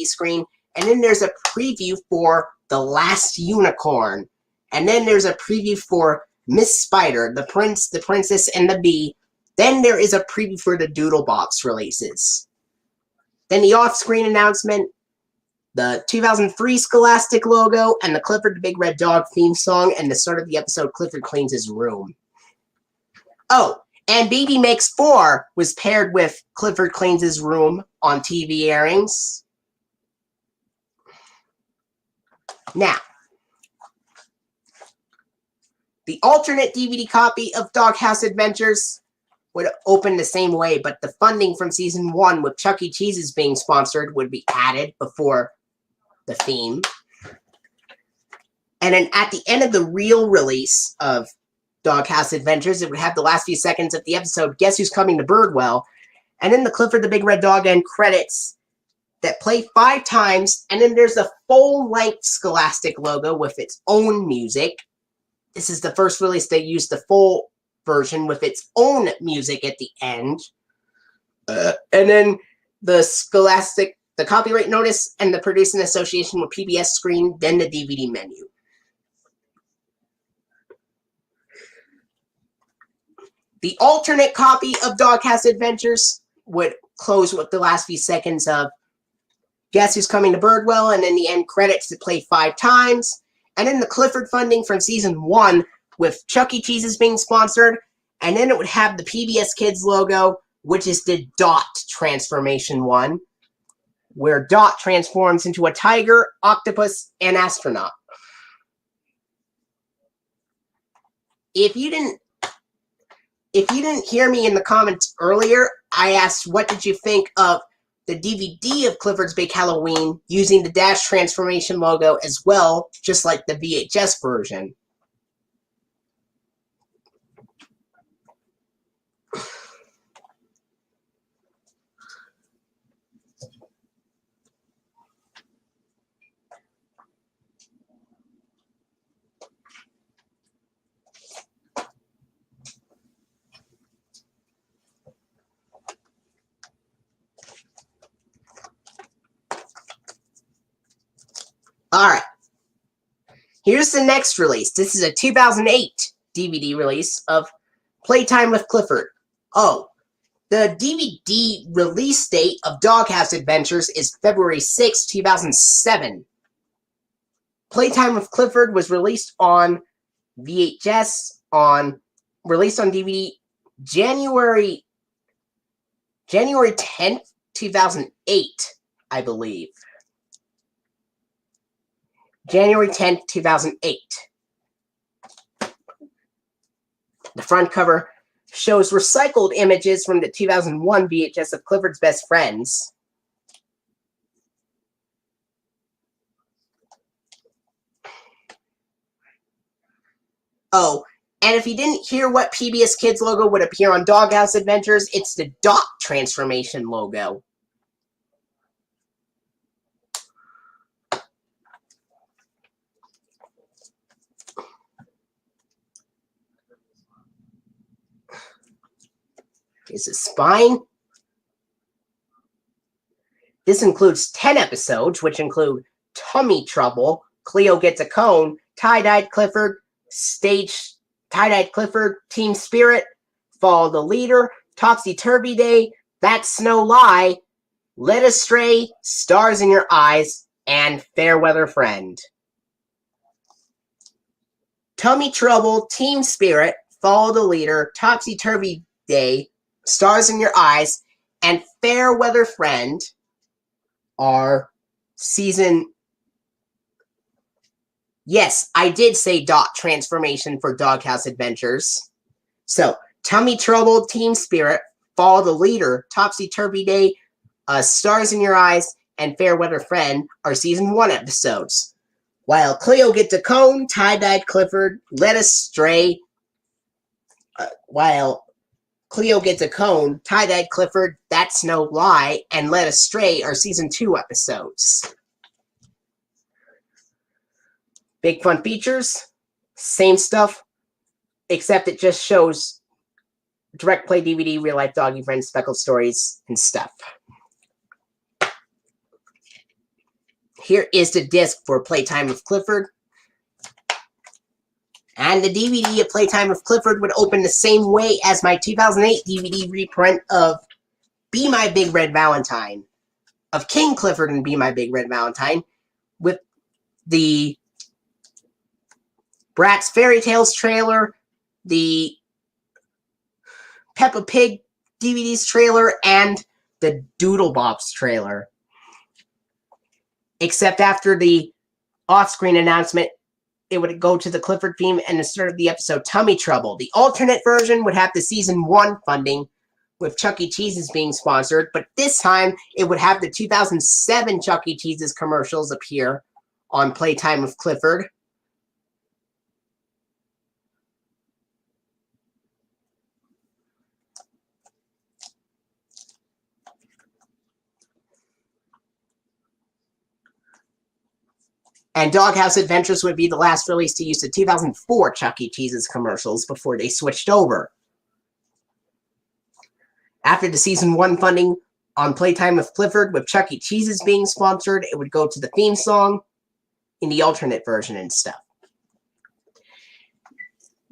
screen. And then there's a preview for The Last Unicorn. And then there's a preview for Miss Spider, the Prince, the Princess, and the Bee. Then there is a preview for the Doodlebox releases. Then the off-screen announcement, the 2003 Scholastic logo, and the Clifford the Big Red Dog theme song, and the start of the episode, Clifford Cleans His Room. Oh, and Baby Makes 4 was paired with Clifford Cleans His Room on TV airings. Now, the alternate DVD copy of Doghouse Adventures would open the same way, but the funding from Season 1 with Chuck E. Cheese's being sponsored would be added before the theme. And then at the end of the real release of Doghouse Adventures, it would have the last few seconds of the episode, Guess Who's Coming to Birdwell? And then the Clifford the Big Red Dog end credits that play 5 times, and then there's a full-length Scholastic logo with its own music. This is the first release they used the full version with its own music at the end. And then the Scholastic, the copyright notice, and the producing association with PBS screen, then the DVD menu. The alternate copy of Doghouse Adventures would close with the last few seconds of Guess Who's Coming to Birdwell, and then the end credits that play 5 times. And then the Clifford funding from Season 1 with Chuck E. Cheese's being sponsored. And then it would have the PBS Kids logo, which is the Dot transformation one, where Dot transforms into a tiger, octopus, and astronaut. If you didn't hear me in the comments earlier, I asked what did you think of the DVD of Clifford's Big Halloween using the Dash transformation logo as well, just like the VHS version. Alright, here's the next release. This is a 2008 DVD release of Playtime with Clifford. Oh, the DVD release date of Doghouse Adventures is February 6, 2007. Playtime with Clifford was released on VHS, released on DVD January 10th, 2008, I believe. January 10th, 2008. The front cover shows recycled images from the 2001 VHS of Clifford's Best Friends. Oh, and if you didn't hear what PBS Kids logo would appear on Doghouse Adventures, it's the Dot transformation logo. Is a spine. This includes 10 episodes, which include Tummy Trouble, Cleo Gets a Cone, Tie-Dyed Clifford, Tie-Dyed Clifford, Team Spirit, Follow the Leader, Topsy-Turvy Day, That's No Lie, Led Astray, Stars in Your Eyes, and Fairweather Friend. Tummy Trouble, Team Spirit, Follow the Leader, Topsy-Turvy Day, Stars in Your Eyes, and Fairweather Friend are season... Yes, I did say Dot transformation for Doghouse Adventures. So, Tummy Trouble, Team Spirit, Follow the Leader, Topsy-Turvy Day, Stars in Your Eyes, and Fairweather Friend are season 1 episodes. While Cleo gets a cone, tie-dyed Clifford led astray. While Cleo gets a cone, tie-dyed Clifford, That's No Lie, and Led Astray are season 2 episodes. Big Fun features, same stuff, except it just shows direct play DVD, real life doggy friends, speckled stories, and stuff. Here is the disc for Playtime with Clifford. And the DVD of Playtime with Clifford would open the same way as my 2008 DVD reprint of Be My Big Red Valentine, of King Clifford and Be My Big Red Valentine, with the Bratz Fairy Tales trailer, the Peppa Pig DVD's trailer, and the Doodle Bops trailer. Except after the off-screen announcement, it would go to the Clifford theme and the start of the episode Tummy Trouble. The alternate version would have the season 1 funding, with Chuck E. Cheese's being sponsored, but this time it would have the 2007 Chuck E. Cheese's commercials appear on Playtime with Clifford. And Doghouse Adventures would be the last release to use the 2004 Chuck E. Cheese's commercials before they switched over. After the season 1 funding on Playtime with Clifford, with Chuck E. Cheese's being sponsored, it would go to the theme song in the alternate version and stuff.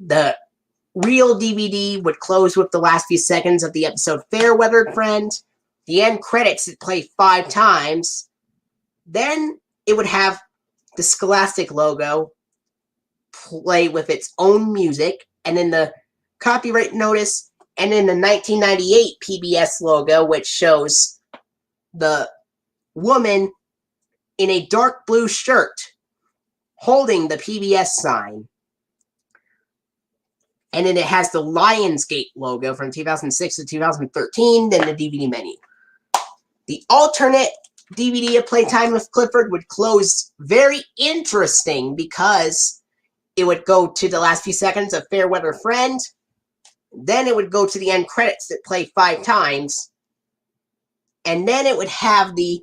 The real DVD would close with the last few seconds of the episode Fairweather Friend. The end credits would play 5 times. Then it would have the Scholastic logo play with its own music, and then the copyright notice, and then the 1998 PBS logo, which shows the woman in a dark blue shirt holding the PBS sign. And then it has the Lionsgate logo from 2006 to 2013, then the DVD menu. The alternate DVD of Playtime with Clifford would close very interesting because it would go to the last few seconds of Fairweather Friend. Then it would go to the end credits that play 5 times. And then it would have the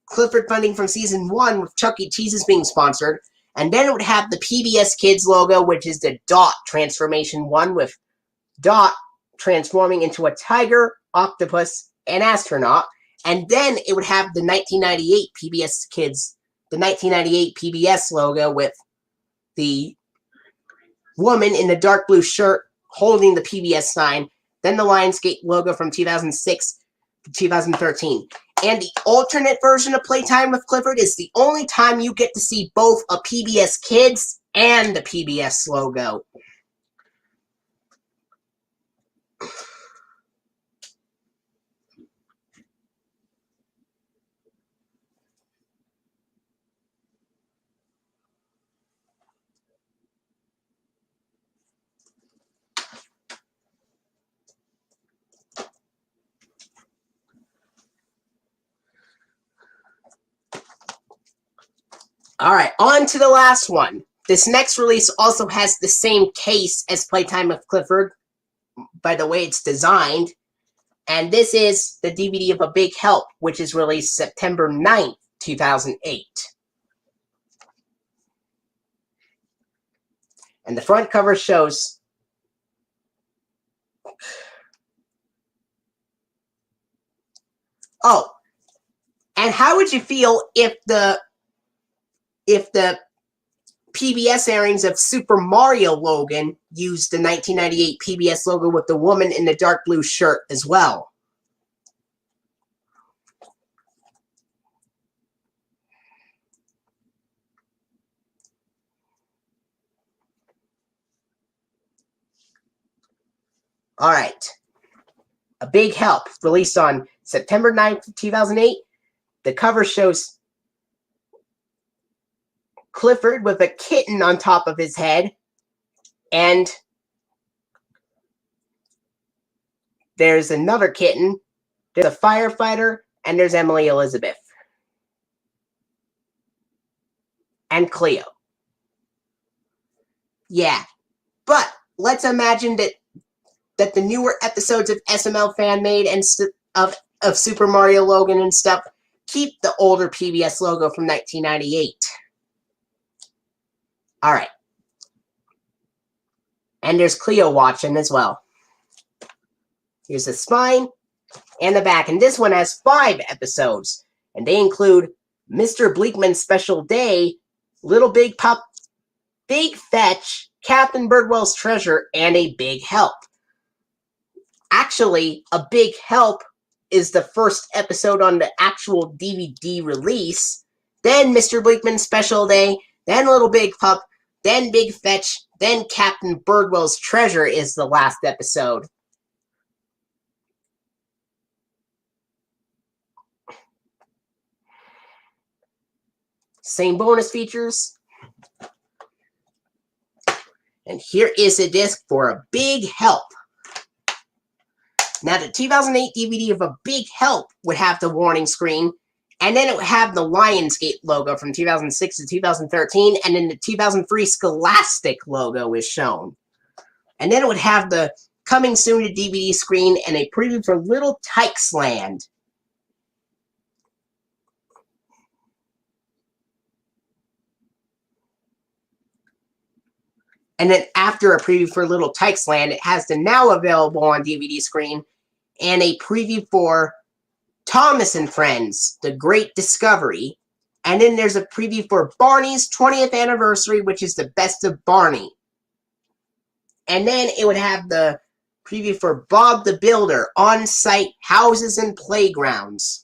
Clifford funding from season 1 with Chuck E. Cheese's being sponsored. And then it would have the PBS Kids logo, which is the Dot transformation one, with Dot transforming into a tiger, octopus, and astronaut. And then it would have the 1998 PBS Kids, the 1998 PBS logo with the woman in the dark blue shirt holding the PBS sign. Then the Lionsgate logo from 2006 to 2013. And the alternate version of Playtime with Clifford is the only time you get to see both a PBS Kids and the PBS logo. Alright, on to the last one. This next release also has the same case as Playtime with Clifford, by the way it's designed. And this is the DVD of A Big Help, which is released September 9th, 2008. And the front cover shows and how would you feel if the PBS airings of Super Mario Logan used the 1998 PBS logo with the woman in the dark blue shirt as well? Alright. A Big Help, released on September 9th, 2008. The cover shows Clifford with a kitten on top of his head, and there's another kitten, there's a firefighter, and there's Emily Elizabeth. and Cleo. Yeah, but let's imagine that the newer episodes of SML fan-made and of Super Mario Logan and stuff keep the older PBS logo from 1998. Alright. And there's Cleo watching as well. Here's the spine and the back. And this one has 5 episodes. And they include Mr. Bleakman's Special Day, Little Big Pup, Big Fetch, Captain Birdwell's Treasure, and A Big Help. Actually, A Big Help is the first episode on the actual DVD release. Then Mr. Bleakman's Special Day, then Little Big Pup, then Big Fetch, then Captain Birdwell's Treasure is the last episode. Same bonus features. And here is a disc for A Big Help. Now, the 2008 DVD of A Big Help would have the warning screen, and then it would have the Lionsgate logo from 2006 to 2013, and then the 2003 Scholastic logo is shown. And then it would have the Coming Soon to DVD screen and a preview for Little Tykes Land. And then after a preview for Little Tykes Land, it has the now available on DVD screen and a preview for Thomas and Friends, The Great Discovery. And then there's a preview for Barney's 20th anniversary, which is the Best of Barney. And then it would have the preview for Bob the Builder, On-Site Houses and Playgrounds.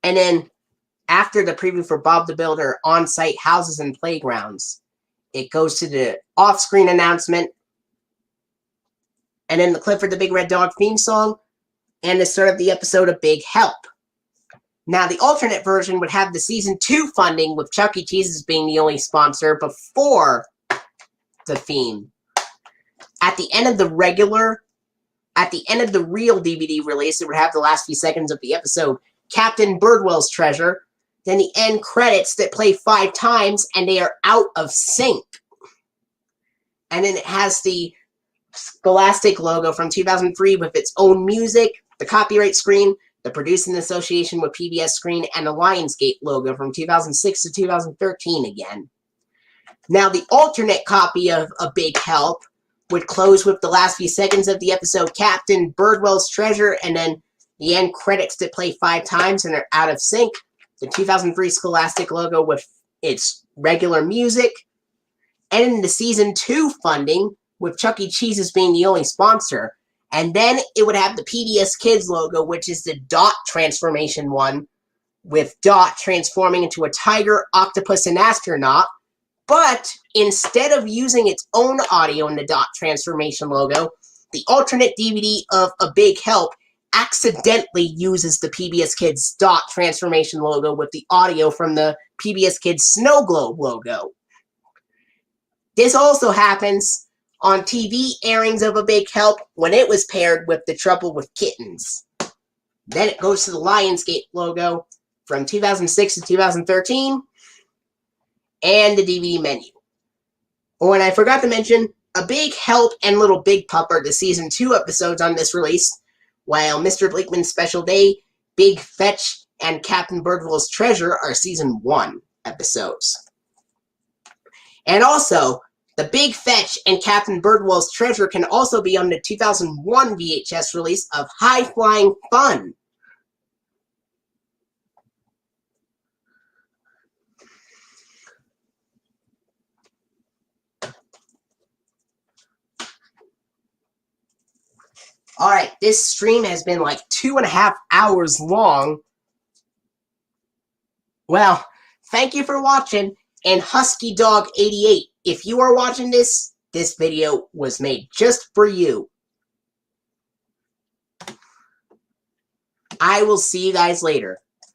And then, after the preview for Bob the Builder, On-Site Houses and Playgrounds, it goes to the off-screen announcement, and then the Clifford the Big Red Dog theme song, and the start of the episode of Big Help. Now, the alternate version would have the Season 2 funding, with Chuck E. Cheese's being the only sponsor, before the theme. At the end of the real DVD release, it would have the last few seconds of the episode, Captain Birdwell's Treasure, then the end credits that play 5 times, and they are out of sync. And then it has the Scholastic logo from 2003 with its own music, the copyright screen, the Producing Association with PBS screen, and the Lionsgate logo from 2006 to 2013 again. Now, the alternate copy of A Big Help would close with the last few seconds of the episode, Captain Birdwell's Treasure, and then the end credits that play 5 times and are out of sync. The 2003 Scholastic logo with its regular music. And the Season 2 funding, with Chuck E. Cheese's being the only sponsor. And then it would have the PBS Kids logo, which is the Dot transformation one, with Dot transforming into a tiger, octopus, and astronaut. But instead of using its own audio in the Dot transformation logo, the alternate DVD of A Big Help accidentally uses the PBS Kids Dot transformation logo with the audio from the PBS Kids Snow Globe logo. This also happens on TV airings of A Big Help when it was paired with The Trouble with Kittens. Then it goes to the Lionsgate logo from 2006 to 2013 and the DVD menu. Oh, and I forgot to mention, A Big Help and Little Big Pup are the Season 2 episodes on this release, while Mr. Bleakman's Special Day, Big Fetch, and Captain Birdwell's Treasure are Season 1 episodes. And also, the Big Fetch and Captain Birdwell's Treasure can also be on the 2001 VHS release of High Flying Fun. Alright, this stream has been like 2.5 hours long. Well, thank you for watching, and HuskyDog88, if you are watching this, this video was made just for you. I will see you guys later.